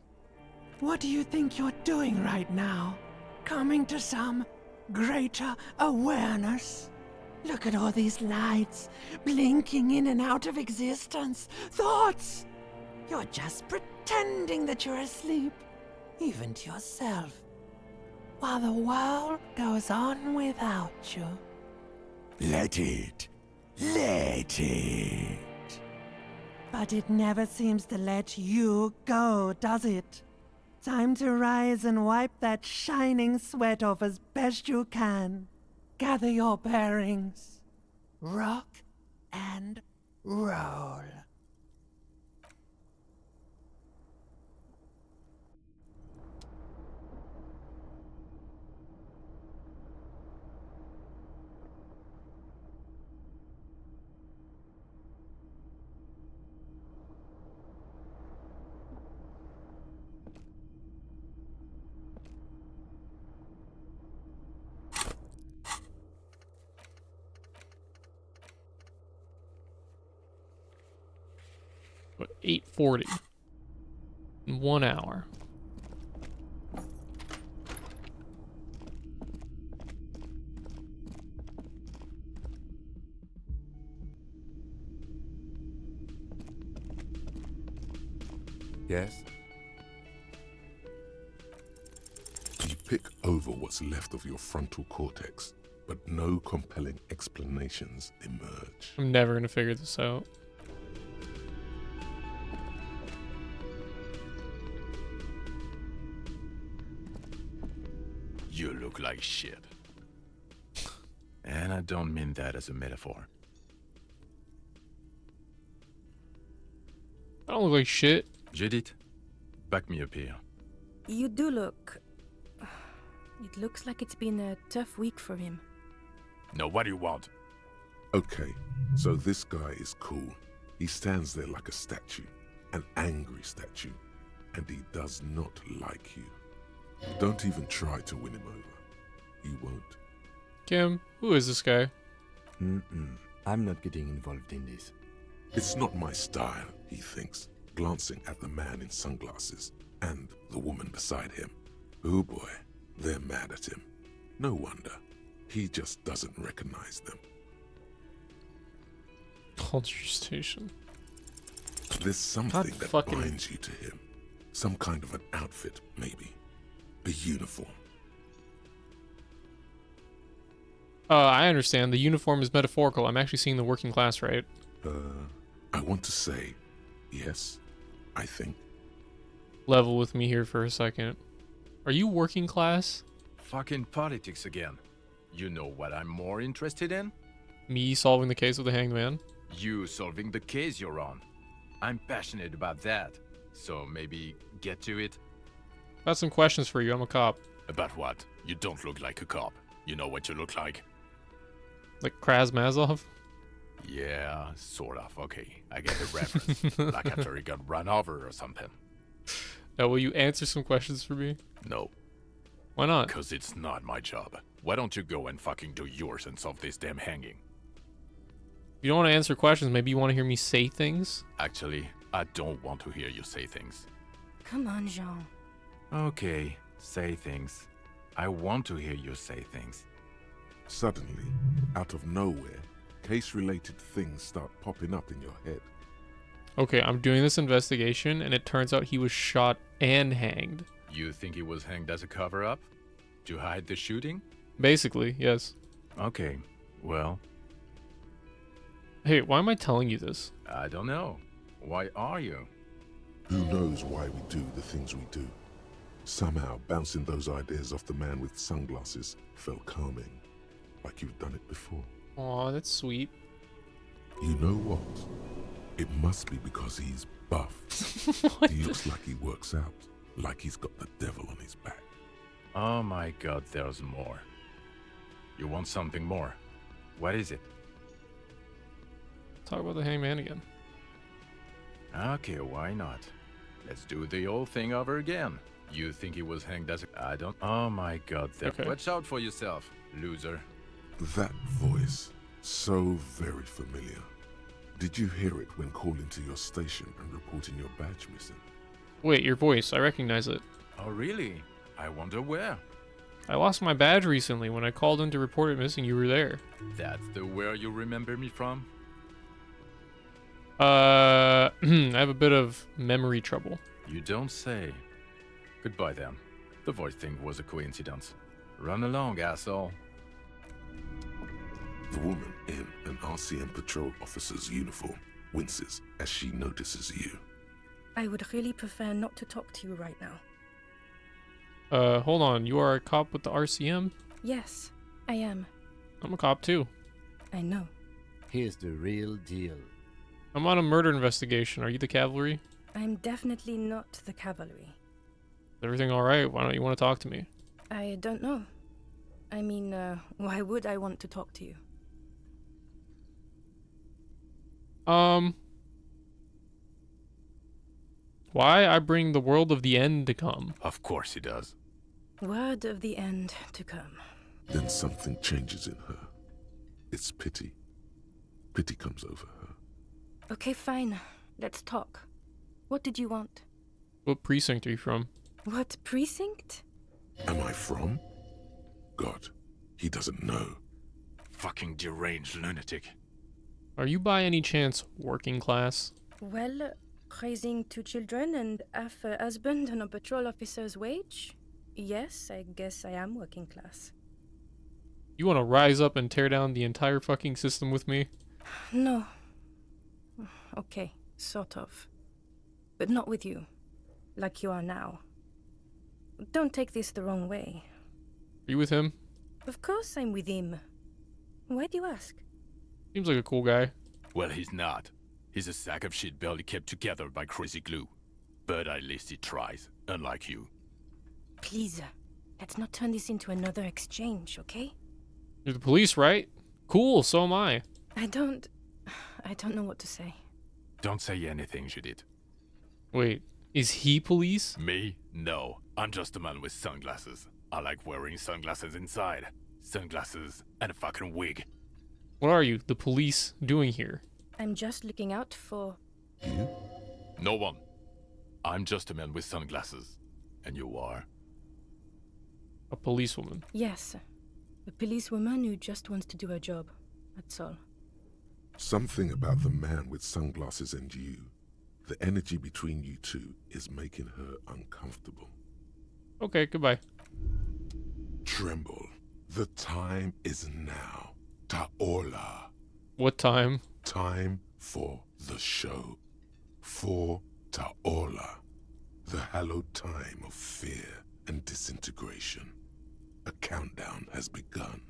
What do you think you're doing right now? Coming to some greater awareness? Look at all these lights, blinking in and out of existence. Thoughts! You're just pretending that you're asleep, even to yourself, while the world goes on without you. Let it. Let it. But it never seems to let you go, does it? Time to rise and wipe that shining sweat off as best you can. Gather your bearings. Rock and roll. What, 8:40 in 1 hour. Yes? You pick over what's left of your frontal cortex, but no compelling explanations emerge. I'm never gonna figure this out. You look like shit. And I don't mean that as a metaphor. I don't look like shit. Judith, back me up here. You do look... It looks like it's been a tough week for him. Now, what do you want? Okay, so this guy is cool. He stands there like a statue, an angry statue, and he does not like you. Don't even try to win him over. He won't. Kim, who is this guy? I'm not getting involved in this. It's not my style, he thinks, glancing at the man in sunglasses and the woman beside him. Oh boy, they're mad at him. No wonder. He just doesn't recognize them. Culture station. There's something that binds you to him. Some kind of an outfit, maybe. A uniform. I understand. The uniform is metaphorical. I'm actually seeing the working class, right? I want to say, yes, I think. Level with me here for a second. Are you working class? Fucking politics again. You know what I'm more interested in? Me solving the case of the hanged man? You solving the case you're on. I'm passionate about that. So maybe get to it. Got some questions for you. I'm a cop. About what? You don't look like a cop. You know what you look like? Like Kraz Mazov? Yeah, sort of. Okay, I get the reference. Like after he got run over or something. Now, will you answer some questions for me? No. Why not? Because it's not my job. Why don't you go and fucking do yours and solve this damn hanging? You don't want to answer questions. Maybe you want to hear me say things? Actually, I don't want to hear you say things. Come on, Jean. Okay, say things. I want to hear you say things. Suddenly, out of nowhere, case-related things start popping up in your head. Okay, I'm doing this investigation, and it turns out he was shot and hanged. You think he was hanged as a cover-up? To hide the shooting? Basically, yes. Okay, well... Hey, why am I telling you this? I don't know. Why are you? Who knows why we do the things we do? Somehow, bouncing those ideas off the man with sunglasses felt calming, like you've done it before. Aw, that's sweet. You know what? It must be because he's buff. He looks like he works out, like he's got the devil on his back. Oh my god, there's more. You want something more? What is it? Talk about the hangman again. Okay, why not? Let's do the old thing over again. You think he was hanged as a... I don't... Oh my god, there. Okay. Watch out for yourself, loser. That voice, so very familiar. Did you hear it when calling to your station and reporting your badge missing? Wait, your voice. I recognize it. Oh really? I wonder where. I lost my badge recently. When I called in to report it missing, you were there. That's the where you remember me from? I have a bit of memory trouble. You don't say. Goodbye then. The voice thing was a coincidence. Run along, asshole. The woman in an RCM patrol officer's uniform winces as she notices you. I would really prefer not to talk to you right now. Hold on. You are a cop with the RCM? Yes, I am. I'm a cop too. I know. Here's the real deal. I'm on a murder investigation. Are you the cavalry? I'm definitely not the cavalry. Is everything alright? Why don't you want to talk to me? I don't know. I mean, why would I want to talk to you? Why I bring the world of the end to come? Of course he does. Word of the end to come. Then something changes in her. It's pity. Pity comes over her. Okay, fine. Let's talk. What did you want? What precinct are you from? What precinct? Am I from? God, he doesn't know. Fucking deranged lunatic. Are you by any chance working class? Well, raising 2 children and half a husband on a patrol officer's wage? Yes, I guess I am working class. You want to rise up and tear down the entire fucking system with me? No. Okay, sort of. But not with you. Like you are now. Don't take this the wrong way. Are you with him? Of course I'm with him. Why do you ask? Seems like a cool guy. Well, he's not. He's a sack of shit barely kept together by crazy glue. But at least he tries, unlike you. Please, let's not turn this into another exchange, okay? You're the police, right? Cool, so am I. I don't know what to say. Don't say anything, Judith. Wait, is he police? Me? No. I'm just a man with sunglasses. I like wearing sunglasses inside. Sunglasses and a fucking wig. What are you, the police, doing here? I'm just looking out for... You? No one. I'm just a man with sunglasses. And you are? A policewoman. Yes. A policewoman who just wants to do her job. That's all. Something about the man with sunglasses and you, the energy between you two is making her uncomfortable. Okay, goodbye. Tremble. The time is now. Ta'ola. What time? Time for the show. For Ta'ola. The hallowed time of fear and disintegration. A countdown has begun.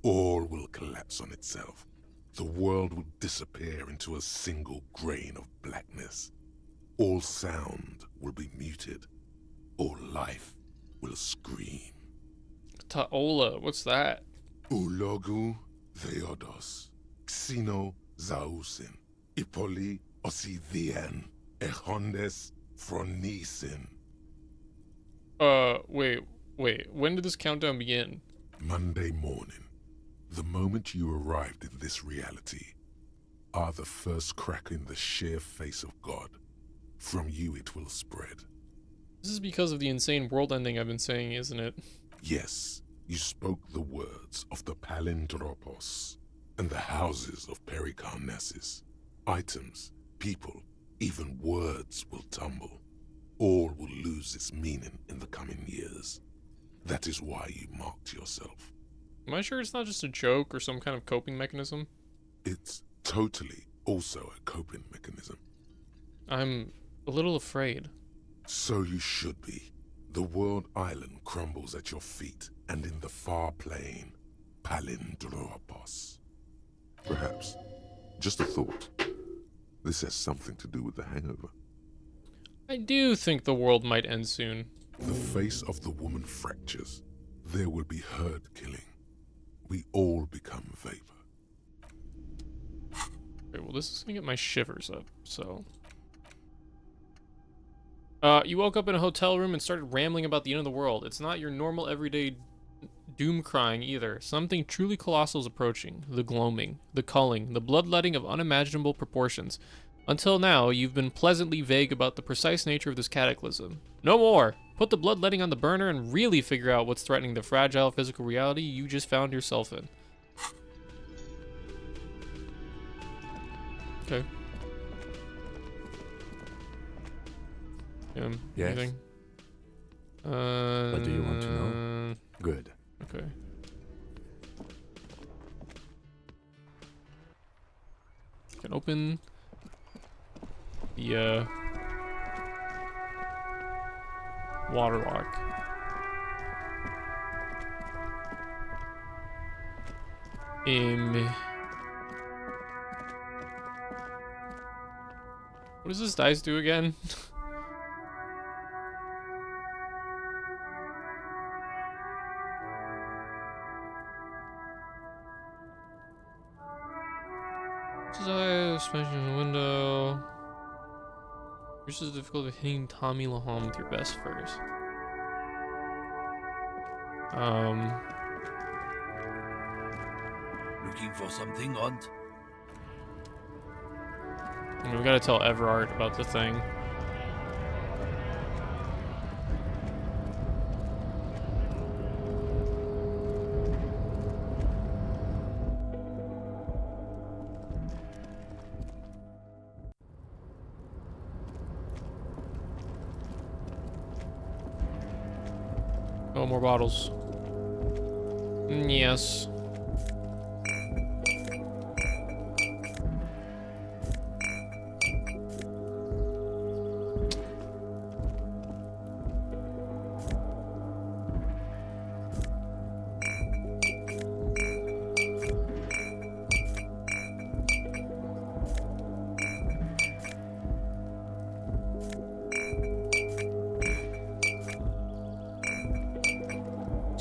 All will collapse on itself. The world will disappear into a single grain of blackness. All sound will be muted. All life will scream. Ta'ola, what's that? Ulogu Theodos, Xeno Zausin, Ipoli Osithien, Echondes Fronisin. Wait, when did this countdown begin? Monday morning, the moment you arrived in this reality, are the first crack in the sheer face of God. From you it will spread. This is because of the insane world ending I've been saying, isn't it? Yes, you spoke the words of the Palindropos and the houses of Pericarnassus. Items, people, even words will tumble. All will lose its meaning in the coming years. That is why you marked yourself. Am I sure it's not just a joke or some kind of coping mechanism? It's totally also a coping mechanism. I'm a little afraid. So you should be. The world island crumbles at your feet, and in the far plain, Palindropos. Perhaps, just a thought, this has something to do with the hangover. I do think the world might end soon. The face of the woman fractures. There will be herd killing. We all become vapor. Okay, well, this is gonna get my shivers up, so. You woke up in a hotel room and started rambling about the end of the world. It's not your normal everyday doom crying either. Something truly colossal is approaching. The gloaming, the culling, the bloodletting of unimaginable proportions. Until now, you've been pleasantly vague about the precise nature of this cataclysm. No more! Put the bloodletting on the burner and really figure out what's threatening the fragile physical reality you just found yourself in. Okay. Yes? Anything? What do you want to know? Good. Okay. Can open the water lock. What does this dice do again? Smash in the window. Reduces the difficulty of hitting Tommy Lahom with your best first. Looking for something, Hunt? We gotta tell Everard about the thing. Oh, more bottles. Yes.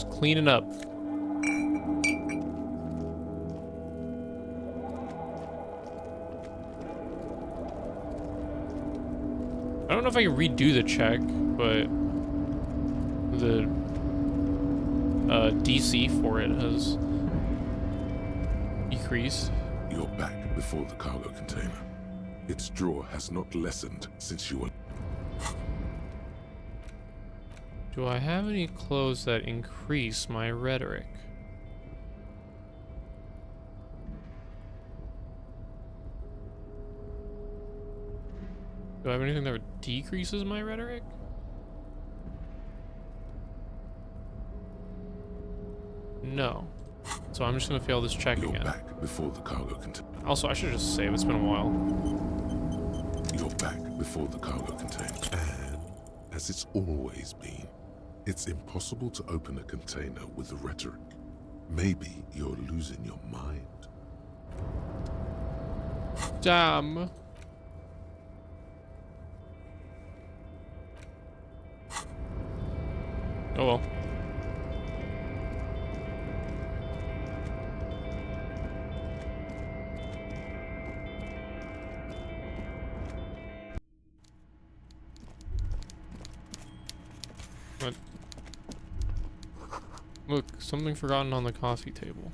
Cleaning up. I don't know if I can redo the check, but the DC for it has decreased. You're back before the cargo container. Its draw has not lessened since you were... Do I have any clothes that increase my rhetoric? Do I have anything that decreases my rhetoric? No. So I'm just gonna fail this check again. Back before the cargo container. Also, I should just save. It's been a while. You're back before the cargo container. And as it's always been, it's impossible to open a container with the rhetoric. Maybe you're losing your mind. Damn. Oh well. What? Look, something forgotten on the coffee table.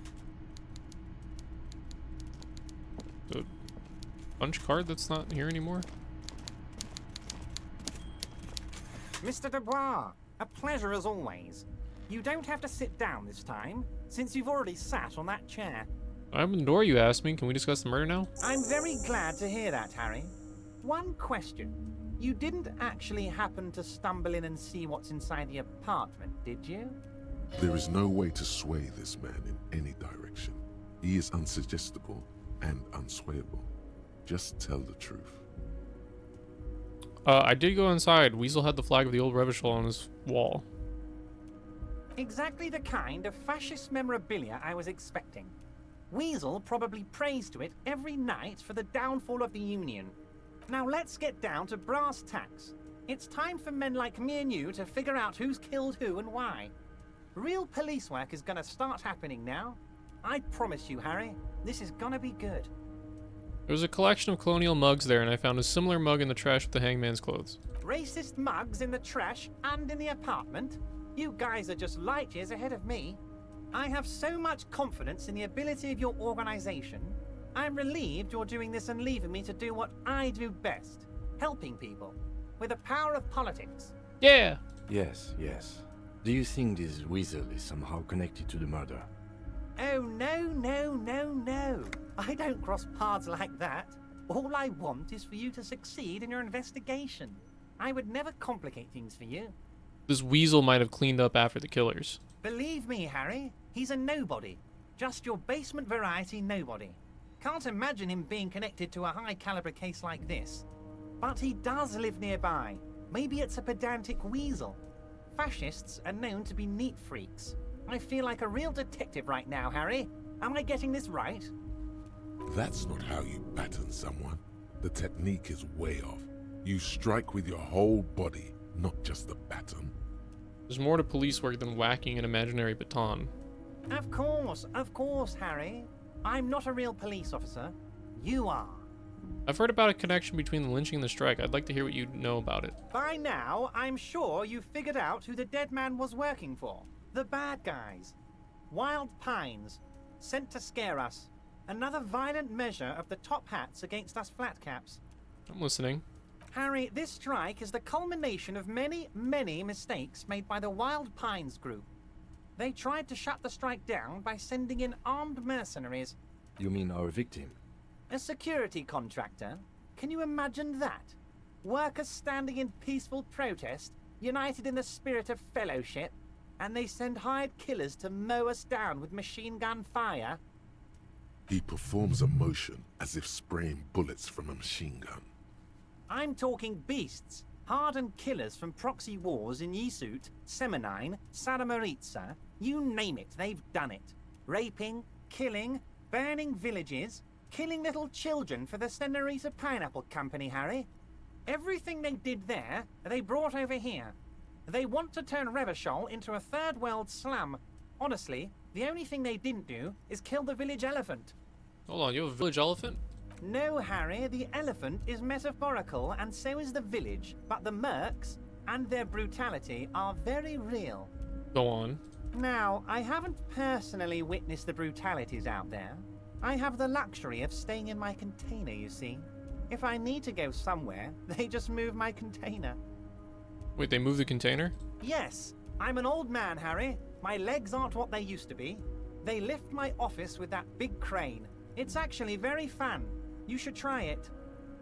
The punch card that's not here anymore? Mr. Dubois, a pleasure as always. You don't have to sit down this time, since you've already sat on that chair. I opened the door, you asked me. Can we discuss the murder now? I'm very glad to hear that, Harry. One question. You didn't actually happen to stumble in and see what's inside the apartment, did you? There is no way to sway this man in any direction. He is unsuggestible and unswayable. Just tell the truth. I did go inside. Weasel had the flag of the old Revachol on his wall. Exactly the kind of fascist memorabilia I was expecting. Weasel probably prays to it every night for the downfall of the Union. Now let's get down to brass tacks. It's time for men like me and you to figure out who's killed who and why. Real police work is gonna start happening now. I promise you, Harry, this is gonna be good. There was a collection of colonial mugs there, and I found a similar mug in the trash with the hangman's clothes. Racist mugs in the trash and in the apartment? You guys are just light years ahead of me. I have so much confidence in the ability of your organization. I'm relieved you're doing this and leaving me to do what I do best, helping people, with the power of politics. Yeah! Yes, yes. Do you think this weasel is somehow connected to the murder? Oh, no. I don't cross paths like that. All I want is for you to succeed in your investigation. I would never complicate things for you. This weasel might have cleaned up after the killers. Believe me, Harry, he's a nobody. Just your basement variety nobody. Can't imagine him being connected to a high-caliber case like this. But he does live nearby. Maybe it's a pedantic weasel. Fascists are known to be neat freaks. I feel like a real detective right now, Harry. Am I getting this right? That's not how you baton someone. The technique is way off. You strike with your whole body, not just the baton. There's more to police work than whacking an imaginary baton. Of course, Harry. I'm not a real police officer. You are. I've heard about a connection between the lynching and the strike. I'd like to hear what you know about it. By now, I'm sure you've figured out who the dead man was working for. The bad guys. Wild Pines. Sent to scare us. Another violent measure of the top hats against us flatcaps. I'm listening. Harry, this strike is the culmination of many mistakes made by the Wild Pines group. They tried to shut the strike down by sending in armed mercenaries. You mean our victim? A security contractor? Can you imagine that? Workers standing in peaceful protest, united in the spirit of fellowship, and they send hired killers to mow us down with machine gun fire? He performs a motion as if spraying bullets from a machine gun. I'm talking beasts, hardened killers from proxy wars in Yisut, Semenine, Saramaritsa, you name it, they've done it. Raping, killing, burning villages, killing little children for the Senorita Pineapple Company, Harry. Everything they did there, they brought over here. They want to turn Revachol into a third world slum. Honestly, the only thing they didn't do is kill the village elephant. Hold on, you have a village elephant? No, Harry, the elephant is metaphorical and so is the village, but the mercs and their brutality are very real. Go on. Now, I haven't personally witnessed the brutalities out there. I have the luxury of staying in my container, you see. If I need to go somewhere, they just move my container. Wait, they moved the container? Yes, I'm an old man, Harry. My legs aren't what they used to be. They lift my office with that big crane. It's actually very fun. You should try it.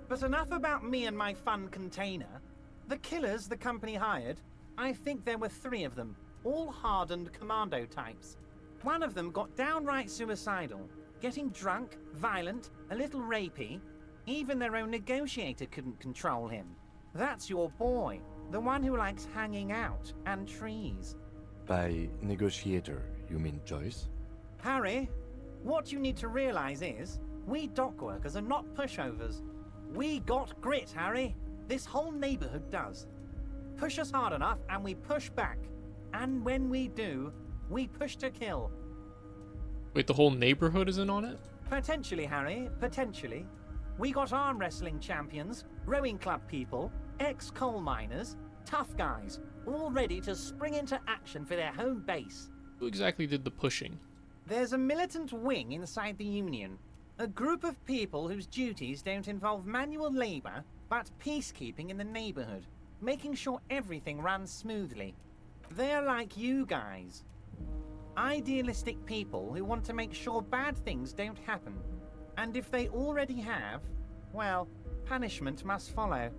But enough about me and my fun container. The killers the company hired, I think there were 3 of them, all hardened commando types. One of them got downright suicidal, getting drunk, violent, a little rapey. Even their own negotiator couldn't control him. That's your boy, the one who likes hanging out and trees. By negotiator, you mean Joyce? Harry, what you need to realize is, we dock workers are not pushovers. We got grit, Harry. This whole neighborhood does. Push us hard enough and we push back. And when we do, we push to kill. Wait, the whole neighborhood is in on it? Potentially, Harry, potentially. We got arm wrestling champions, rowing club people, ex-coal miners, tough guys, all ready to spring into action for their home base. Who exactly did the pushing? There's a militant wing inside the Union. A group of people whose duties don't involve manual labor, but peacekeeping in the neighborhood, making sure everything runs smoothly. They're like you guys. Idealistic people who want to make sure bad things don't happen. And if they already have, well, punishment must follow.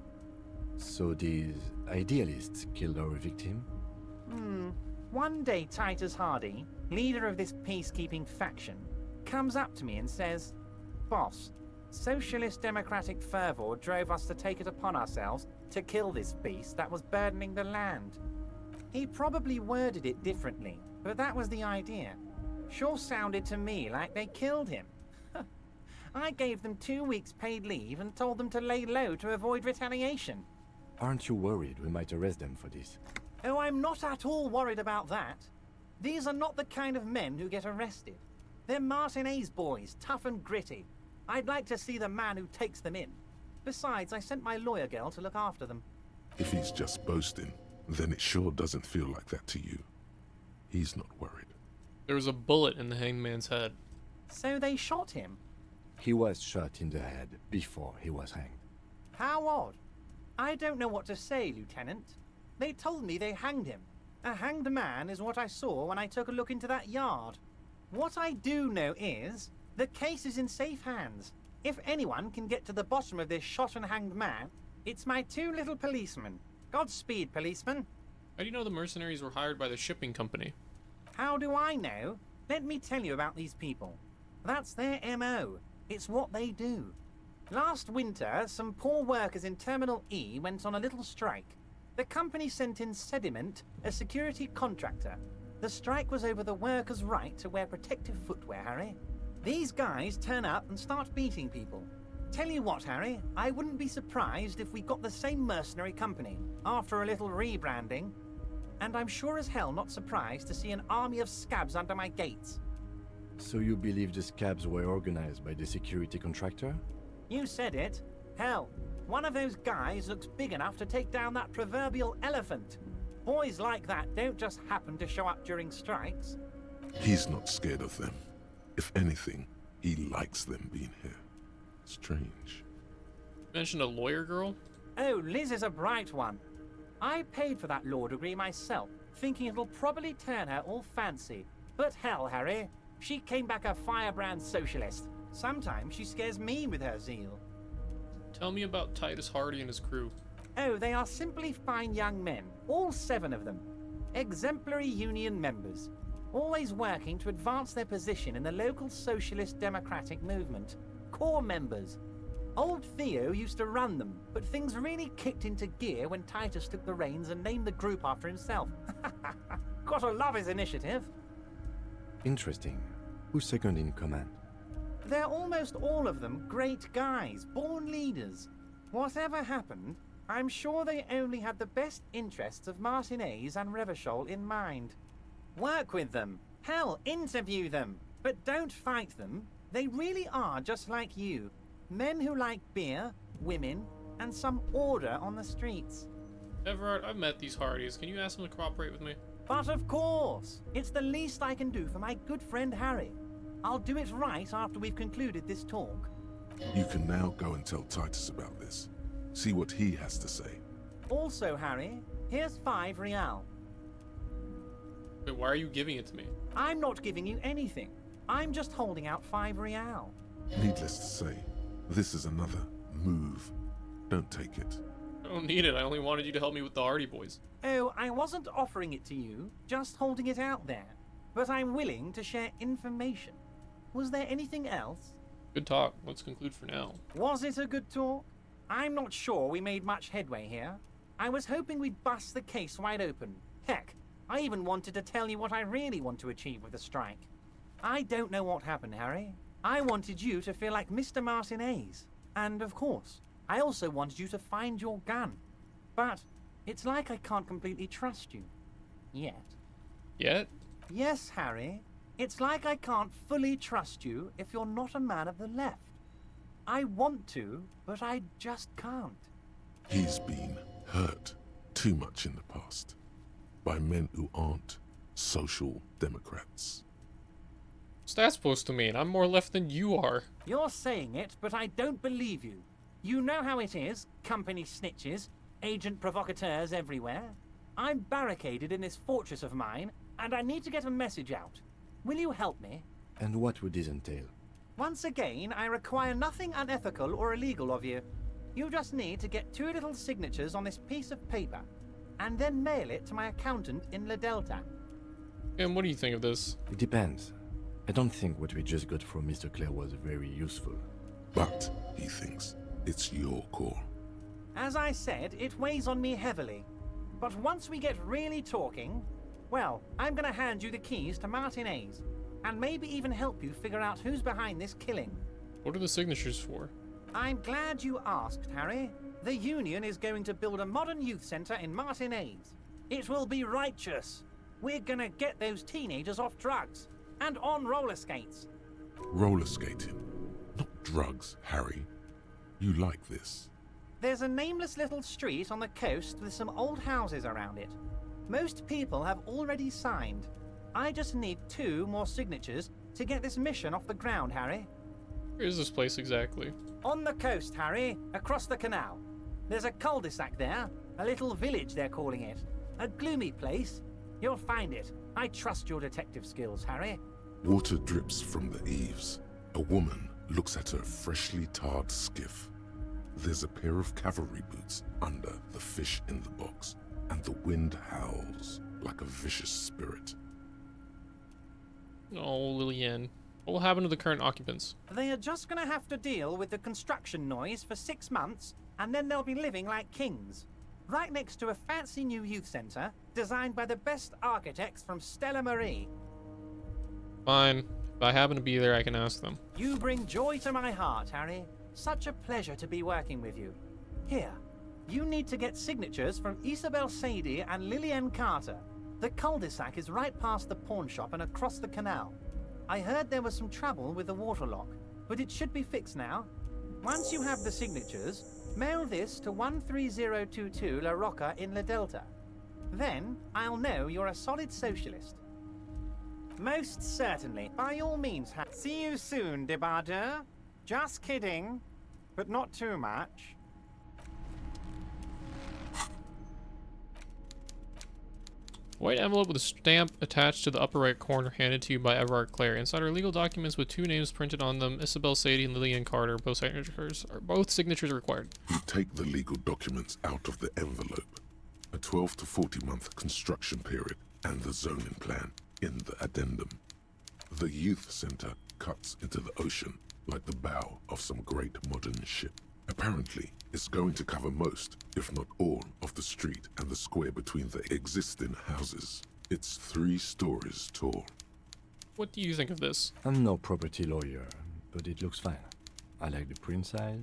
So these idealists killed our victim? One day Titus Hardy, leader of this peacekeeping faction, comes up to me and says, "Boss, socialist democratic fervor drove us to take it upon ourselves to kill this beast that was burdening the land. He probably worded it differently, but that was the idea. Sure sounded to me like they killed him. I gave them 2 weeks paid leave and told them to lay low to avoid retaliation. Aren't you worried we might arrest them for this? Oh, I'm not at all worried about that. These are not the kind of men who get arrested. They're Martinez boys, tough and gritty. I'd like to see the man who takes them in. Besides, I sent my lawyer girl to look after them. If he's just boasting, then it sure doesn't feel like that to you. He's not worried. There was a bullet in the hangman's head. So they shot him? He was shot in the head before he was hanged. How odd. I don't know what to say, Lieutenant. They told me they hanged him. A hanged man is what I saw when I took a look into that yard. What I do know is, the case is in safe hands. If anyone can get to the bottom of this shot and hanged man, it's my 2 little policemen. Godspeed, policeman. How do you know the mercenaries were hired by the shipping company? How do I know? Let me tell you about these people. That's their MO. It's what they do. Last winter, some poor workers in Terminal E went on a little strike. The company sent in Sediment, a security contractor. The strike was over the workers' right to wear protective footwear, Harry. These guys turn up and start beating people. Tell you what, Harry, I wouldn't be surprised if we got the same mercenary company after a little rebranding. And I'm sure as hell not surprised to see an army of scabs under my gates. So you believe the scabs were organized by the security contractor? You said it. Hell, one of those guys looks big enough to take down that proverbial elephant. Boys like that don't just happen to show up during strikes. He's not scared of them. If anything, he likes them being here. Strange. You mentioned a lawyer girl? Oh, Liz is a bright one. I paid for that law degree myself, thinking it'll probably turn her all fancy. But hell, Harry, she came back a firebrand socialist. Sometimes she scares me with her zeal. Tell me about Titus Hardy and his crew. Oh, they are simply fine young men, all 7 of them. Exemplary union members, always working to advance their position in the local socialist democratic movement. Core members. Old Theo used to run them, but things really kicked into gear when Titus took the reins and named the group after himself. Gotta love his initiative. Interesting. Who's second in command? They're almost all of them great guys, born leaders. Whatever happened, I'm sure they only had the best interests of Martinez and Revachol in mind. Work with them. Hell, interview them. But don't fight them. They really are just like you. Men who like beer, women, and some order on the streets. Everard, I've met these Hardys. Can you ask them to cooperate with me? But of course! It's the least I can do for my good friend Harry. I'll do it right after we've concluded this talk. You can now go and tell Titus about this. See what he has to say. Also, Harry, here's 5 real. Wait, why are you giving it to me? I'm not giving you anything. I'm just holding out 5 real. Needless to say, this is another move. Don't take it. I don't need it. I only wanted you to help me with the Hardy boys. Oh, I wasn't offering it to you, just holding it out there. But I'm willing to share information. Was there anything else? Good talk. Let's conclude for now. Was it a good talk? I'm not sure we made much headway here. I was hoping we'd bust the case wide open. Heck, I even wanted to tell you what I really want to achieve with the strike. I don't know what happened, Harry. I wanted you to feel like Mr. Martinez. And of course, I also wanted you to find your gun. But it's like I can't completely trust you. Yet. Yet? Yes, Harry. It's like I can't fully trust you if you're not a man of the left. I want to, but I just can't. He's been hurt too much in the past by men who aren't social democrats. What's that supposed to mean? I'm more left than you are. You're saying it, but I don't believe you. You know how it is, company snitches, agent provocateurs everywhere. I'm barricaded in this fortress of mine, and I need to get a message out. Will you help me? And what would this entail? Once again, I require nothing unethical or illegal of you. You just need to get 2 little signatures on this piece of paper, and then mail it to my accountant in La Delta. And what do you think of this? It depends. I don't think what we just got from Mr. Clare was very useful. But he thinks it's your call. As I said, it weighs on me heavily. But once we get really talking, well, I'm gonna hand you the keys to Martinez, and maybe even help you figure out who's behind this killing. What are the signatures for? I'm glad you asked, Harry. The Union is going to build a modern youth center in Martinez. It will be righteous. We're gonna get those teenagers off drugs and on roller skates. Roller skating, not drugs, Harry. You like this. There's a nameless little street on the coast with some old houses around it. Most people have already signed. I just need 2 more signatures to get this mission off the ground, Harry. Where is this place exactly? On the coast, Harry, across the canal. There's a cul-de-sac there, a little village they're calling it. A gloomy place. You'll find it. I trust your detective skills, Harry. Water drips from the eaves. A woman looks at her freshly tarred skiff. There's a pair of cavalry boots under the fish in the box, and the wind howls like a vicious spirit. Oh, Lillian. What will happen to the current occupants? They are just gonna have to deal with the construction noise for 6 months, and then they'll be living like kings. Right next to a fancy new youth center, designed by the best architects from Stella Marie. Fine. If I happen to be there, I can ask them. You bring joy to my heart, Harry. Such a pleasure to be working with you. Here, you need to get signatures from Isabel Sadie and Lillian Carter. The cul-de-sac is right past the pawn shop and across the canal. I heard there was some trouble with the water lock, but it should be fixed now. Once you have the signatures, mail this to 13022 La Rocca in La Delta. Then, I'll know you're a solid socialist. Most certainly. By all means, see you soon, Debardeur. Just kidding, but not too much. White envelope with a stamp attached to the upper right corner handed to you by Everard Clare. Inside are legal documents with 2 names printed on them, Isabel Sadie and Lillian Carter. Both signatures required. You take the legal documents out of the envelope. A 12 to 40 month construction period and the zoning plan in the addendum. The youth center cuts into the ocean like the bow of some great modern ship. Apparently, it's going to cover most, if not all, of the street and the square between the existing houses. It's 3 stories tall. What do you think of this? I'm no property lawyer, but it looks fine. I like the print size.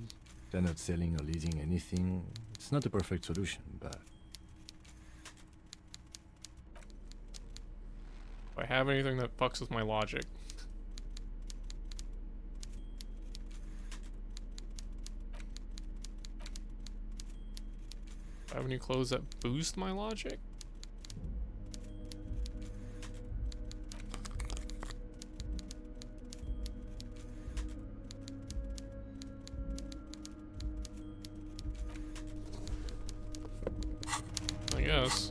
They're not selling or leasing anything. It's not a perfect solution, but... Do I have anything that fucks with my logic? Do I have any clothes that boost my logic? I guess.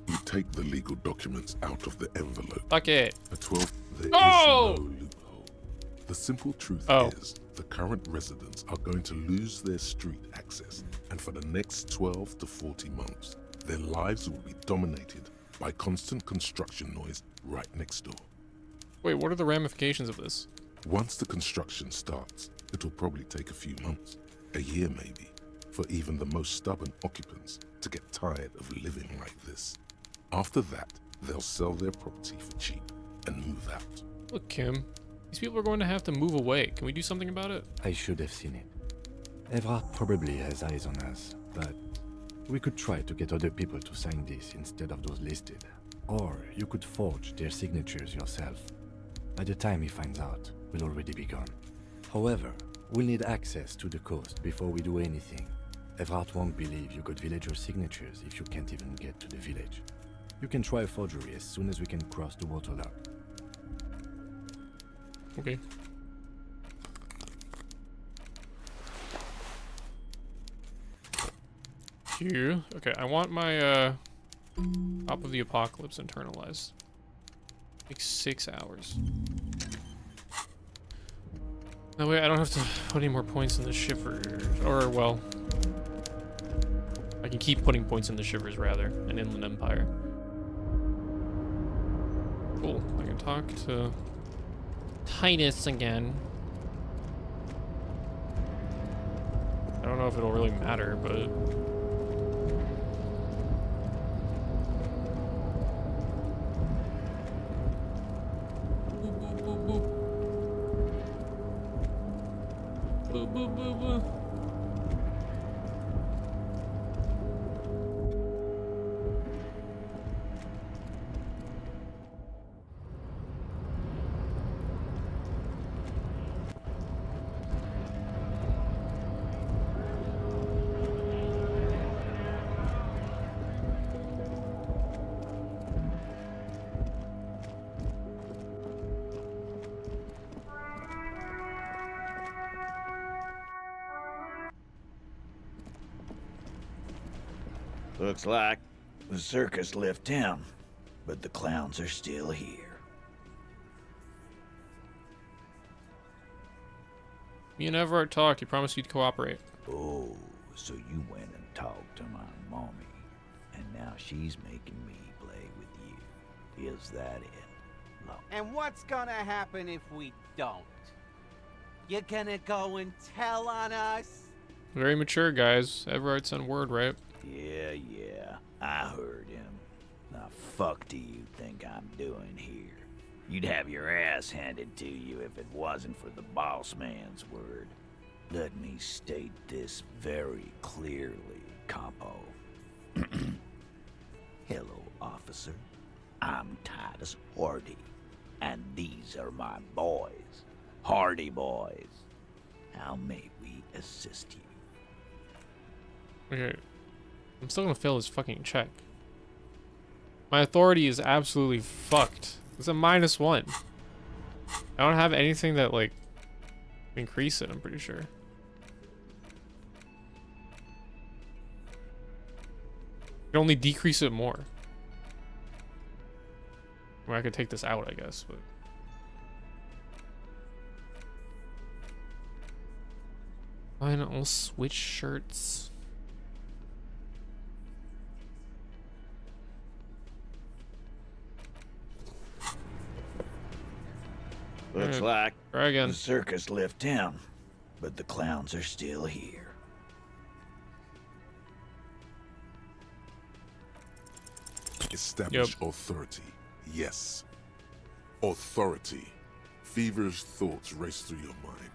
You take the legal documents out of the envelope. Fuck it. A 12. There is Oh! no loophole. The simple truth Oh. is the current residents are going to lose their street access, and for the next 12 to 40 months, their lives will be dominated by constant construction noise right next door. Wait, what are the ramifications of this? Once the construction starts, it'll probably take a few months, a year maybe, for even the most stubborn occupants to get tired of living like this. After that, they'll sell their property for cheap and move out. Look, Kim, these people are going to have to move away. Can we do something about it? I should have seen it. Everard probably has eyes on us, but we could try to get other people to sign this instead of those listed. Or you could forge their signatures yourself. By the time he finds out, we'll already be gone. However, we'll need access to the coast before we do anything. Everard won't believe you got villager signatures if you can't even get to the village. You can try a forgery as soon as we can cross the waterlock. Okay. Here. Okay, I want my Top of the Apocalypse internalized. Takes 6 hours. That way I don't have to put any more points in the shivers. Or, well, I can keep putting points in the shivers rather, an Inland Empire. Cool. I can talk to Titus again. don't know if it'll really matter, but... Boo, boo, boo, boo. Looks like the circus left town, but the clowns are still here. Me and Everett talked. You promised you'd cooperate. Oh, so you went and talked to my mommy, and now she's making me play with you. Is that it, Lo? And what's gonna happen if we don't? You're gonna go and tell on us? Very mature, guys. Everett's on word, right? Yeah, I heard him. The fuck do you think I'm doing here? You'd have your ass handed to you if it wasn't for the boss man's word. Let me state this very clearly, Capo. Hello, officer. I'm Titus Hardy, and these are my boys. Hardy boys. How may we assist you? Okay. I'm still gonna fail this fucking check. My authority is absolutely fucked. It's a -1. I don't have anything that, like, increase it, I'm pretty sure. It only decrease it more. Or I could take this out, I guess, but... Final switch shirts. Looks like try again. The circus left town, but the clowns are still here. Establish authority. Yes. Authority. Feverish thoughts race through your mind.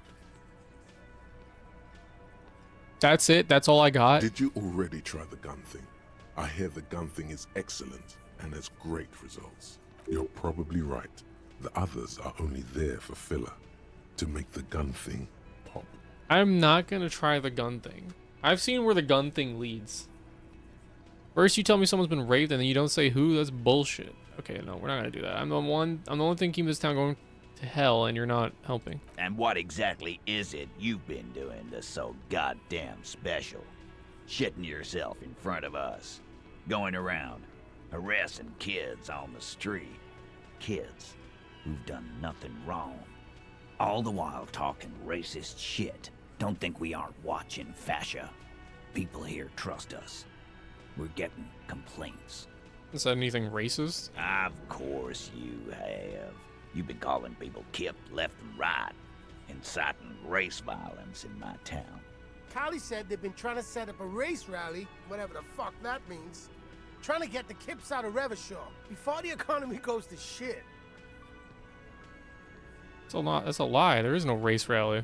That's it? That's all I got? Did you already try the gun thing? I hear the gun thing is excellent and has great results. You're probably right. The others are only there for filler, to make the gun thing pop. I'm not gonna try the gun thing. I've seen where the gun thing leads. First you tell me someone's been raped and then you don't say who. That's bullshit. Okay, no, we're not gonna do that. I'm the only thing keeping this town going to hell, and you're not helping. And what exactly is it you've been doing that's so goddamn special? Shitting yourself in front of us. Going around, harassing kids on the street. Kids who've done nothing wrong. All the while talking racist shit. Don't think we aren't watching, fascia. People here trust us. We're getting complaints. Is that anything racist? Of course you have. You've been calling people Kip left and right, inciting race violence in my town. Callie said they've been trying to set up a race rally, whatever the fuck that means. Trying to get the Kips out of Revachol before the economy goes to shit. That's a lie. There is no race rally.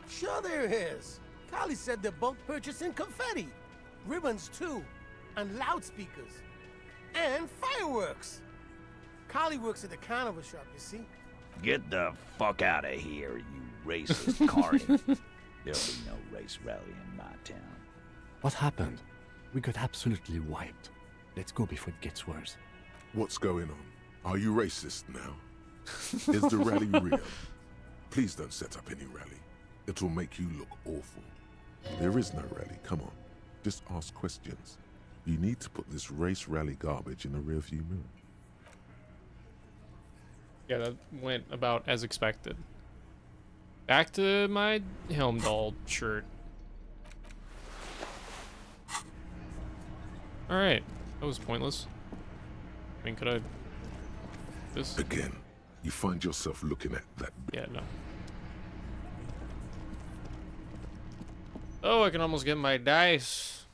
Sure there is. Callie said they're bulk purchasing confetti, ribbons too, and loudspeakers, and fireworks. Callie works at the carnival shop, you see. Get the fuck out of here, you racist carny. There'll be no race rally in my town. What happened? We got absolutely wiped. Let's go before it gets worse. What's going on? Are you racist now? Is the rally real? Please don't set up any rally. It will make you look awful. There is no rally, come on. Just ask questions. You need to put this race rally garbage in the rearview mirror. Yeah, that went about as expected. Back to my Helmdahl shirt. Alright, that was pointless. I mean, could I... This? Again, you find yourself looking at that... Yeah, no. Oh, I can almost get my dice.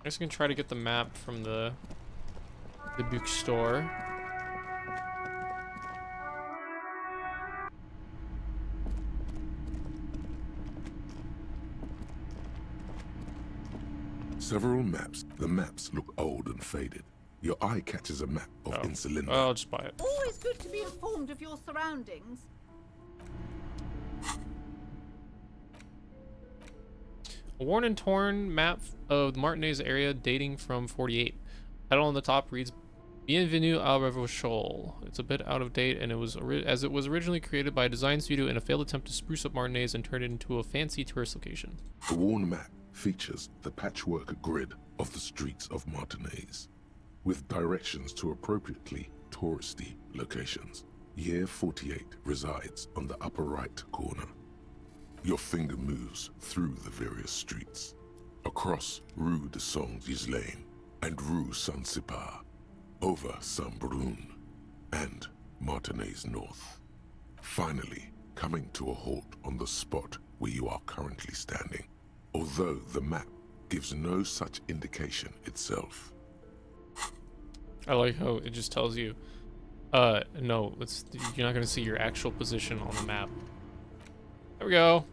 I guess I can try to get the map from the bookstore. Several maps. The maps look old and faded. Your eye catches a map of Insulinda. Oh, I'll just buy it. Always good to be informed of your surroundings. A worn and torn map of the Martinez area dating from 48. Title on the top reads Bienvenue à Revochol. It's a bit out of date, and it was as it was originally created by a design studio in a failed attempt to spruce up Martinez and turn it into a fancy tourist location. The worn map features the patchwork grid of the streets of Martinez, with directions to appropriately touristy locations. Year 48 resides on the upper right corner. Your finger moves through the various streets, across Rue de Saint-Ghislain and Rue Saint-Sipar, over Saint-Brun and Martinez North, finally coming to a halt on the spot where you are currently standing, although the map gives no such indication itself. I like how it just tells you, no, you're not gonna see your actual position on the map. There we go.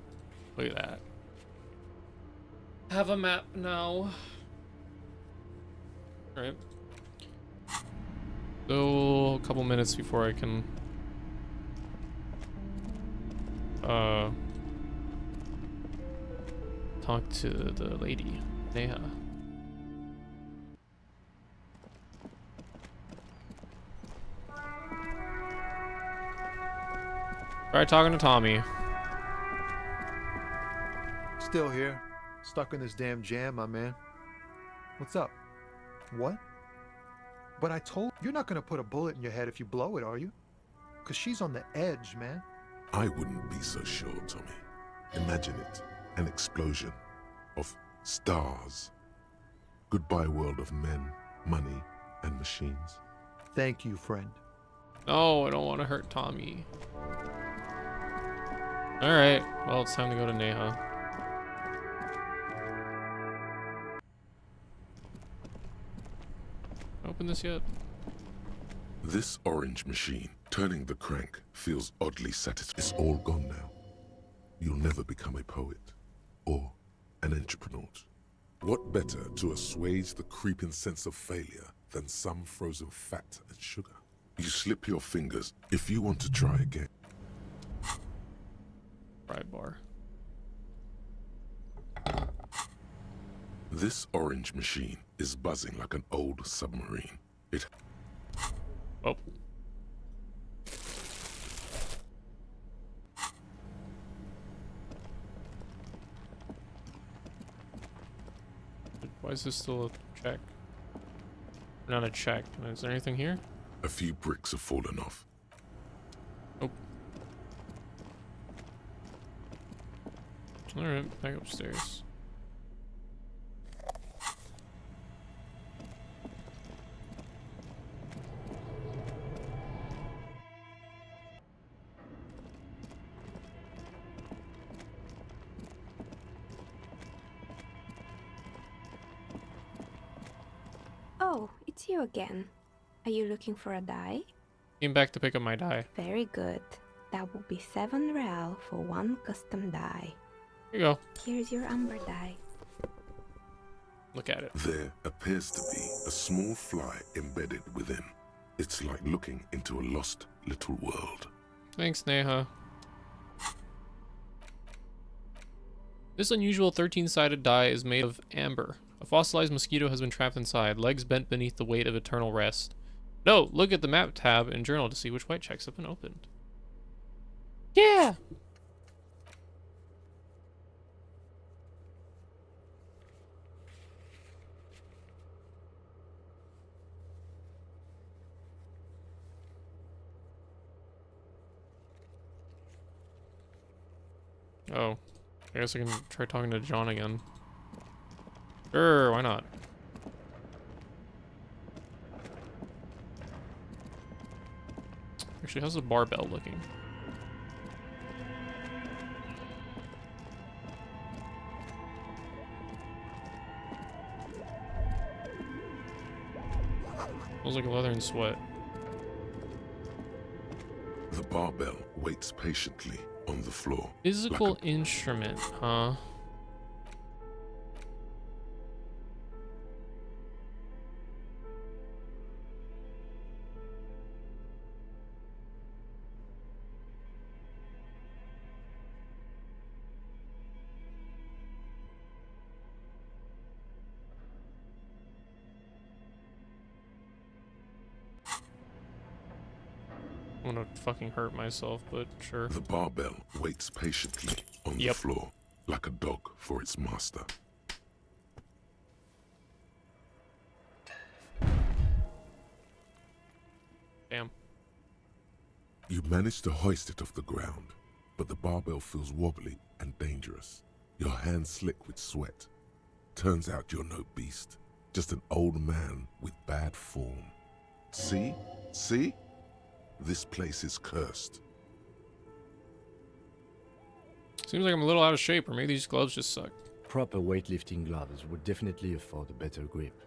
Look at that. Have a map now. Alright. So, a couple minutes before I can talk to the lady, Neha. Alright, talking to Tommy. Still here. Stuck in this damn jam, my man. What's up? What? But I told you're not gonna put a bullet in your head if you blow it, are you? Cause she's on the edge, man. I wouldn't be so sure, Tommy. Imagine it. An explosion of stars. Goodbye world of men, money, and machines. Thank you, friend. No, I don't want to hurt Tommy. Alright, well, it's time to go to Neha. Open this yet? This orange machine, turning the crank, feels oddly satisfying. It's all gone now. You'll never become a poet or an entrepreneur. What better to assuage the creeping sense of failure than some frozen fat and sugar? You slip your fingers if you want to try again. Fry bar. This orange machine is buzzing like an old submarine. It... Oh. Why is this still a check? Not a check. Is there anything here? A few bricks have fallen off. Nope. Alright, back upstairs. Oh, it's you again. Are you looking for a die? Came back to pick up my die. Very good. That will be 7 real for 1 custom die. Here you go. Here's your amber die. Look at it. There appears to be a small fly embedded within. It's like looking into a lost little world. Thanks, Neha. This unusual 13-sided die is made of amber. A fossilized mosquito has been trapped inside, legs bent beneath the weight of eternal rest. No, look at the map tab and journal to see white checks have been opened. Yeah! Oh, I guess I can try talking to John again. Sure, why not? Actually, how's the barbell looking? Smells like leather and sweat. The barbell waits patiently on the floor. Physical instrument, huh? I'm gonna fucking hurt myself, but sure. The barbell waits patiently on the floor, like a dog for its master. Damn. You manage to hoist it off the ground, but the barbell feels wobbly and dangerous. Your hands slick with sweat. Turns out you're no beast, just an old man with bad form. See? See? This place is cursed. Seems like I'm a little out of shape, or maybe these gloves just suck. Proper weightlifting gloves would definitely afford a better grip.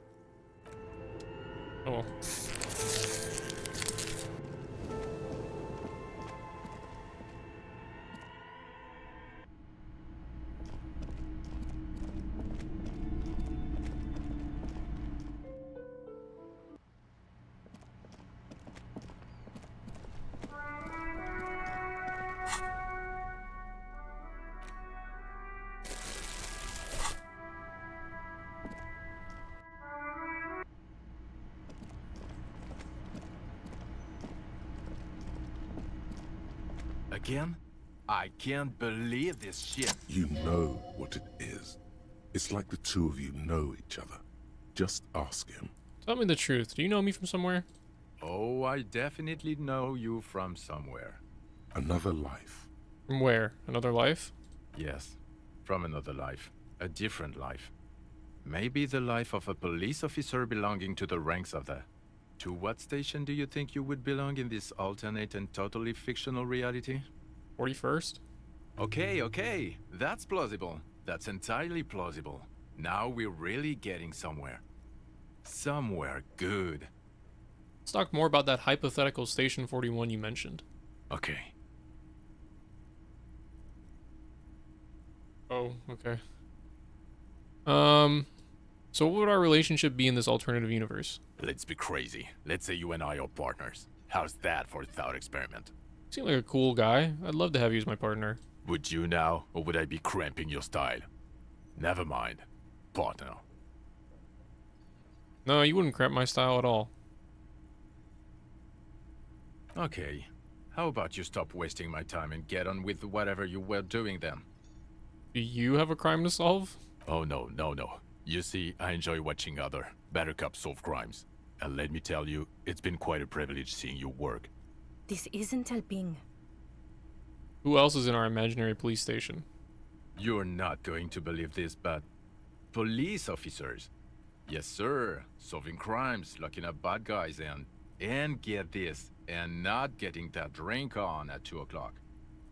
Oh well. Again? I can't believe this shit. You know what it is. It's like the two of you know each other. Just ask him. Tell me the truth. Do you know me from somewhere? Oh, I definitely know you from somewhere. Another life. From where? Another life? Yes, from another life. A different life. Maybe the life of a police officer belonging to the ranks of the... To what station do you think you would belong in this alternate and totally fictional reality? 41st? Okay, that's plausible. That's entirely plausible. Now we're really getting somewhere. Somewhere good. Let's talk more about that hypothetical Station 41 you mentioned. Okay. Oh, okay. So what would our relationship be in this alternative universe? Let's be crazy. Let's say you and I are partners. How's that for a thought experiment? You seem like a cool guy. I'd love to have you as my partner. Would you now, or would I be cramping your style? Never mind. Partner. No, you wouldn't cramp my style at all. Okay. How about you stop wasting my time and get on with whatever you were doing then? Do you have a crime to solve? Oh no. You see, I enjoy watching other better cops solve crimes. And let me tell you, it's been quite a privilege seeing you work. This isn't helping. Who else is in our imaginary police station? You're not going to believe this, but... police officers. Yes, sir. Solving crimes, locking up bad guys, and get this, and not getting that drink on at 2 o'clock.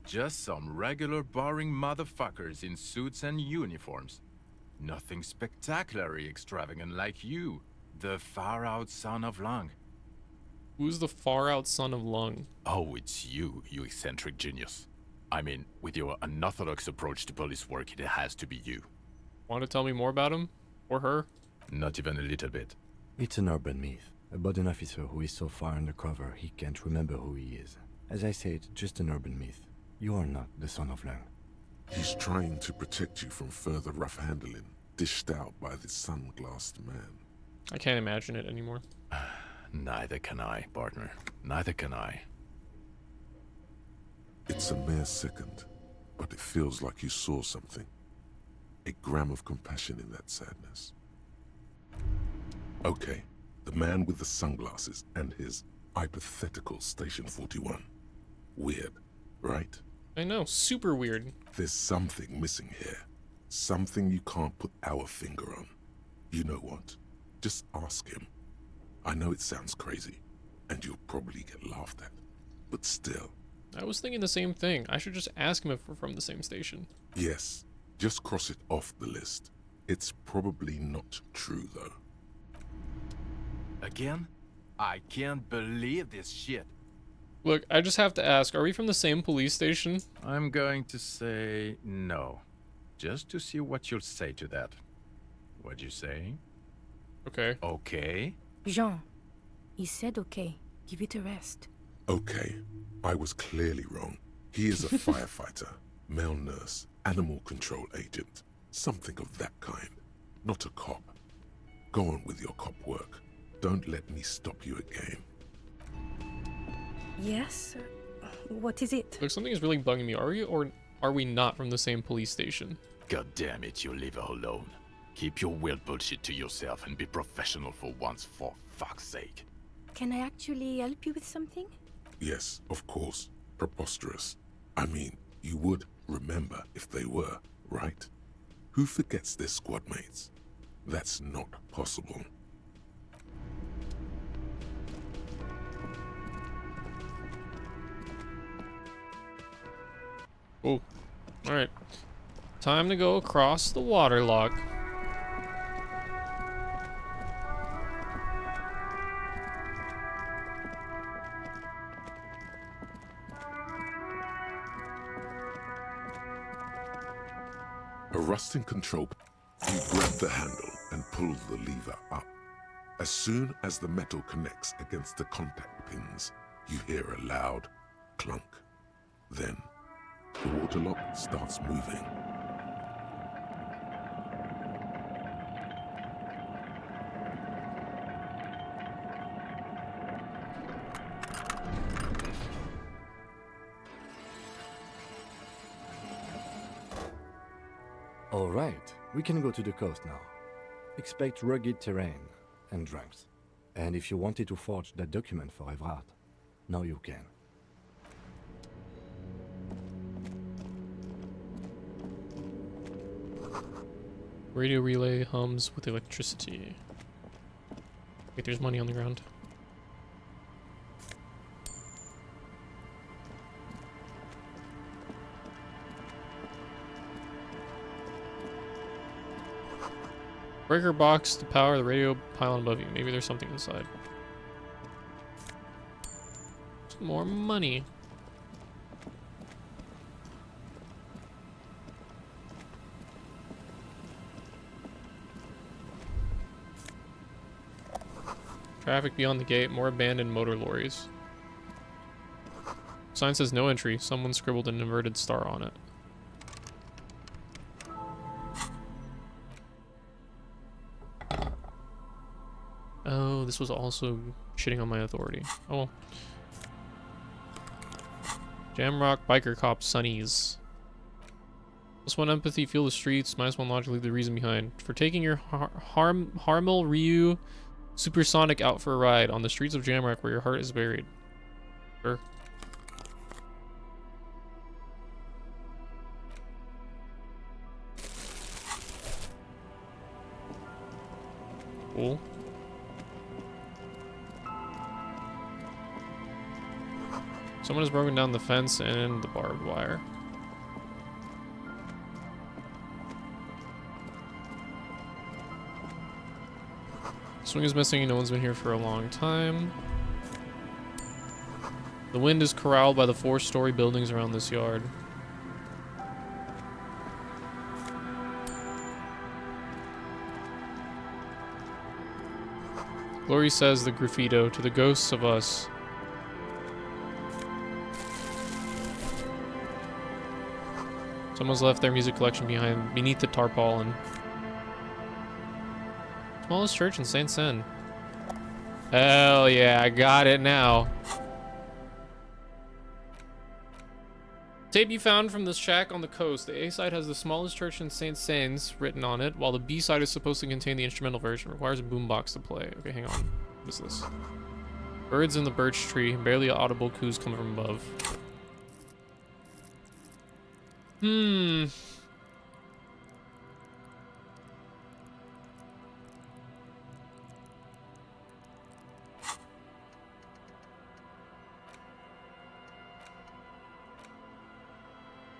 Just some regular boring motherfuckers in suits and uniforms. Nothing spectacularly extravagant like you, the far-out son of Lung. Who's the far-out son of Lung? Oh, it's you, you eccentric genius. I mean, with your unorthodox approach to police work, it has to be you. Want to tell me more about him? Or her? Not even a little bit. It's an urban myth about an officer who is so far undercover he can't remember who he is. As I said, just an urban myth. You are not the son of Lang. He's trying to protect you from further rough handling, dished out by this sunglassed man. I can't imagine it anymore. Neither can I, partner. Neither can I. It's a mere second, but it feels like you saw something. A gram of compassion in that sadness. Okay, the man with the sunglasses and his hypothetical Station 41. Weird, right? I know, super weird. There's something missing here. Something you can't put our finger on. You know what? Just ask him. I know it sounds crazy, and you'll probably get laughed at. But still. I was thinking the same thing. I should just ask him if we're from the same station. Yes, just cross it off the list. It's probably not true, though. Again? I can't believe this shit. Look, I just have to ask, are we from the same police station? I'm going to say no. Just to see what you'll say to that. What'd you say? Okay. Okay? Jean, he said okay. Give it a rest. Okay, I was clearly wrong. He is a firefighter, male nurse, animal control agent, something of that kind. Not a cop. Go on with your cop work. Don't let me stop you again. Yes? What is it? Look, something is really bugging me. Are we or are we not from the same police station? God damn it, you leave her alone. Keep your weird bullshit to yourself and be professional for once, for fuck's sake. Can I actually help you with something? Yes, of course. Preposterous. I mean, you would remember if they were, right? Who forgets their squad mates? That's not possible. Oh, alright. Time to go across the waterlock. A rusting control. You grab the handle and pull the lever up. As soon as the metal connects against the contact pins, you hear a loud clunk. Then, the water lock starts moving. All right, we can go to the coast now. Expect rugged terrain and drunks. And if you wanted to forge that document for Evrard, now you can. Radio relay hums with electricity. Wait, there's money on the ground. Breaker box to power the radio pylon above you. Maybe there's something inside. Some more money. Traffic beyond the gate. More abandoned motor lorries. Sign says no entry. Someone scribbled an inverted star on it. Oh, this was also shitting on my authority. Oh well. Jamrock biker cop Sunnies. +1 empathy, feel the streets. -1 logic, leave the reason behind. For taking your Harmel Ryu Supersonic out for a ride on the streets of Jamrock where your heart is buried. Sure. Cool. Someone has broken down the fence and the barbed wire. Swing is missing. No one's been here for a long time. The wind is corralled by the 4-story buildings around this yard. Glory says the graffito to the ghosts of us. Someone's left their music collection beneath the tarpaulin. Smallest church in Saint Sen. Hell yeah, I got it now. Tape you found from this shack on the coast. The A side has the smallest church in Saint Saens written on it, while the B side is supposed to contain the instrumental version. Requires a boombox to play. Okay, hang on. What is this? Birds in the birch tree. Barely audible coos come from above.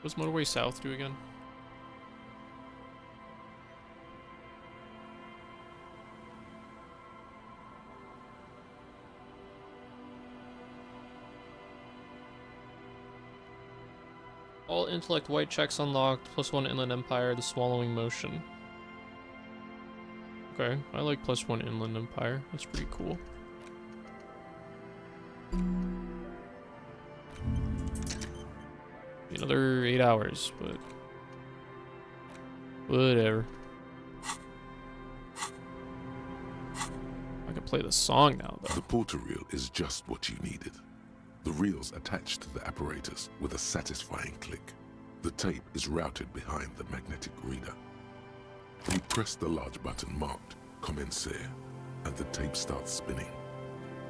What's Motorway South do again? All intellect white checks unlocked. +1 inland empire. The swallowing motion. Okay, I like +1 inland empire. That's pretty cool. Another 8 hours, but whatever. I can play the song now, though. The porter reel is just what you needed. The reel's attached to the apparatus with a satisfying click. The tape is routed behind the magnetic reader. You press the large button marked Commencer, and the tape starts spinning.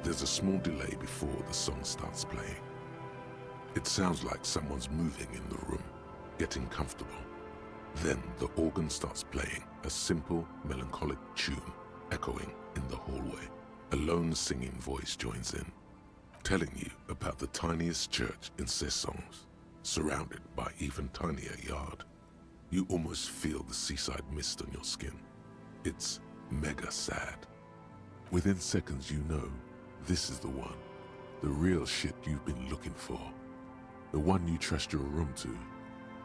There's a small delay before the song starts playing. It sounds like someone's moving in the room, getting comfortable. Then the organ starts playing a simple, melancholic tune echoing in the hallway. A lone singing voice joins in, telling you about the tiniest church in Cessons, surrounded by even tinier yard. You almost feel the seaside mist on your skin. It's mega sad. Within seconds you know this is the one, the real shit you've been looking for. The one you trust your room to.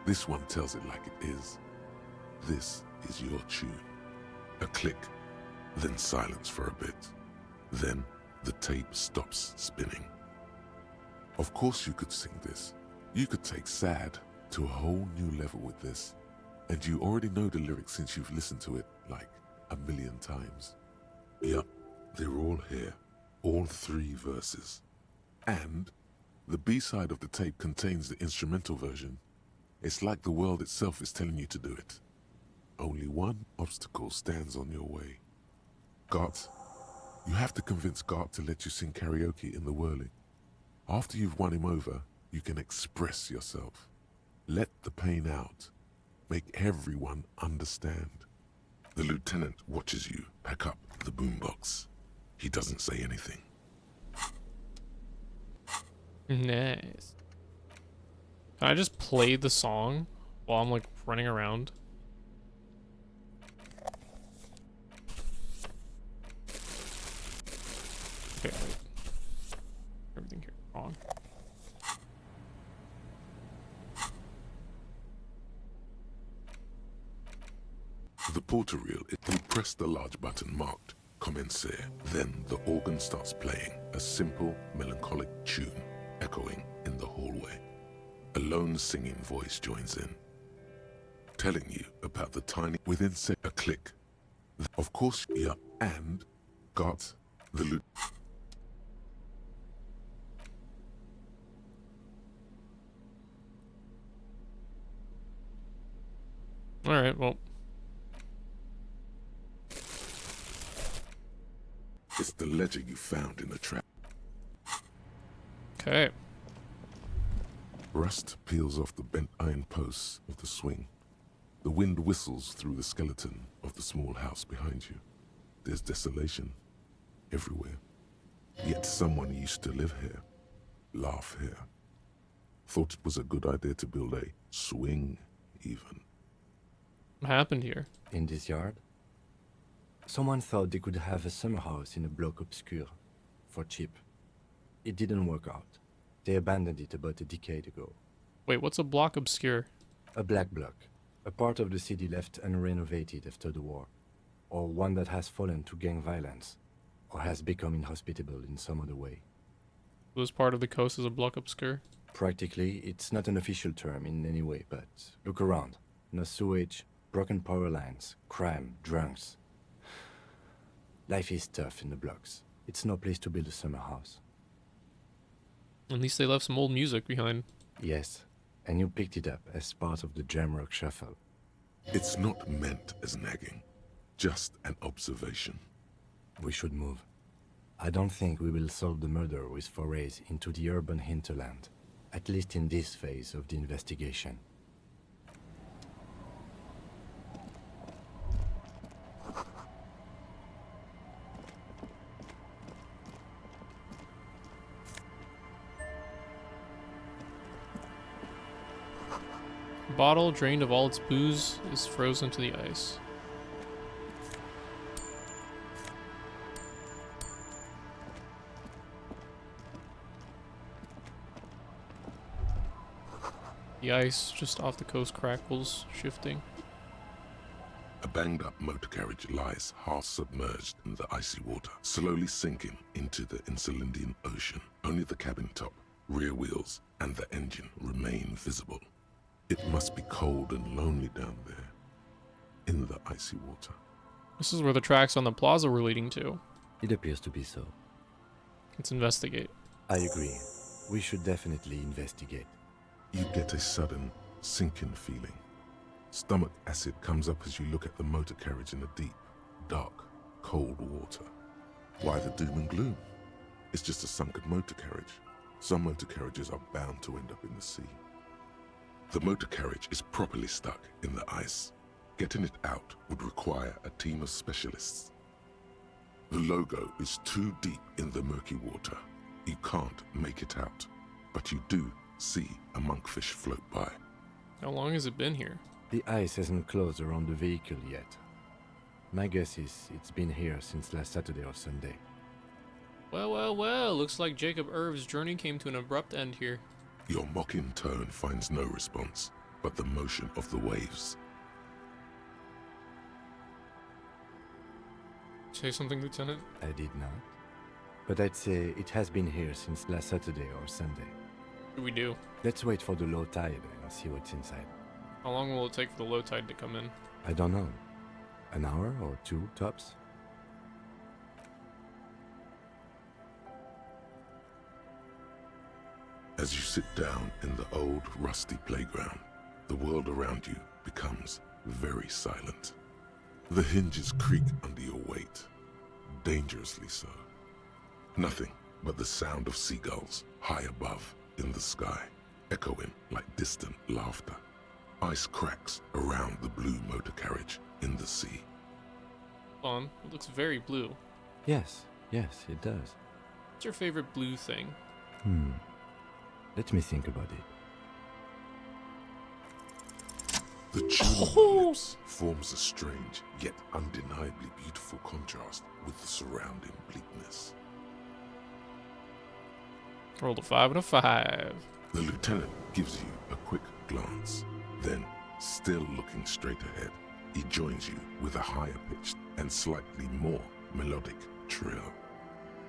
This one tells it like it is. This is your tune. A click, then silence for a bit. Then the tape stops spinning. Of course you could sing this. You could take sad to a whole new level with this. And you already know the lyrics since you've listened to it like 1,000,000 times. Yup, they're all here. All 3 verses. And the B-side of the tape contains the instrumental version. It's like the world itself is telling you to do it. Only one obstacle stands on your way. Gart. You have to convince Gart to let you sing karaoke in the whirling. After you've won him over, you can express yourself. Let the pain out. Make everyone understand. The lieutenant watches you pack up the boombox. He doesn't say anything. Nice. Can I just play the song while I'm like running around? Okay, wait. Everything here is wrong. The porter reel, you press the large button marked Commencer. Then the organ starts playing a simple, melancholic tune echoing in the hallway. A lone singing voice joins in, telling you about the tiny, within a click. Of course, yup, and got the loot. Alright, well. It's the ledger you found in the trap. Okay. Rust peels off the bent iron posts of the swing. The wind whistles through the skeleton of the small house behind you. There's desolation everywhere. Yet someone used to live here, laugh here. Thought it was a good idea to build a swing, even. What happened here? In this yard? Someone thought they could have a summer house in a bloc obscure, for cheap. It didn't work out. They abandoned it about a decade ago. Wait, what's a block obscure? A black bloc. A part of the city left unrenovated after the war. Or one that has fallen to gang violence. Or has become inhospitable in some other way. Was part of the coast as a block obscure? Practically, it's not an official term in any way, but look around. No sewage, broken power lines, crime, drunks. Life is tough in the blocks. It's no place to build a summer house. At least they left some old music behind. Yes, and you picked it up as part of the Jamrock Shuffle. It's not meant as nagging, just an observation. We should move. I don't think we will solve the murder with forays into the urban hinterland, at least in this phase of the investigation. Bottle drained of all its booze is frozen to the ice. The ice just off the coast crackles, shifting. A banged-up motor carriage lies half submerged in the icy water, slowly sinking into the Insulindian Ocean. Only the cabin top, rear wheels, and the engine remain visible. It must be cold and lonely down there, in the icy water. This is where the tracks on the plaza were leading to. It appears to be so. Let's investigate. I agree. We should definitely investigate. You get a sudden, sinking feeling. Stomach acid comes up as you look at the motor carriage in the deep, dark, cold water. Why the doom and gloom? It's just a sunken motor carriage. Some motor carriages are bound to end up in the sea. The motor carriage is properly stuck in the ice. Getting it out would require a team of specialists. The logo is too deep in the murky water. You can't make it out, but you do see a monkfish float by. How long has it been here? The ice hasn't closed around the vehicle yet. My guess is it's been here since last Saturday or Sunday. Well, well, well. Looks like Jacob Irv's journey came to an abrupt end here. Your mocking tone finds no response, but the motion of the waves. Say something, Lieutenant? I did not. But I'd say it has been here since last Saturday or Sunday. What do we do? Let's wait for the low tide and see what's inside. How long will it take for the low tide to come in? I don't know. An hour or two, tops? As you sit down in the old, rusty playground, the world around you becomes very silent. The hinges creak under your weight, dangerously so. Nothing but the sound of seagulls high above in the sky, echoing like distant laughter. Ice cracks around the blue motor carriage in the sea. It looks very blue. Yes, it does. What's your favorite blue thing? Let me think about it. The tulip lips forms a strange, yet undeniably beautiful contrast with the surrounding bleakness. Rolled a 5 and a 5. The lieutenant gives you a quick glance. Then, still looking straight ahead, he joins you with a higher-pitched and slightly more melodic trill.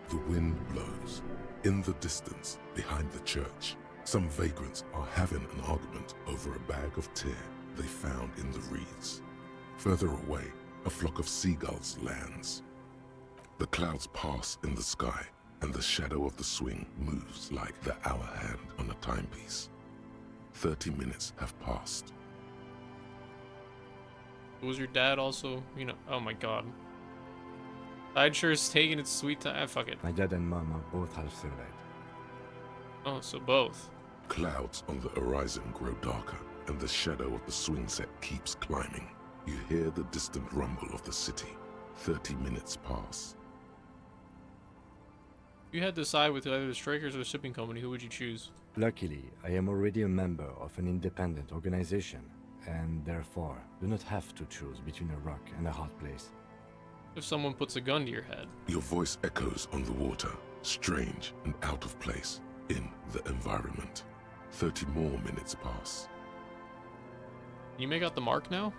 The wind blows. In the distance, behind the church, some vagrants are having an argument over a bag of tear they found in the reeds. Further away, a flock of seagulls lands. The clouds pass in the sky, and the shadow of the swing moves like the hour hand on a timepiece. 30 minutes have passed. Was your dad also, oh my god. I'd sure is taking its sweet time. Fuck it. My dad and mom are both half civilized. Oh, so both. Clouds on the horizon grow darker, and the shadow of the swing set keeps climbing. You hear the distant rumble of the city. 30 minutes pass. If you had to decide with either the Strikers or the shipping company, who would you choose? Luckily, I am already a member of an independent organization, and therefore do not have to choose between a rock and a hard place. If someone puts a gun to your head. Your voice echoes on the water, strange and out of place in the environment. 30 more minutes pass. Can you make out the mark now?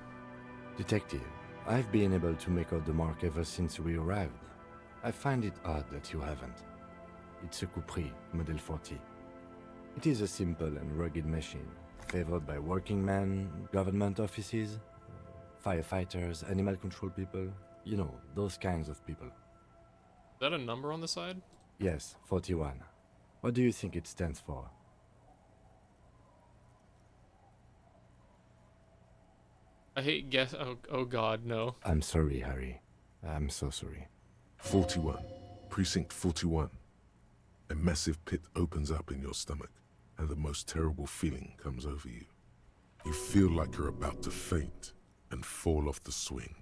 Detective, I've been able to make out the mark ever since we arrived. I find it odd that you haven't. It's a Capri, Model 40. It is a simple and rugged machine, favored by working men, government offices, firefighters, animal control people, you know, those kinds of people. Is that a number on the side? Yes, 41. What do you think it stands for? I hate guess. Oh god, no. I'm sorry, Harry. I'm so sorry. 41. Precinct 41. A massive pit opens up in your stomach, and the most terrible feeling comes over you. You feel like you're about to faint and fall off the swing.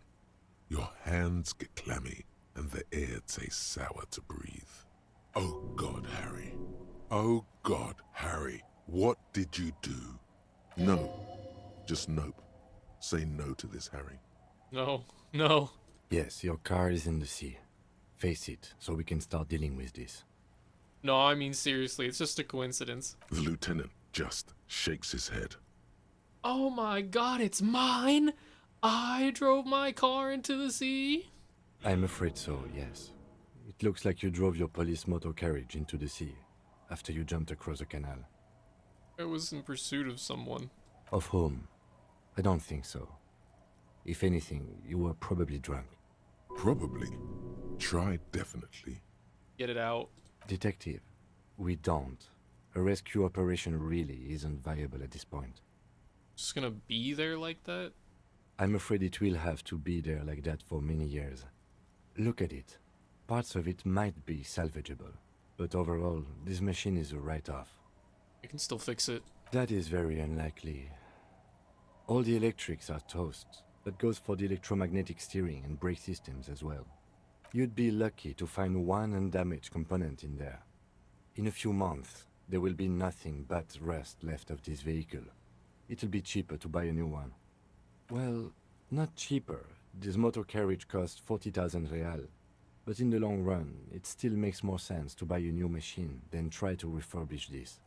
Your hands get clammy, and the air tastes sour to breathe. Oh God, Harry. Oh God, Harry. What did you do? No. Just nope. Say no to this, Harry. No. No. Yes, your car is in the sea. Face it, so we can start dealing with this. No, I mean seriously, it's just a coincidence. The lieutenant just shakes his head. Oh my god, it's mine! I drove my car into the sea? I'm afraid so, yes. It looks like you drove your police motor carriage into the sea after you jumped across the canal. I was in pursuit of someone. Of whom? I don't think so. If anything, you were probably drunk. Probably. Try definitely. Get it out. Detective, we don't. A rescue operation really isn't viable at this point. Just gonna be there like that? I'm afraid it will have to be there like that for many years. Look at it. Parts of it might be salvageable, but overall, this machine is a write-off. I can still fix it. That is very unlikely. All the electrics are toast. That goes for the electromagnetic steering and brake systems as well. You'd be lucky to find one undamaged component in there. In a few months, there will be nothing but rust left of this vehicle. It'll be cheaper to buy a new one. Well, not cheaper. This motor carriage costs 40,000 real. But in the long run, it still makes more sense to buy a new machine than try to refurbish this.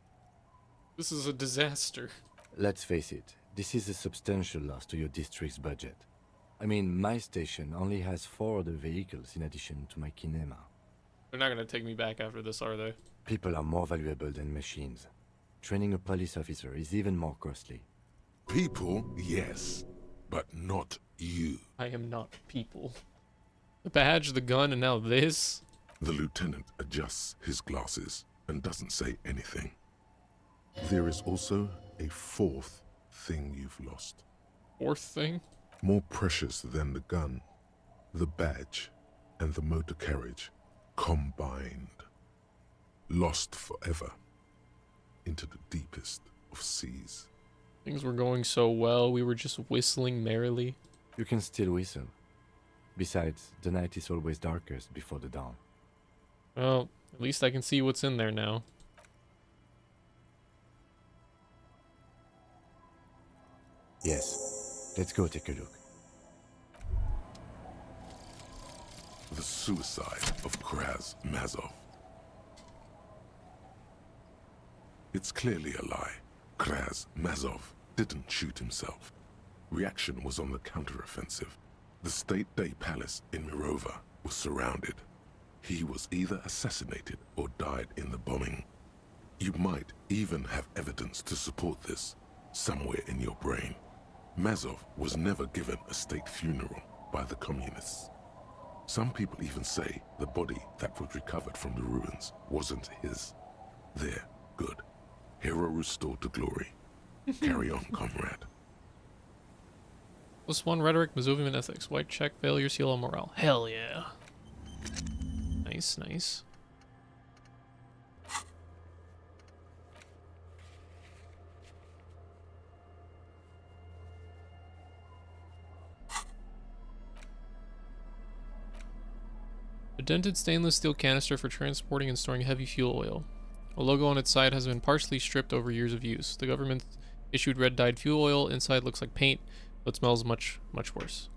This is a disaster. Let's face it, this is a substantial loss to your district's budget. I mean, my station only has 4 other vehicles in addition to my kinema. They're not gonna take me back after this, are they? People are more valuable than machines. Training a police officer is even more costly. People, yes, but not you. I am not people. The badge, the gun, and now this? The lieutenant adjusts his glasses and doesn't say anything. There is also a 4th thing you've lost. 4th thing? More precious than the gun, the badge, and the motor carriage combined. Lost forever into the deepest of seas. Things were going so well, we were just whistling merrily. You can still whistle. Besides, the night is always darkest before the dawn. Well, at least I can see what's in there now. Yes, let's go take a look. The suicide of Kraz Mazov. It's clearly a lie. Kraz Mazov didn't shoot himself. Reaction was on the counteroffensive. The State Day Palace in Mirova was surrounded. He was either assassinated or died in the bombing. You might even have evidence to support this, somewhere in your brain. Mazov was never given a state funeral by the communists. Some people even say the body that was recovered from the ruins wasn't his. There, good. Hero restored to glory. Carry on, comrade. +1 rhetoric, Mazovian ethics, white check, failure, seal on morale. Hell yeah. Nice, nice. A dented stainless steel canister for transporting and storing heavy fuel oil. A logo on its side has been partially stripped over years of use. The government issued red-dyed fuel oil. Inside looks like paint, but smells much, much worse.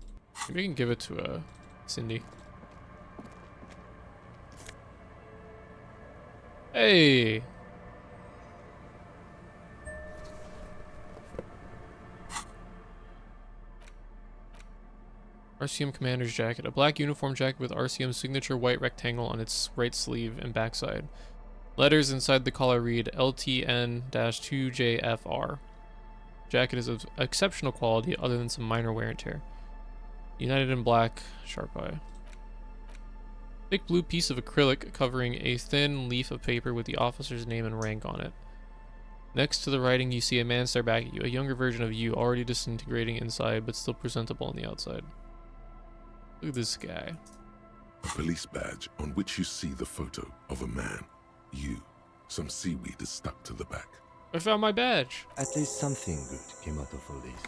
Maybe I can give it to Cindy. Hey! RCM Commander's Jacket. A black uniform jacket with RCM's signature white rectangle on its right sleeve and backside. Letters inside the collar read LTN-2JFR. Jacket is of exceptional quality other than some minor wear and tear. United in black, sharp eye. Thick blue piece of acrylic covering a thin leaf of paper with the officer's name and rank on it. Next to the writing, you see a man stare back at you, a younger version of you, already disintegrating inside but still presentable on the outside. Look at this guy. A police badge on which you see the photo of a man. You. Some seaweed is stuck to the back. I found my badge. At least something good came out of all this.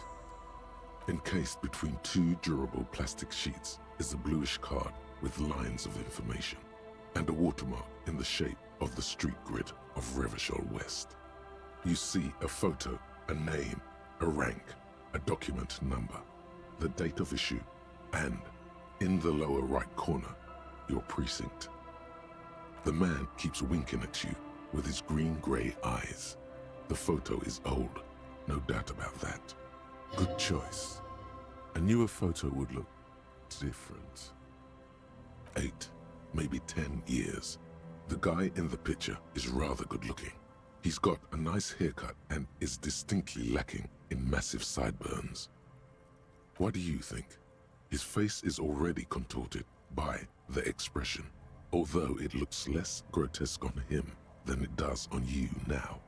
Encased between 2 durable plastic sheets is a bluish card with lines of information and a watermark in the shape of the street grid of Revachol West. You see a photo, a name, a rank, a document number, the date of issue, and, in the lower right corner, your precinct. The man keeps winking at you with his green-grey eyes. The photo is old, no doubt about that. Good choice. A newer photo would look different. 8, maybe 10 years. The guy in the picture is rather good looking. He's got a nice haircut and is distinctly lacking in massive sideburns. What do you think? His face is already contorted by the expression, although it looks less grotesque on him than it does on you now.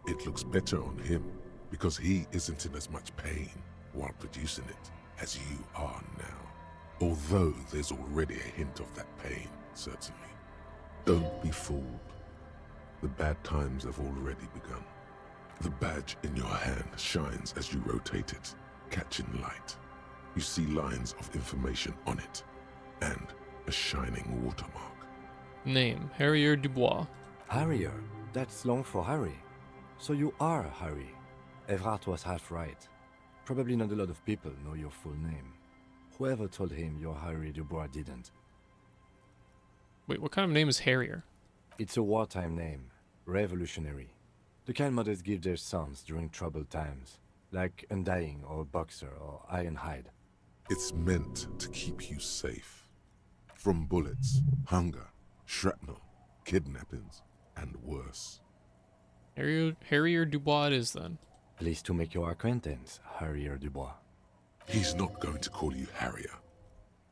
It looks better on him because he isn't in as much pain while producing it as you are now. Although there's already a hint of that pain, certainly. Don't be fooled. The bad times have already begun. The badge in your hand shines as you rotate it, catching light. You see lines of information on it, and a shining watermark. Name, Harrier Dubois. Harrier? That's long for Harry. So you are Harry. Evrard was half right. Probably not a lot of people know your full name. Whoever told him you're Harry Dubois didn't. Wait, what kind of name is Harrier? It's a wartime name. Revolutionary. The kind mothers give their sons during troubled times. Like Undying or Boxer or Ironhide. It's meant to keep you safe. From bullets, hunger, shrapnel, kidnappings, and worse. Harrier Dubois it is then. Pleased to make your acquaintance, Harrier Dubois. He's not going to call you Harrier.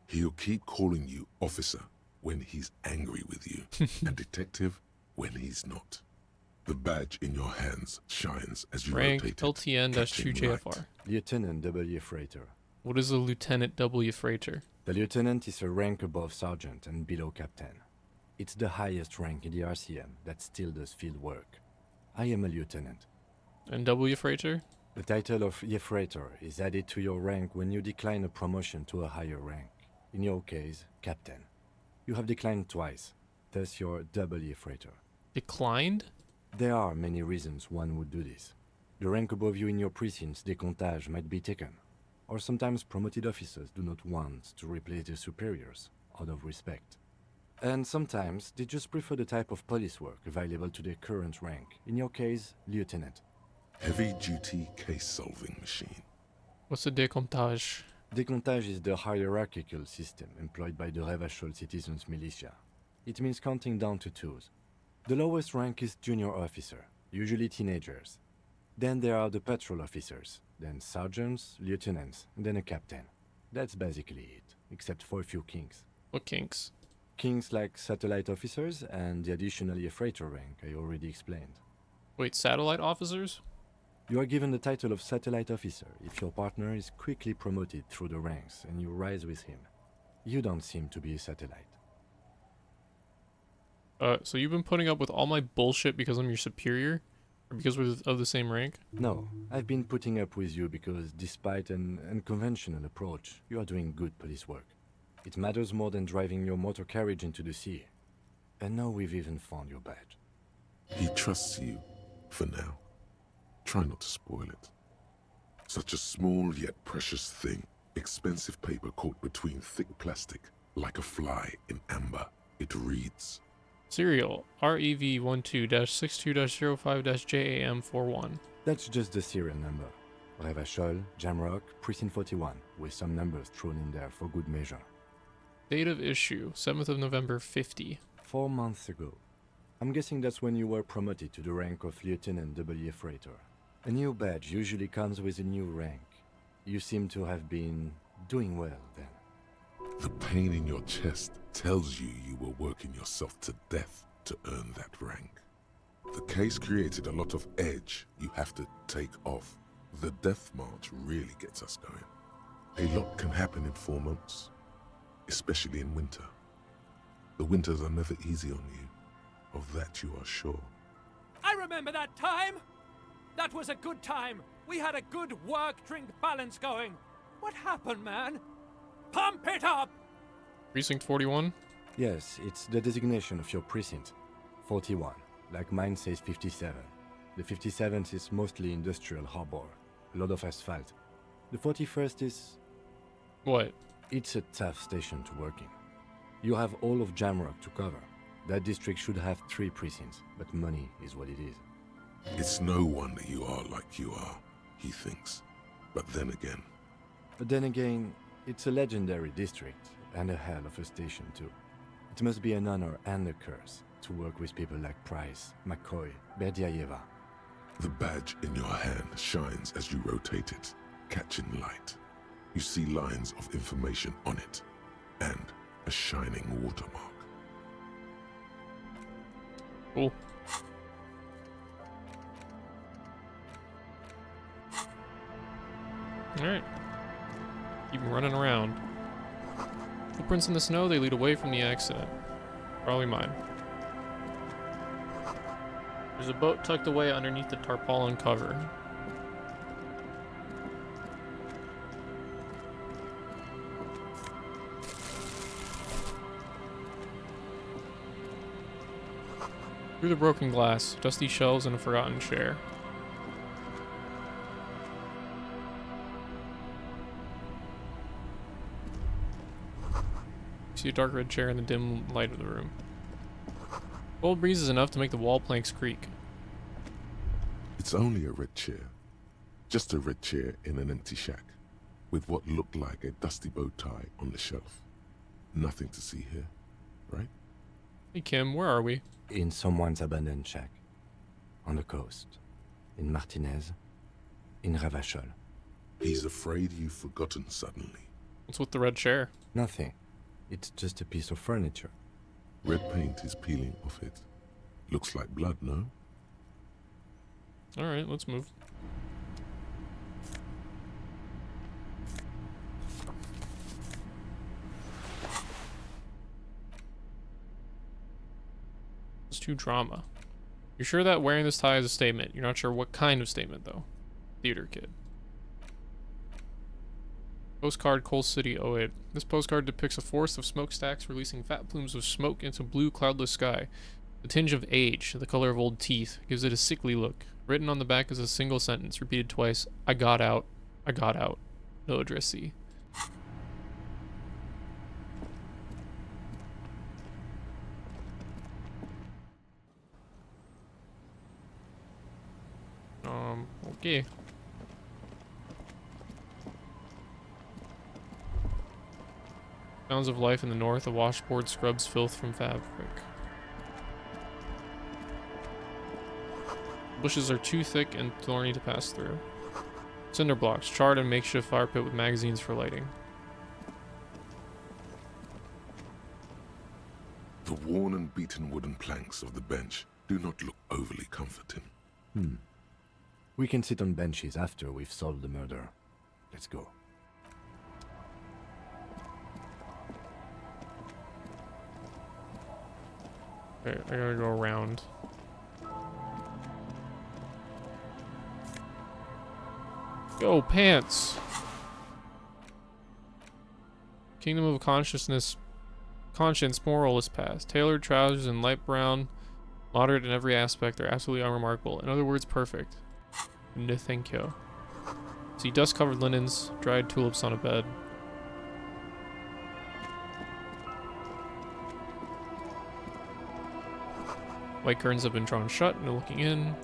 He'll keep calling you officer when he's angry with you, and detective when he's not. The badge in your hands shines as you Rank rotate it, LTN-2JFR. Lieutenant W. Freighter. What is a Lieutenant W. Freighter? The lieutenant is a rank above sergeant and below captain. It's the highest rank in the RCM that still does field work. I am a lieutenant. And W. Freighter? The title of Freighter is added to your rank when you decline a promotion to a higher rank. In your case, captain. You have declined twice, thus you're W. Freighter. Declined? There are many reasons one would do this. The rank above you in your precinct's decomptage might be taken, or sometimes promoted officers do not want to replace their superiors, out of respect. And sometimes they just prefer the type of police work available to their current rank, in your case, lieutenant. Heavy-duty case-solving machine. What's a decomptage? Decomptage is the hierarchical system employed by the Revachol Citizens Militia. It means counting down to twos. The lowest rank is junior officer, usually teenagers. Then there are the patrol officers, then sergeants, lieutenants, and then a captain. That's basically it, except for a few kinks. What kinks? Kinks like satellite officers and the additional freighter rank I already explained. Wait, satellite officers? You are given the title of satellite officer if your partner is quickly promoted through the ranks and you rise with him. You don't seem to be a satellite. So you've been putting up with all my bullshit because I'm your superior? Or because we're of the same rank? No, I've been putting up with you because despite an unconventional approach, you are doing good police work. It matters more than driving your motor carriage into the sea. And now we've even found your badge. He trusts you, for now. Try not to spoil it. Such a small yet precious thing. Expensive paper caught between thick plastic, like a fly in amber. It reads... Serial REV12-62-05-JAM41. That's just the serial number. Revachol, Jamrock, Precinct 41, with some numbers thrown in there for good measure. Date of issue, 7th of November 50. 4 months ago. I'm guessing that's when you were promoted to the rank of Lieutenant W. Freighter. A new badge usually comes with a new rank. You seem to have been doing well then. The pain in your chest tells you you were working yourself to death to earn that rank. The case created a lot of edge you have to take off. The death march really gets us going. A lot can happen in 4 months, especially in winter. The winters are never easy on you, of that you are sure. I remember that time! That was a good time! We had a good work-drink balance going! What happened, man? Pump it up! Precinct 41? Yes, it's the designation of your precinct. 41, like mine says 57. The 57th is mostly industrial harbor, a lot of asphalt. The 41st is... What? It's a tough station to work in. You have all of Jamrock to cover. That district should have 3 precincts, but money is what it is. It's no wonder you are like you are, he thinks. But then again, it's a legendary district, and a hell of a station too. It must be an honor and a curse to work with people like Price, McCoy, Berdiayeva. the badge in your hand shines as you rotate it, catching light. You see lines of information on it, and a shining watermark. Cool. Alright. Keep running around. Footprints in the snow, they lead away from the accident. Probably mine. There's a boat tucked away underneath the tarpaulin cover. Through the broken glass, dusty shelves, and a forgotten chair. You see a dark red chair in the dim light of the room. Cold breeze is enough to make the wall planks creak. It's only a red chair. Just a red chair in an empty shack, with what looked like a dusty bow tie on the shelf. Nothing to see here, right? Hey Kim, where are we? In someone's abandoned shack. On the coast. In Martinez. In Ravachol. He's afraid you've forgotten suddenly. What's with the red chair? Nothing. It's just a piece of furniture. Red paint is peeling off it. Looks like blood, no? Alright, let's move. It's too drama. You're sure that wearing this tie is a statement? You're not sure what kind of statement, though. Theater kid. Postcard, Coal City, 08. This postcard depicts a forest of smokestacks releasing fat plumes of smoke into blue, cloudless sky. The tinge of age, the color of old teeth, gives it a sickly look. Written on the back is a single sentence, repeated twice. I got out. I got out. No addressee. Okay. Sounds of life in the north, a washboard scrubs filth from fabric. Bushes are too thick and thorny to pass through. Cinder blocks, charred and makeshift fire pit with magazines for lighting. The worn and beaten wooden planks of the bench do not look overly comforting. We can sit on benches after we've solved the murder. Let's go. Okay, I gotta go around. Yo, pants! Kingdom of Conscience, moralist path. Tailored trousers in light brown, moderate in every aspect. They're absolutely unremarkable. In other words, perfect. No thank you. See dust-covered linens, dried tulips on a bed. White curtains have been drawn shut, no looking in.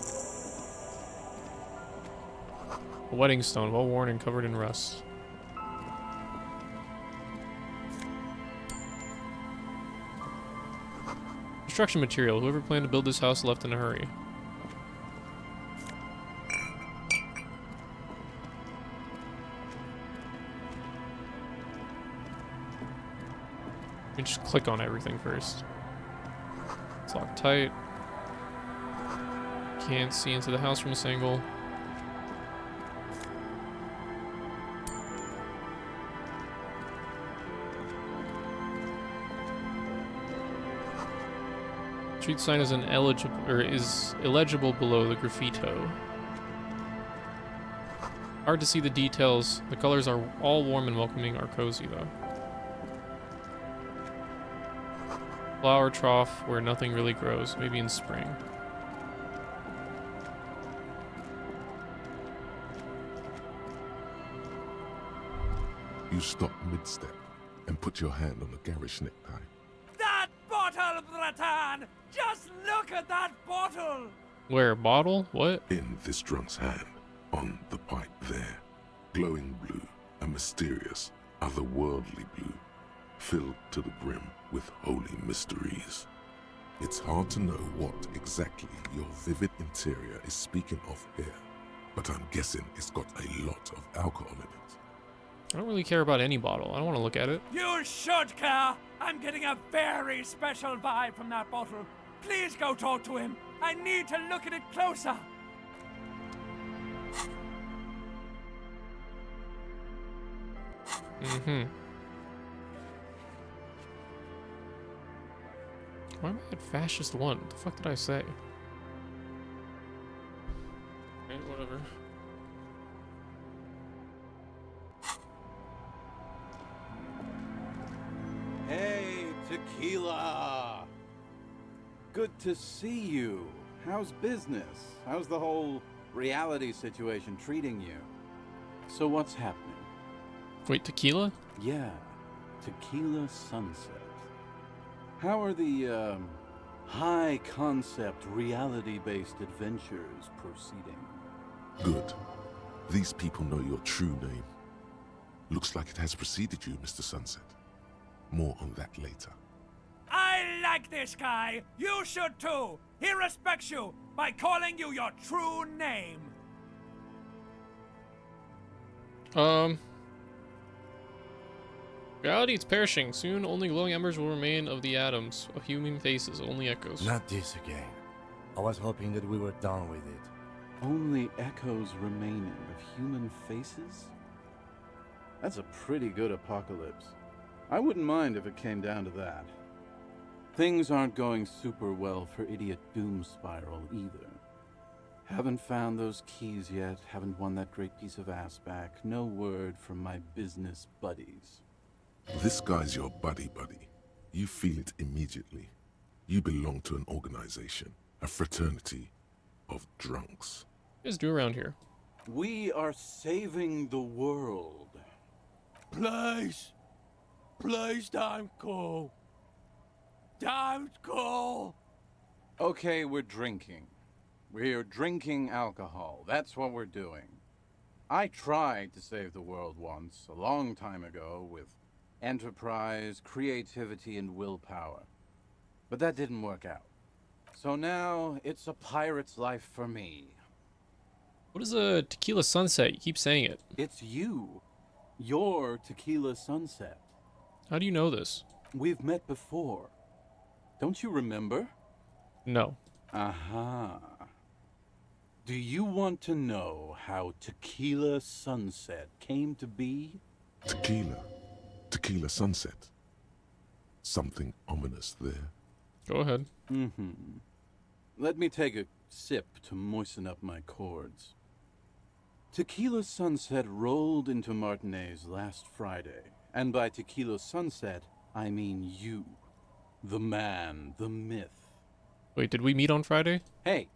A wedding stone, well worn and covered in rust. Construction material. Whoever planned to build this house left in a hurry. Let me just click on everything first. It's locked tight. Can't see into the house from this angle. Street sign is illegible below the graffito. Hard to see the details. The colors are all warm and welcoming, are cozy though. Flower trough where nothing really grows, maybe in spring. You stop mid-step and put your hand on the garish necktie. That bottle, Bratan! Just look at that bottle! Where? Bottle? What? In this drunk's hand, on the pipe there. Glowing blue, a mysterious, otherworldly blue, filled to the brim with holy mysteries. It's hard to know what exactly your vivid interior is speaking of here, but I'm guessing it's got a lot of alcohol in it. I don't really care about any bottle. I don't want to look at it. You should care. I'm getting a very special vibe from that bottle. Please go talk to him. I need to look at it closer. Mm-hmm. Why am I at fascist 1? What the fuck did I say? Okay, whatever. Hey, Tequila! Good to see you. How's business? How's the whole reality situation treating you? So what's happening? Wait, Tequila? Yeah, Tequila Sunset. How are the, high-concept, reality-based adventures proceeding? Good. These people know your true name. Looks like it has preceded you, Mr. Sunset. More on that later. I like this guy. You should too. He respects you by calling you your true name. Reality is perishing. Soon, only glowing embers will remain of the atoms. Of human faces, only echoes. Not this again. I was hoping that we were done with it. Only echoes remaining of human faces? That's a pretty good apocalypse. I wouldn't mind if it came down to that. Things aren't going super well for Idiot Doom Spiral either. Haven't found those keys yet, haven't won that great piece of ass back. No word from my business buddies. This guy's your buddy. You feel it immediately. You belong to an organization, a fraternity of drunks. What do you guys do around here? We are saving the world. Please. Please don't go. Don't go. Okay, we're drinking. We're drinking alcohol. That's what we're doing. I tried to save the world once, a long time ago, with enterprise, creativity, and willpower. But that didn't work out. So now, it's a pirate's life for me. What is a Tequila Sunset? You keep saying it. It's you. You're Tequila Sunset. How do you know this? We've met before. Don't you remember? No. Aha. Do you want to know how Tequila Sunset came to be? Tequila Sunset. Something ominous there. Go ahead. Let me take a sip to moisten up my chords. Tequila Sunset rolled into Martinez last Friday. And by Tequila Sunset, I mean you. The man, the myth. Wait, did we meet on Friday? Hey,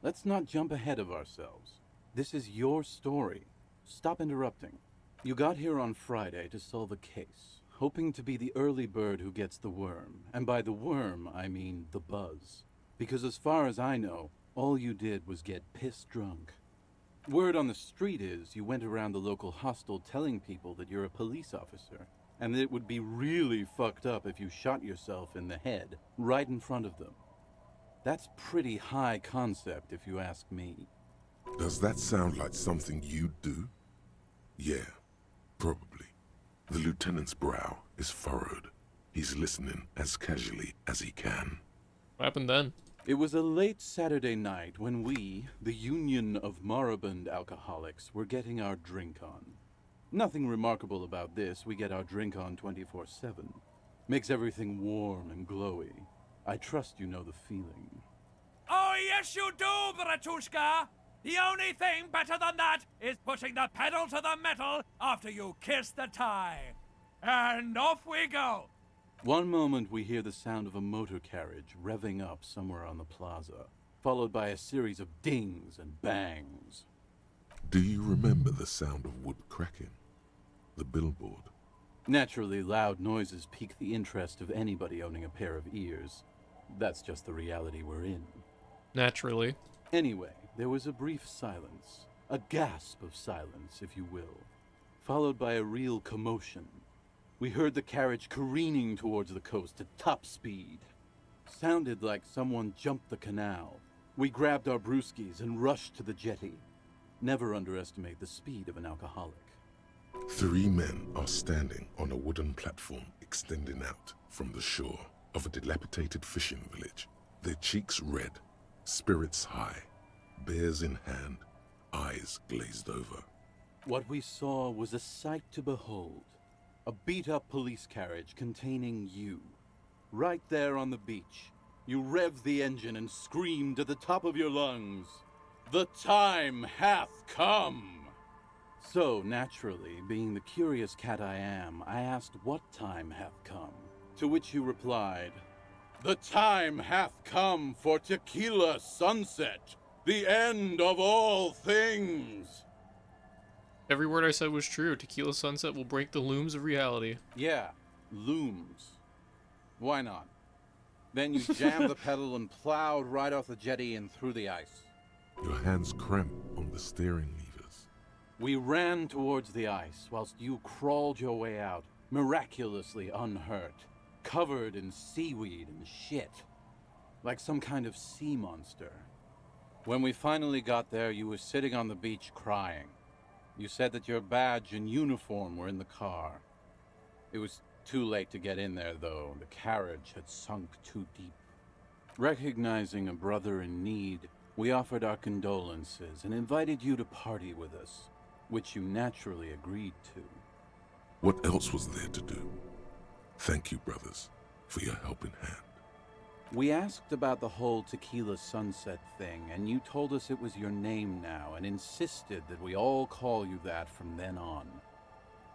let's not jump ahead of ourselves. This is your story. Stop interrupting. You got here on Friday to solve a case, hoping to be the early bird who gets the worm. And by the worm, I mean the buzz. Because as far as I know, all you did was get piss drunk. Word on the street is you went around the local hostel telling people that you're a police officer, and that it would be really fucked up if you shot yourself in the head right in front of them. That's pretty high concept, if you ask me. Does that sound like something you'd do? Yeah, probably. The lieutenant's brow is furrowed. He's listening as casually as he can. What happened then? It was a late Saturday night when we, the Union of Moribund Alcoholics, were getting our drink on. Nothing remarkable about this. We get our drink on 24/7. Makes everything warm and glowy. I trust you know the feeling. Oh, yes, you do, Bratushka. The only thing better than that is putting the pedal to the metal after you kiss the tie. And off we go. One moment we hear the sound of a motor carriage revving up somewhere on the plaza, followed by a series of dings and bangs. Do you remember the sound of wood cracking? The billboard? Naturally, loud noises pique the interest of anybody owning a pair of ears. That's just the reality we're in. Naturally. Anyway, there was a brief silence. A gasp of silence, if you will. Followed by a real commotion. We heard the carriage careening towards the coast at top speed. Sounded like someone jumped the canal. We grabbed our brewskis and rushed to the jetty. Never underestimate the speed of an alcoholic. 3 men are standing on a wooden platform extending out from the shore of a dilapidated fishing village. Their cheeks red, spirits high, beers in hand, eyes glazed over. What we saw was a sight to behold. A beat-up police carriage containing you. Right there on the beach, you revved the engine and screamed at the top of your lungs, "The time hath come!" So, naturally, being the curious cat I am, I asked what time hath come, to which you replied, "The time hath come for tequila sunset, the end of all things." Every word I said was true. Tequila sunset will break the looms of reality. Yeah, looms. Why not? Then you jammed the pedal and plowed right off the jetty and through the ice. Your hands cramp on the steering levers. We ran towards the ice whilst you crawled your way out, miraculously unhurt, covered in seaweed and shit, like some kind of sea monster. When we finally got there, you were sitting on the beach crying. You said that your badge and uniform were in the car. It was too late to get in there, though. The carriage had sunk too deep. Recognizing a brother in need, we offered our condolences and invited you to party with us, which you naturally agreed to. What else was there to do? Thank you, brothers, for your helping hand. We asked about the whole tequila sunset thing, and you told us it was your name now and insisted that we all call you that from then on.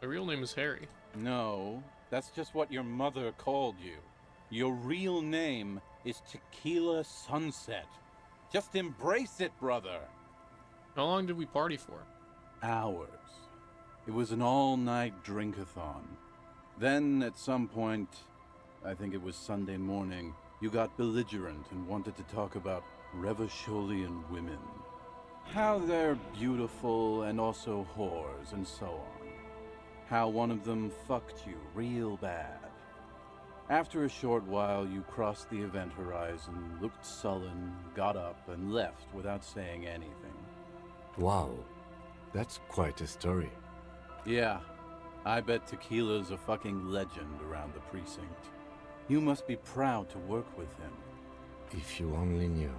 My real name is Harry. No, that's just what your mother called you. Your real name is Tequila Sunset. Just embrace it, brother. How long did we party for? Hours. It was an all-night drink-a-thon. Then, at some point, I think it was Sunday morning, you got belligerent and wanted to talk about Revacholian women. How they're beautiful and also whores and so on. How one of them fucked you real bad. After a short while, you crossed the event horizon, looked sullen, got up, and left without saying anything. Wow, that's quite a story. Yeah, I bet Tequila's a fucking legend around the precinct. You must be proud to work with him. If you only knew.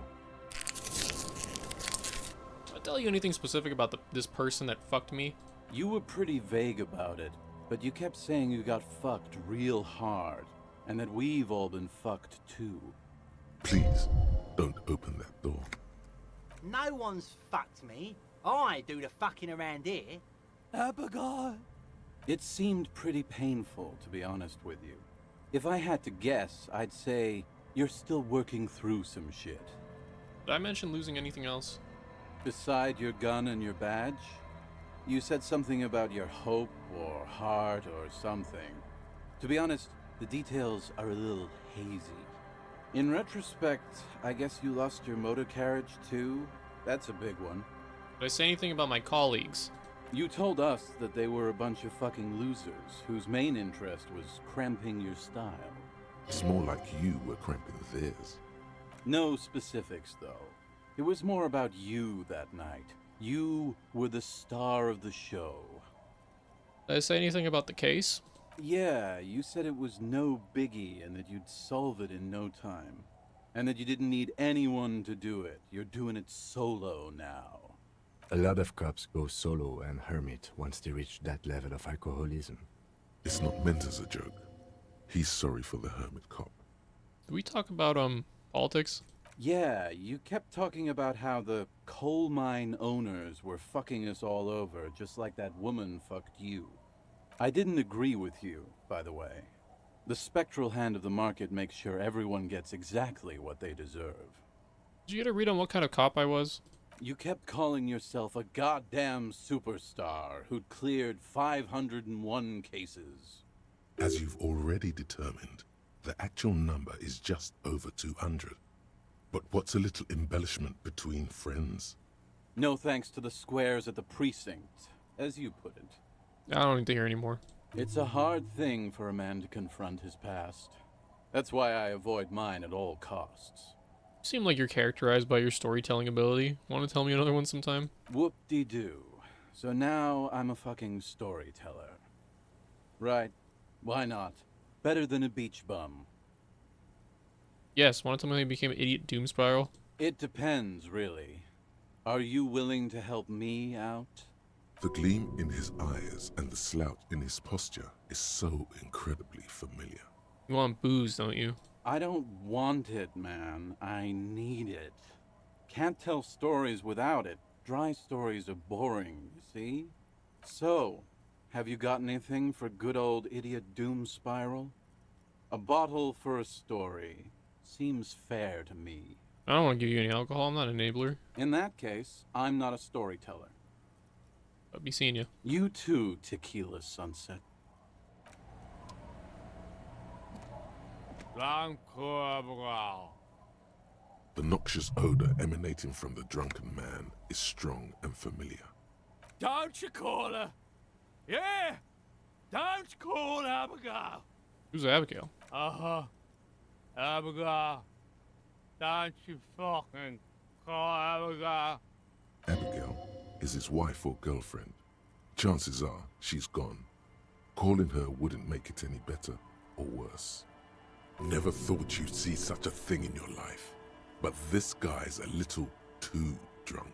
Did I tell you anything specific about this person that fucked me? You were pretty vague about it, but you kept saying you got fucked real hard, and that we've all been fucked too. Please, don't open that door. No one's fucked me. I do the fucking around here. Abigail! It seemed pretty painful, to be honest with you. If I had to guess, I'd say you're still working through some shit. Did I mention losing anything else? Beside your gun and your badge? You said something about your hope or heart or something. To be honest, the details are a little hazy. In retrospect, I guess you lost your motor carriage too? That's a big one. Did I say anything about my colleagues? You told us that they were a bunch of fucking losers whose main interest was cramping your style. It's more like you were cramping theirs. No specifics, though. It was more about you that night. You were the star of the show. Did I say anything about the case? Yeah, you said it was no biggie and that you'd solve it in no time. And that you didn't need anyone to do it. You're doing it solo now. A lot of cops go solo and hermit once they reach that level of alcoholism. It's not meant as a joke. He's sorry for the hermit cop. Did we talk about, politics? Yeah, you kept talking about how the coal mine owners were fucking us all over, just like that woman fucked you. I didn't agree with you, by the way. The spectral hand of the market makes sure everyone gets exactly what they deserve. Did you get a read on what kind of cop I was? You kept calling yourself a goddamn superstar who'd cleared 501 cases. As you've already determined, the actual number is just over 200. But what's a little embellishment between friends? No thanks to the squares at the precinct, as you put it. I don't need to hear anymore. It's a hard thing for a man to confront his past. That's why I avoid mine at all costs. You seem like you're characterized by your storytelling ability. Want to tell me another one sometime? Whoop-de-doo. So now I'm a fucking storyteller. Right. Why not? Better than a beach bum. Yes, want to tell me how you became an idiot doom spiral? It depends, really. Are you willing to help me out? The gleam in his eyes and the slouch in his posture is so incredibly familiar. You want booze, don't you? I don't want it, man. I need it. Can't tell stories without it. Dry stories are boring, you see? So, have you got anything for good old idiot doom spiral? A bottle for a story. Seems fair to me. I don't want to give you any alcohol. I'm not an enabler. In that case, I'm not a storyteller. I'll be seeing you. You too, Tequila Sunset. The noxious odor emanating from the drunken man is strong and familiar. Don't you call her? Yeah! Don't call Abigail! Who's Abigail? Uh-huh. Abigail. Don't you fucking call Abigail. Abigail is his wife or girlfriend. Chances are she's gone. Calling her wouldn't make it any better or worse. Never thought you'd see such a thing in your life. But this guy's a little too drunk.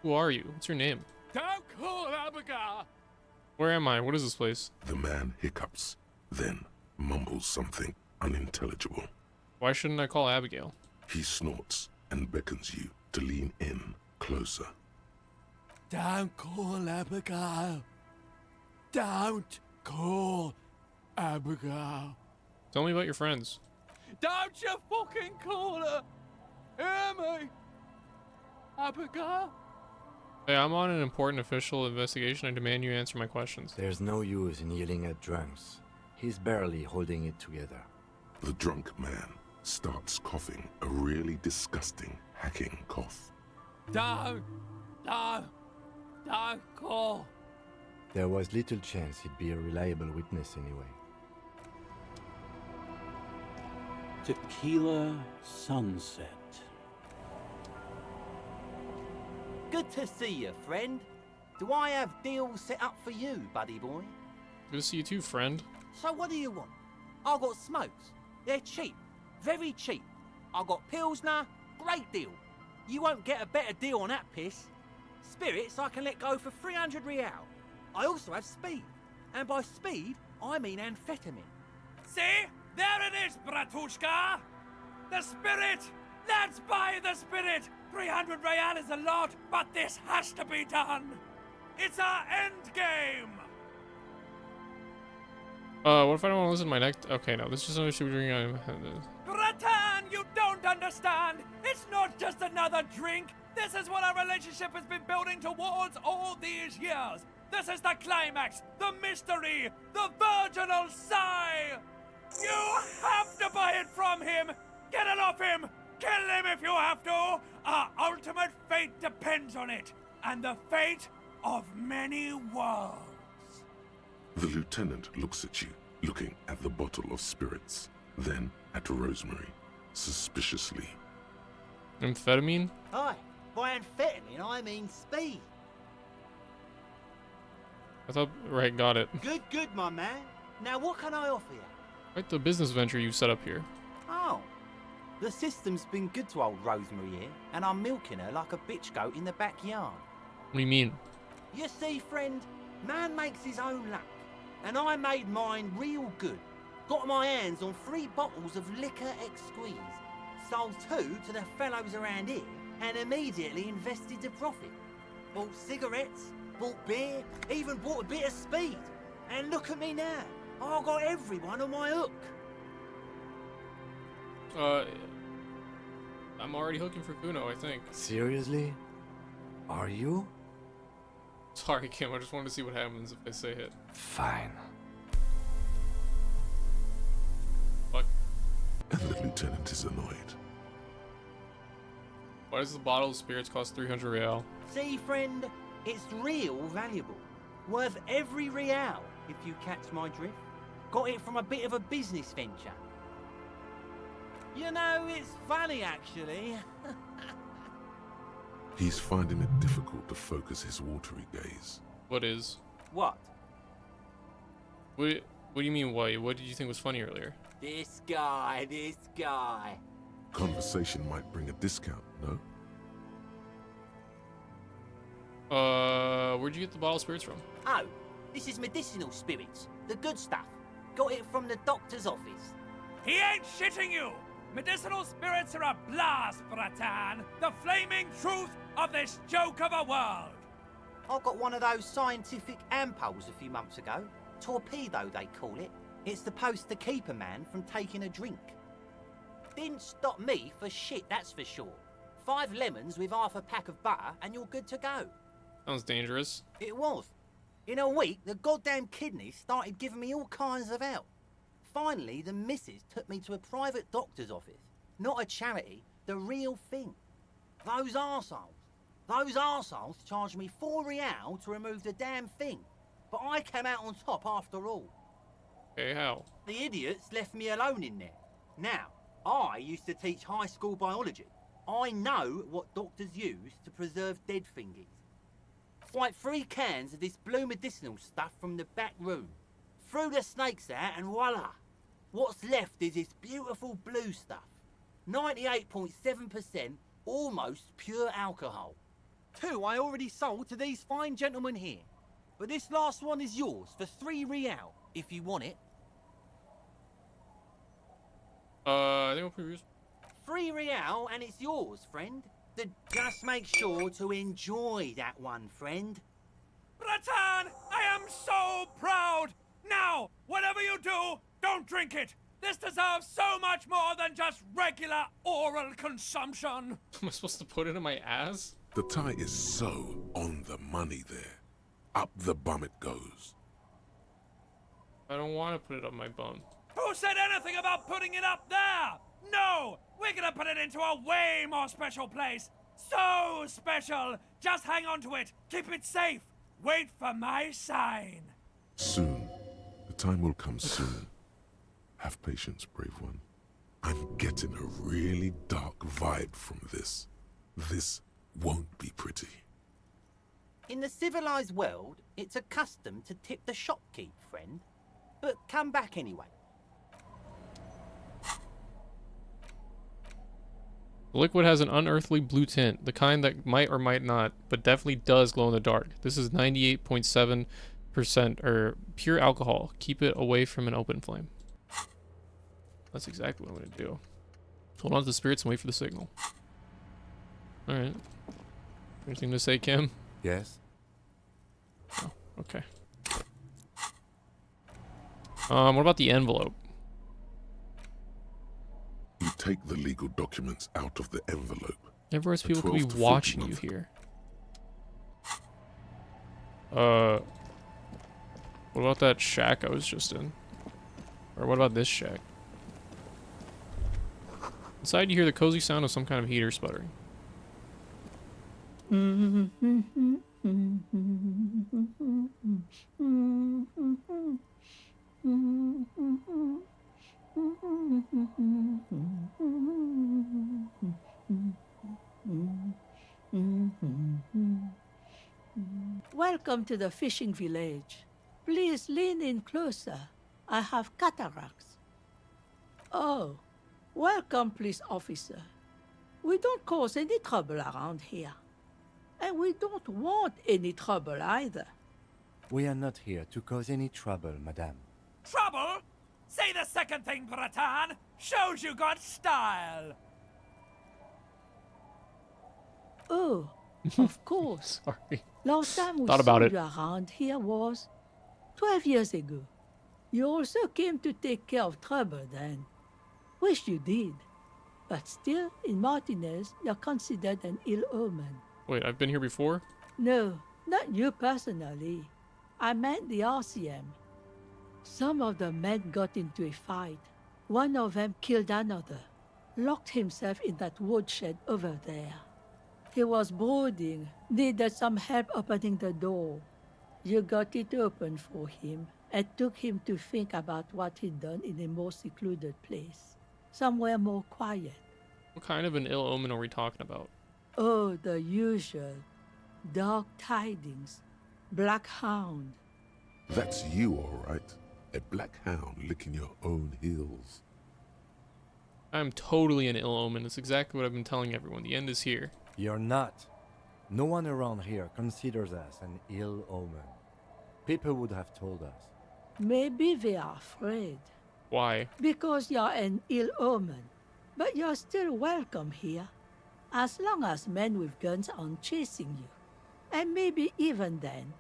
Who are you? What's your name? Don't call Abigail! Where am I? What is this place? The man hiccups, then mumbles something unintelligible. Why shouldn't I call Abigail? He snorts and beckons you to lean in closer. Don't call Abigail. Don't call Abigail. Tell me about your friends. Don't you fucking call her. Hear me? Abigail? Hey, I'm on an important official investigation. I demand you answer my questions. There's no use in yelling at drunks. He's barely holding it together. The drunk man starts coughing a really disgusting, hacking cough. Don't call. There was little chance he'd be a reliable witness anyway. Tequila Sunset. Good to see you, friend. Do I have deals set up for you, buddy boy? Good to see you too, friend. So what do you want? I got smokes. They're cheap. Very cheap. I got Pilsner. Great deal. You won't get a better deal on that piss. Spirits I can let go for 300 real. I also have speed. And by speed, I mean amphetamine. See? There it is, Bratushka! The spirit! Let's buy the spirit! 300 real is a lot, but this has to be done! It's our end game! What if I don't want to listen to my next? Okay, no, this is another super drink. Bratan, you don't understand! It's not just another drink! This is what our relationship has been building towards all these years! This is the climax, the mystery, the virginal sigh! You have to buy it from him! Get it off him! Kill him if you have to! Our ultimate fate depends on it, and the fate of many worlds. The lieutenant looks at you, looking at the bottle of spirits, then at Rosemary, suspiciously. Amphetamine? Hi, by amphetamine I mean speed. I thought, right, got it. Good, my man. Now what can I offer you? Quite the business venture you've set up here. Oh, the system's been good to old Rosemary here, and I'm milking her like a bitch goat in the backyard. What do you mean? You see, friend, man makes his own luck, and I made mine real good. Got my hands on 3 bottles of liquor ex-squeeze, sold 2 to the fellows around here, and immediately invested the profit. Bought cigarettes, bought beer, even bought a bit of speed. And look at me now. I got everyone on my hook. I'm already hooking for Kuno, I think. Seriously? Are you? Sorry, Kim, I just wanted to see what happens if I say it. Fine. Fuck. And the lieutenant is annoyed. Why does the bottle of spirits cost 300 real? See, friend, it's real valuable. Worth every real, if you catch my drift. Got it from a bit of a business venture. You know, it's funny, actually. He's finding it difficult to focus his watery gaze. What is? What? What do you mean, what? What did you think was funny earlier? This guy. Conversation might bring a discount, no? Where'd you get the bottle of spirits from? Oh, this is medicinal spirits. The good stuff. Got it from the doctor's office. He ain't shitting you! Medicinal spirits are a blast, Bratan! The flaming truth of this joke of a world! I got one of those scientific ampules a few months ago. Torpedo, they call it. It's supposed to keep a man from taking a drink. Didn't stop me for shit, that's for sure. 5 lemons with half a pack of butter and you're good to go. Sounds dangerous. It was. In a week, the goddamn kidneys started giving me all kinds of help. Finally, the missus took me to a private doctor's office. Not a charity, the real thing. Those arseholes charged me 4 real to remove the damn thing. But I came out on top after all. Okay, how? The idiots left me alone in there. Now, I used to teach high school biology. I know what doctors use to preserve dead thingies. Like 3 cans of this blue medicinal stuff from the back room. Threw the snakes out and voila! What's left is this beautiful blue stuff. 98.7% almost pure alcohol. 2 I already sold to these fine gentlemen here. But this last one is yours for 3 real, if you want it. I think we'll produce 3 real and it's yours, friend. Just make sure to enjoy that one, friend. Bratan, I am so proud! Now, whatever you do, don't drink it! This deserves so much more than just regular oral consumption! Am I supposed to put it in my ass? The tie is so on the money there. Up the bum it goes. I don't want to put it up my bum. Who said anything about putting it up there? No! We're gonna put it into a way more special place! So special! Just hang on to it! Keep it safe! Wait for my sign! Soon. The time will come soon. Have patience, brave one. I'm getting a really dark vibe from this. This won't be pretty. In the civilized world, it's a custom to tip the shopkeep, friend. But come back anyway. The liquid has an unearthly blue tint, the kind that might or might not, but definitely does glow in the dark. This is 98.7% or pure alcohol. Keep it away from an open flame. That's exactly what I'm going to do. Hold on to the spirits and wait for the signal. Alright. Anything to say, Kim? Yes? Oh, okay. What about the envelope? You take the legal documents out of the envelope. Everyone's people could 12 be to watching 40 you month. here. What about that shack I was just in? Or what about this shack? Inside you hear the cozy sound of some kind of heater sputtering. Welcome to the fishing village. Please lean in closer. I have cataracts. Oh, welcome, police officer. We don't cause any trouble around here. And we don't want any trouble either. We are not here to cause any trouble, madame. Trouble? Say the second thing, Bratan! Shows you got style! Oh, of course. Sorry. Last time we Thought saw about it. you around here was 12 years ago. You also came to take care of trouble then. Wish you did. But still, in Martinez, you're considered an ill omen. Wait, I've been here before? No, not you personally. I meant the RCM. Some of the men got into a fight. One of them killed another. Locked himself in that woodshed over there. He was brooding, needed some help opening the door. You got it open for him and took him to think about what he'd done in a more secluded place, somewhere more quiet. What kind of an ill omen are we talking about? Oh, the usual. Dark tidings. Black hound. That's you, all right. A black hound licking your own heels. I'm totally an ill omen. It's exactly what I've been telling everyone. The end is here. You're not. No one around here considers us an ill omen. People would have told us. Maybe they are afraid. Why? Because you're an ill omen. But you're still welcome here. As long as men with guns aren't chasing you. And maybe even then.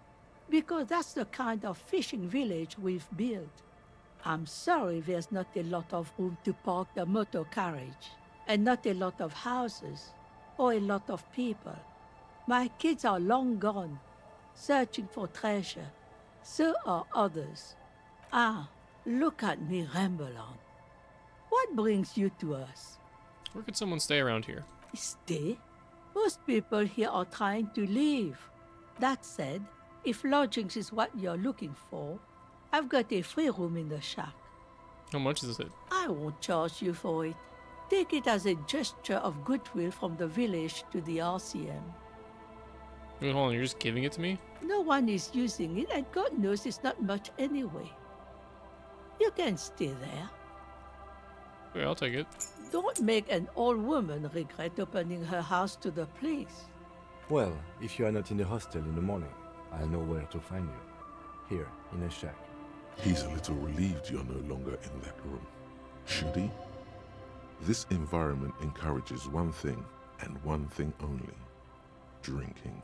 Because that's the kind of fishing village we've built. I'm sorry there's not a lot of room to park the motor carriage. And not a lot of houses. Or a lot of people. My kids are long gone. Searching for treasure. So are others. Ah, look at me ramble on. What brings you to us? Where could someone stay around here? Stay? Most people here are trying to leave. That said, if lodgings is what you're looking for, I've got a free room in the shack. How much is it? I won't charge you for it. Take it as a gesture of goodwill from the village to the RCM. Wait, hold on, you're just giving it to me? No one is using it, and God knows it's not much anyway. You can stay there. Okay, I'll take it. Don't make an old woman regret opening her house to the police. Well, if you are not in the hostel in the morning, I'll know where to find you. Here, in a shack. He's a little relieved you're no longer in that room. Should he? This environment encourages one thing, and one thing only. Drinking.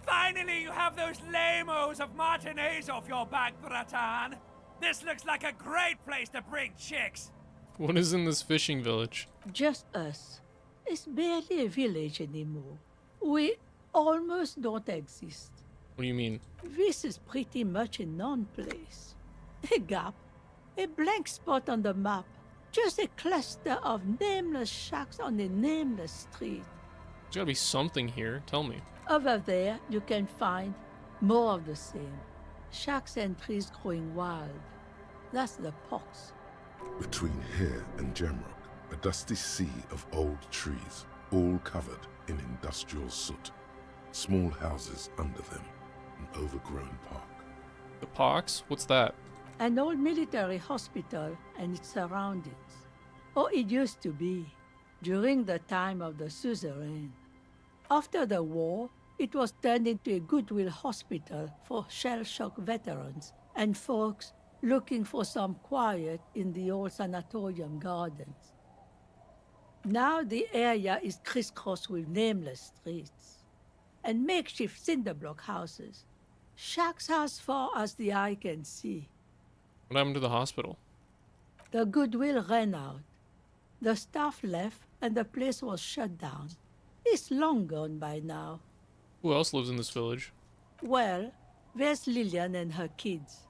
Finally, you have those lamos of matinees off your back, Bratan. This looks like a great place to bring chicks. What is in this fishing village? Just us. It's barely a village anymore. We almost don't exist. What do you mean? This is pretty much a non-place. A gap. A blank spot on the map. Just a cluster of nameless shacks on a nameless street. There's gotta be something here. Tell me. Over there, you can find more of the same. Shacks and trees growing wild. That's the pox. Between here and Jamrock, a dusty sea of old trees, all covered in industrial soot. Small houses under them, an overgrown park. The pox? What's that? An old military hospital and its surroundings. Or it used to be, during the time of the suzerain. After the war, it was turned into a goodwill hospital for shell-shock veterans and folks looking for some quiet in the old sanatorium gardens. Now the area is crisscrossed with nameless streets and makeshift cinderblock houses, shacks as far as the eye can see. What happened to the hospital? The goodwill ran out. The staff left and the place was shut down. It's long gone by now. Who else lives in this village? Well, there's Lillian and her kids.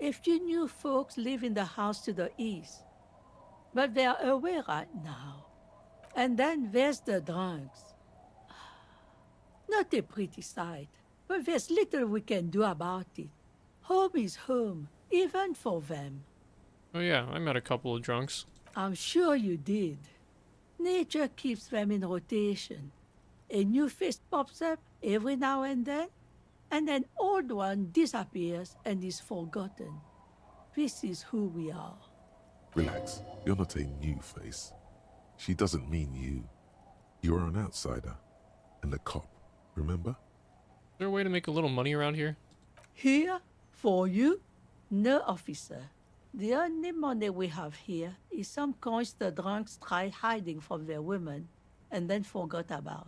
A few new folks live in the house to the east, but they're away right now. And then there's the drunks. Not a pretty sight, but there's little we can do about it. Home is home, even for them. Oh yeah, I met a couple of drunks. I'm sure you did. Nature keeps them in rotation. A new face pops up every now and then, and an old one disappears and is forgotten. This is who we are. Relax, you're not a new face. She doesn't mean you. You're an outsider. And a cop, remember? Is there a way to make a little money around here? Here? For you? No, officer. The only money we have here is some coins the drunks tried hiding from their women and then forgot about.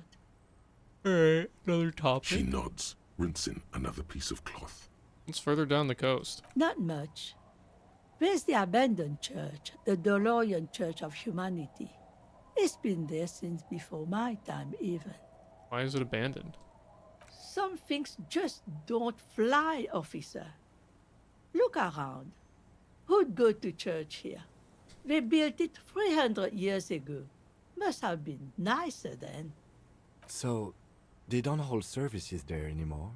Alright, another topic. She nods, rinsing another piece of cloth. It's further down the coast. Not much. There's the abandoned church, the DeLorean Church of Humanity. It's been there since before my time, even. Why is it abandoned? Some things just don't fly, officer. Look around. Who'd go to church here? They built it 300 years ago. Must have been nicer then. So, they don't hold services there anymore?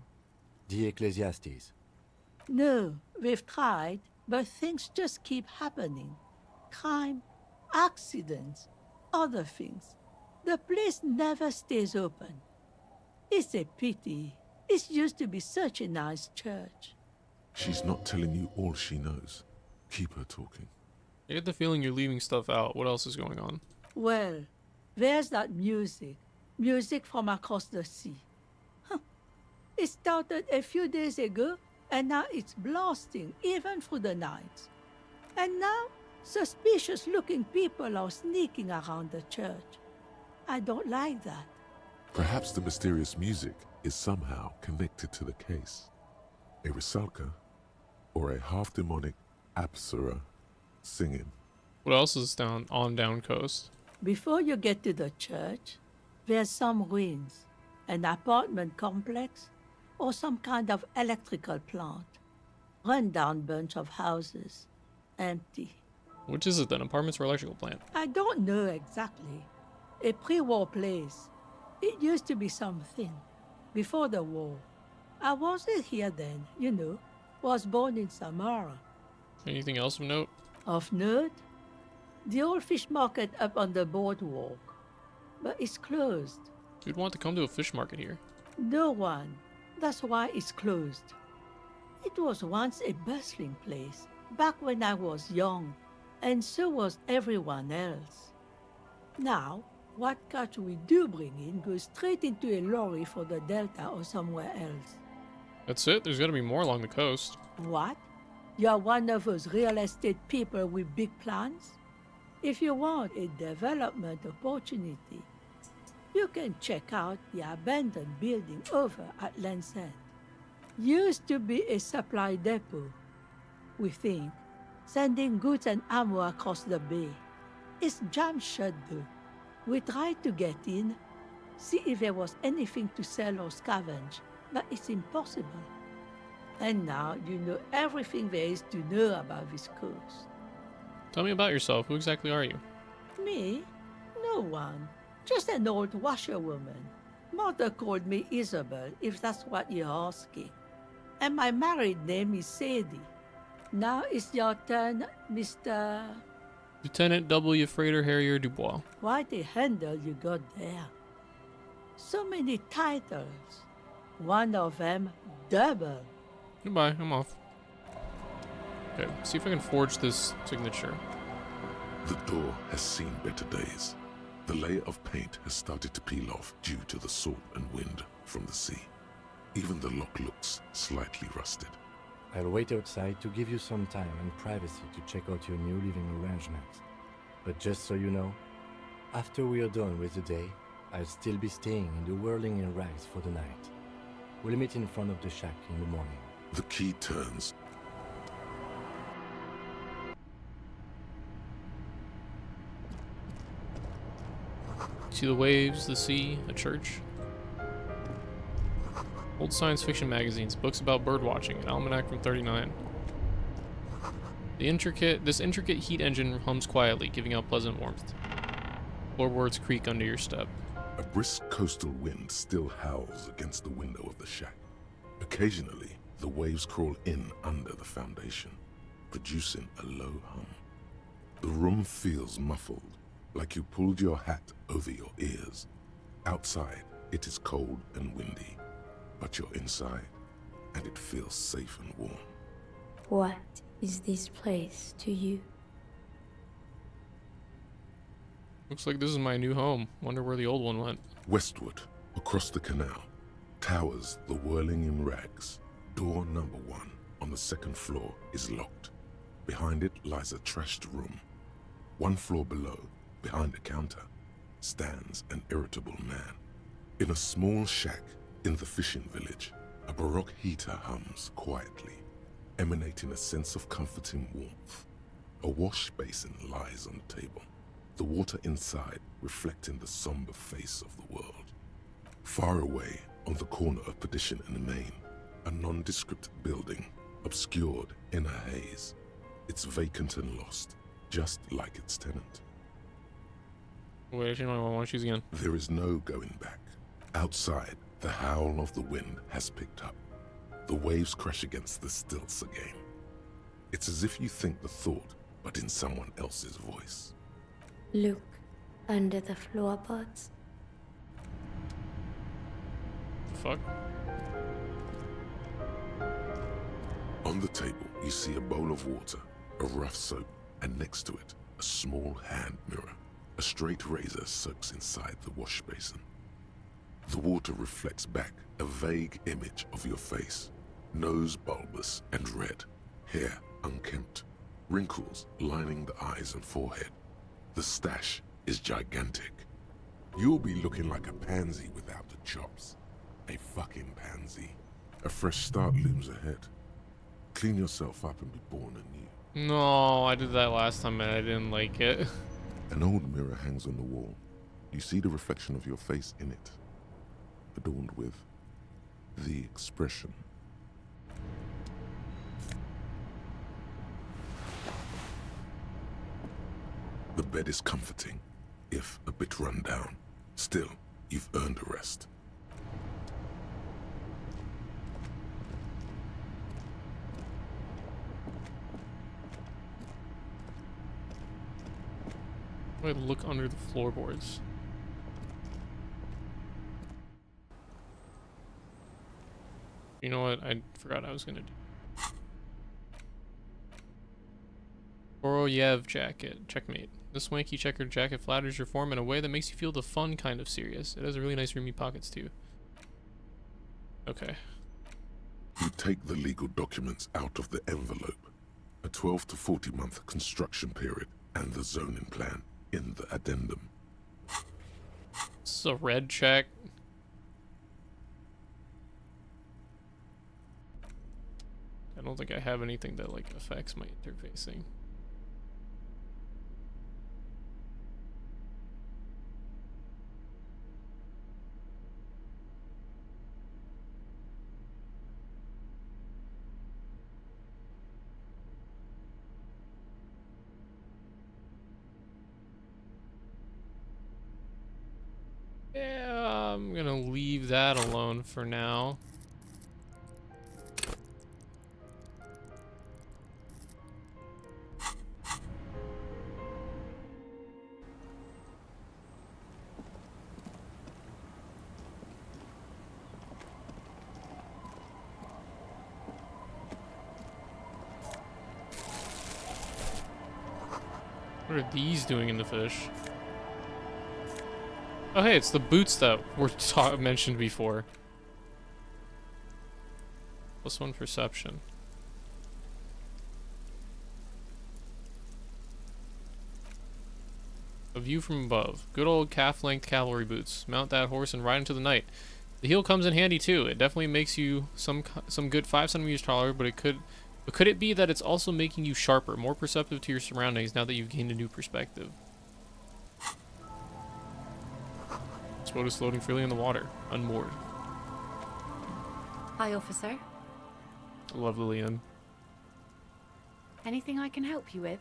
The Ecclesiastes? No, we've tried, but things just keep happening. Crime, accidents, other things. The place never stays open. It's a pity. It used to be such a nice church. She's not telling you all she knows. Keep her talking. I get the feeling you're leaving stuff out. What else is going on? Well, there's that music. Music from across the sea. Huh. It started a few days ago, and now it's blasting even through the night. And now, suspicious-looking people are sneaking around the church. I don't like that. Perhaps the mysterious music is somehow connected to the case. A Rusalka or a half-demonic Apsara singing. What else is down coast? Before you get to the church, there's some ruins, an apartment complex, or some kind of electrical plant. Run-down bunch of houses, empty. Which is it then? Apartments or electrical plant? I don't know exactly. A pre-war place. It used to be something. Before the war. I wasn't here then, you know. Was born in Samara. Anything else of note? Of note? The old fish market up on the boardwalk. But it's closed. You'd want to come to a fish market here. No one. That's why it's closed. It was once a bustling place, back when I was young, and so was everyone else. Now, what catch we do bring in goes straight into a lorry for the Delta or somewhere else. That's it? There's gotta be more along the coast. What? You're one of those real estate people with big plans? If you want a development opportunity, you can check out the abandoned building over at Land's End. Used to be a supply depot, we think, sending goods and ammo across the bay. It's jammed shut though. We tried to get in, see if there was anything to sell or scavenge, but it's impossible. And now you know everything there is to know about this coast. Tell me about yourself. Who exactly are you? Me? No one. Just an old washerwoman. Mother called me Isabel, if that's what you're asking. And my married name is Sadie. Now it's your turn, Mr. Lieutenant W. Freighter Harrier Dubois. Quite a handle you got there. So many titles. One of them double. Goodbye, I'm off. Okay, see if I can forge this signature. The door has seen better days. The layer of paint has started to peel off due to the salt and wind from the sea. Even the lock looks slightly rusted. I'll wait outside to give you some time and privacy to check out your new living arrangements. But just so you know, after we are done with the day, I'll still be staying in the whirling in rags for the night. We'll meet in front of the shack in the morning. The key turns. See the waves, the sea, a church. Old science fiction magazines, books about birdwatching, an almanac from '39. This intricate heat engine hums quietly, giving out pleasant warmth. Floorboards creak under your step. A brisk coastal wind still howls against the window of the shack. Occasionally, the waves crawl in under the foundation, producing a low hum. The room feels muffled, like you pulled your hat over your ears. Outside, it is cold and windy, but you're inside, and it feels safe and warm. What is this place to you? Looks like this is my new home. Wonder where the old one went. Westward, across the canal, towers the whirling in rags. Door number 1 on the second floor is locked. Behind it lies a trashed room. 1 floor below, behind a counter, stands an irritable man. In a small shack in the fishing village, a baroque heater hums quietly, emanating a sense of comforting warmth. A wash basin lies on the table, the water inside reflecting the somber face of the world. Far away, on the corner of Perdition and Main, a nondescript building, obscured in a haze. It's vacant and lost, just like its tenant. Wait, I changed my one. I want to choose again. There is no going back. Outside, the howl of the wind has picked up. The waves crash against the stilts again. It's as if you think the thought, but in someone else's voice. Look under the floorboards. Fuck. On the table, you see a bowl of water, a rough soap, and next to it, a small hand mirror. A straight razor soaks inside the wash basin. The water reflects back a vague image of your face. Nose bulbous and red, hair unkempt, wrinkles lining the eyes and forehead. The stash is gigantic. You'll be looking like a pansy without the chops. A fucking pansy. A fresh start looms ahead. Clean yourself up and be born anew. No, I did that last time and I didn't like it. An old mirror hangs on the wall. You see the reflection of your face in it, adorned with the expression. The bed is comforting, if a bit run down. Still, you've earned a rest. I look under the floorboards. You know what? I forgot I was gonna do. Boroyev jacket. Checkmate. This swanky checkered jacket flatters your form in a way that makes you feel the fun kind of serious. It has a really nice roomy pockets too. Okay. You take the legal documents out of the envelope. A 12 to 40 month construction period and the zoning plan in the addendum. This is a red check. I don't think I have anything that like affects my interfacing. Yeah, I'm gonna leave that alone for now. What are these doing in the fish? Oh hey, it's the boots that were mentioned before. +1 perception. A view from above. Good old calf-length cavalry boots. Mount that horse and ride into the night. The heel comes in handy too. It definitely makes you some good 5 centimeters taller, but could it be that it's also making you sharper, more perceptive to your surroundings now that you've gained a new perspective? This boat is floating freely in the water, unmoored. Hi, officer. I love Lillian. Anything I can help you with?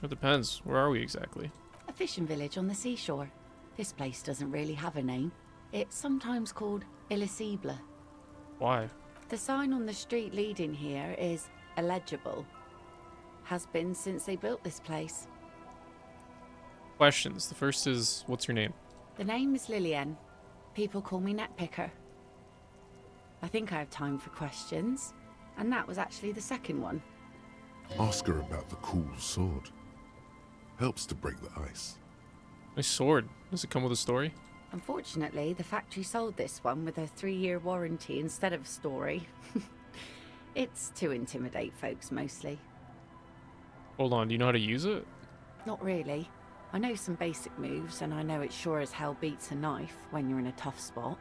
It depends. Where are we exactly? A fishing village on the seashore. This place doesn't really have a name. It's sometimes called Elysium. Why? The sign on the street leading here is illegible. Has been since they built this place. Questions. The first is, what's your name? The name is Lillian. People call me Netpicker. I think I have time for questions. And that was actually the second one. Ask her about the cool sword. Helps to break the ice. Nice sword. Does it come with a story? Unfortunately, the factory sold this one with a 3-year warranty instead of a story. It's to intimidate folks, mostly. Hold on, do you know how to use it? Not really. I know some basic moves, and I know it sure as hell beats a knife when you're in a tough spot.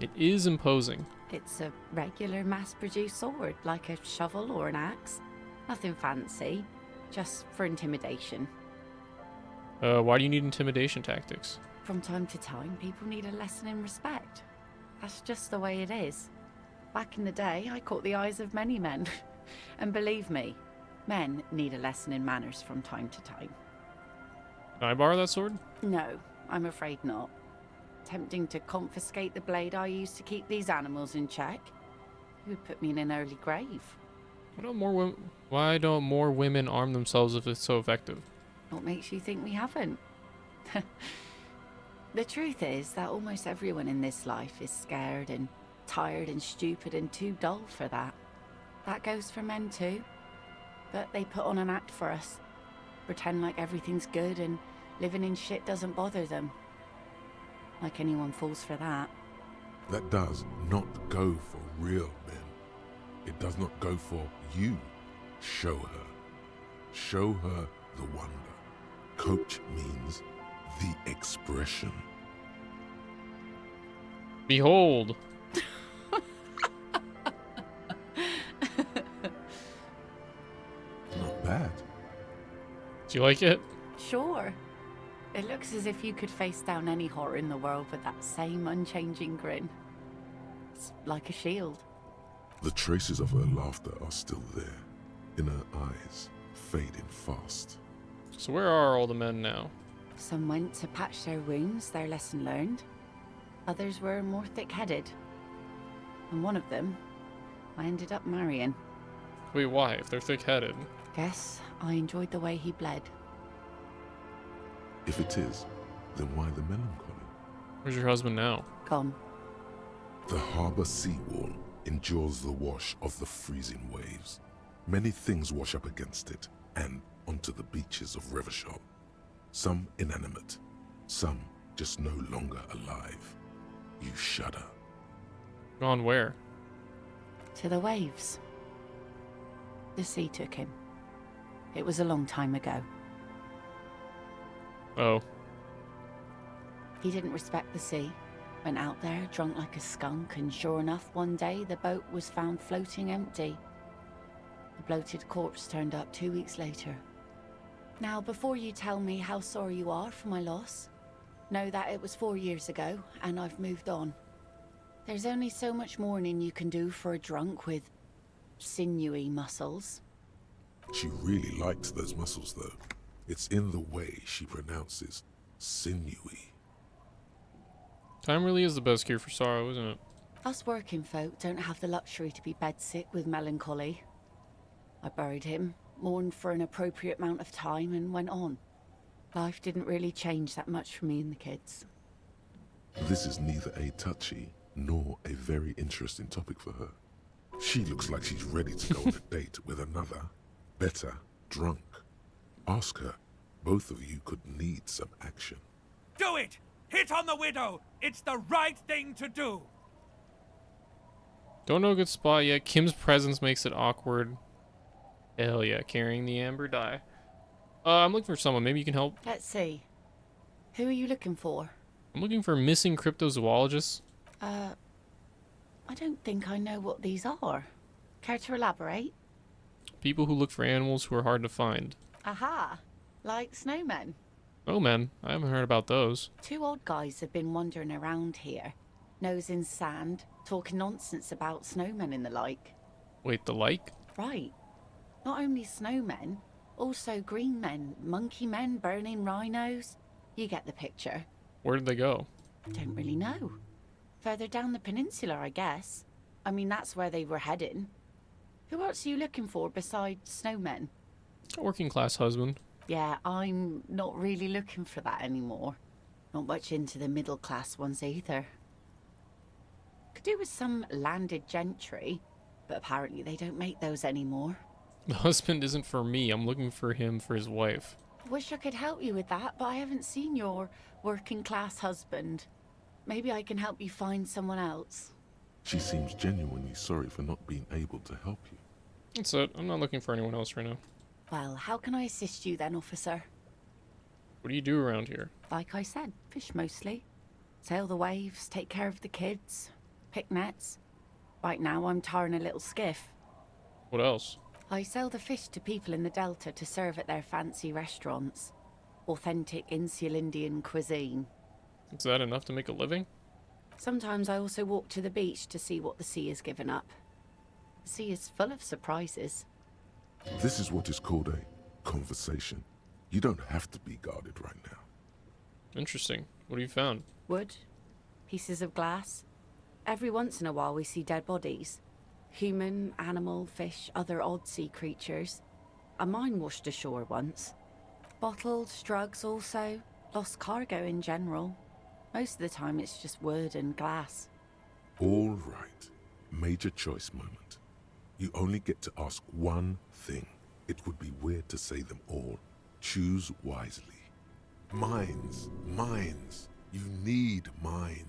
It is imposing. It's a regular mass-produced sword, like a shovel or an axe. Nothing fancy, just for intimidation. Why do you need intimidation tactics? From time to time, people need a lesson in respect. That's just the way it is. Back in the day, I caught the eyes of many men. And believe me, men need a lesson in manners from time to time. Can I borrow that sword? No, I'm afraid not. Tempting to confiscate the blade I used to keep these animals in check. You would put me in an early grave. Why don't more women arm themselves if it's so effective? What makes you think we haven't? The truth is that almost everyone in this life is scared and tired and stupid and too dull for that. That goes for men too. But they put on an act for us. Pretend like everything's good and living in shit doesn't bother them. Like anyone falls for that. That does not go for real men. It does not go for you. Show her. Show her the wonder. Coach means the expression. Behold. Not bad. Do you like it? Sure. It looks as if you could face down any horror in the world with that same unchanging grin. It's like a shield. The traces of her laughter are still there, in her eyes, fading fast. So where are all the men now? Some went to patch their wounds, their lesson learned. Others were more thick-headed. And one of them, I ended up marrying. Wait, why? If they're thick-headed? Guess I enjoyed the way he bled. If it is, then why the melancholy? Where's your husband now? Gone. The harbor seawall endures the wash of the freezing waves. Many things wash up against it and onto the beaches of Revachol. Some inanimate, some just no longer alive. You shudder. Gone where? To the waves. The sea took him. It was a long time ago. Oh. He didn't respect the sea. Went out there, drunk like a skunk, and sure enough, one day the boat was found floating empty. The bloated corpse turned up 2 weeks later. Now, before you tell me how sorry you are for my loss, know that it was 4 years ago, and I've moved on. There's only so much mourning you can do for a drunk with sinewy muscles. She really liked those muscles, though. It's in the way she pronounces sinewy. Time really is the best cure for sorrow, isn't it? Us working folk don't have the luxury to be bedsick with melancholy. I buried him, mourned for an appropriate amount of time, and went on. Life didn't really change that much for me and the kids. This is neither a touchy nor a very interesting topic for her. She looks like she's ready to go on a date with another, better, drunk. Ask her. Both of you could need some action. Do it! Hit on the widow! It's the right thing to do! Don't know a good spot yet. Kim's presence makes it awkward. Hell yeah, carrying the amber dye. I'm looking for someone. Maybe you can help. Let's see. Who are you looking for? I'm looking for missing cryptozoologists. I don't think I know what these are. Care to elaborate? People who look for animals who are hard to find. Aha! Like snowmen. Oh man, I haven't heard about those. 2 odd guys have been wandering around here, nose in sand, talking nonsense about snowmen and the like. Wait, the like? Right. Not only snowmen, also green men, monkey men burning rhinos. You get the picture. Where did they go? Don't really know. Further down the peninsula, I guess. I mean, that's where they were heading. Who else are you looking for besides snowmen? A working class husband. Yeah, I'm not really looking for that anymore. Not much into the middle class ones either. Could do with some landed gentry, but apparently they don't make those anymore. The husband isn't for me. I'm looking for him for his wife. Wish I could help you with that, but I haven't seen your working class husband. Maybe I can help you find someone else. She seems genuinely sorry for not being able to help you. That's it. I'm not looking for anyone else right now. Well, how can I assist you then, officer? What do you do around here? Like I said, fish mostly. Sail the waves, take care of the kids, pick nets. Right now I'm tarring a little skiff. What else? I sell the fish to people in the Delta to serve at their fancy restaurants. Authentic Insular Indian cuisine. Is that enough to make a living? Sometimes I also walk to the beach to see what the sea has given up. The sea is full of surprises. This is what is called a conversation. You don't have to be guarded right now. Interesting. What have you found? Wood, pieces of glass. Every once in a while we see dead bodies. Human, animal, fish, other odd sea creatures. A mine washed ashore once. Bottles, drugs also. Lost cargo in general. Most of the time it's just wood and glass. All right. Major choice moment. You only get to ask one thing. It would be weird to say them all. Choose wisely. Mines. Mines. You need mines.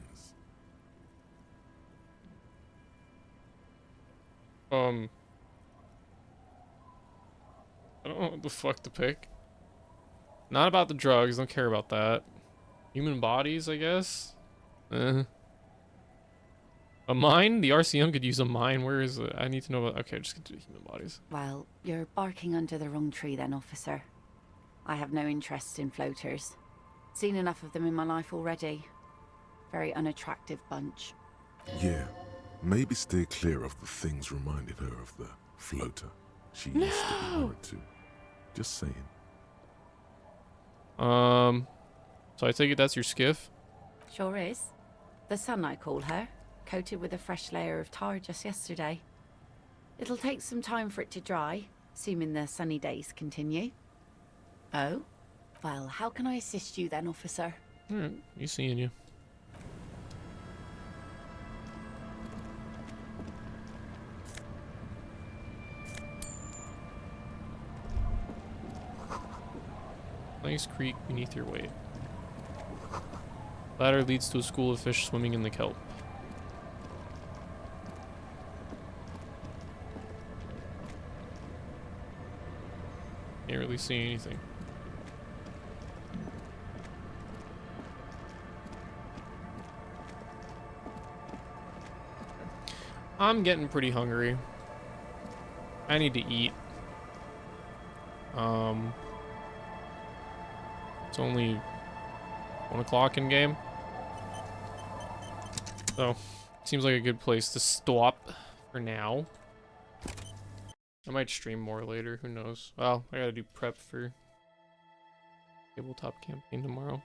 I don't know what the fuck to pick. Not about the drugs, don't care about that. Human bodies, I guess? A mine? The RCM could use a mine. Where is it? I need to know about... Okay, just get to human bodies. Well, you're barking under the wrong tree then, officer. I have no interest in floaters. Seen enough of them in my life already. Very unattractive bunch. Yeah. Maybe stay clear of the things reminded her of the floater she used to be married to. Just saying. So I take it that's your skiff? Sure is. The Sun, I call her. Coated with a fresh layer of tar just yesterday. It'll take some time for it to dry, assuming the sunny days continue. Oh? Well, how can I assist you then, officer? Alright, you seeing you. Nice creek beneath your weight. Ladder leads to a school of fish swimming in the kelp. Can't really see anything. I'm getting pretty hungry. I need to eat. It's only 1 o'clock in game. So, seems like a good place to stop for now. I might stream more later, who knows. Well, I gotta do prep for tabletop campaign tomorrow.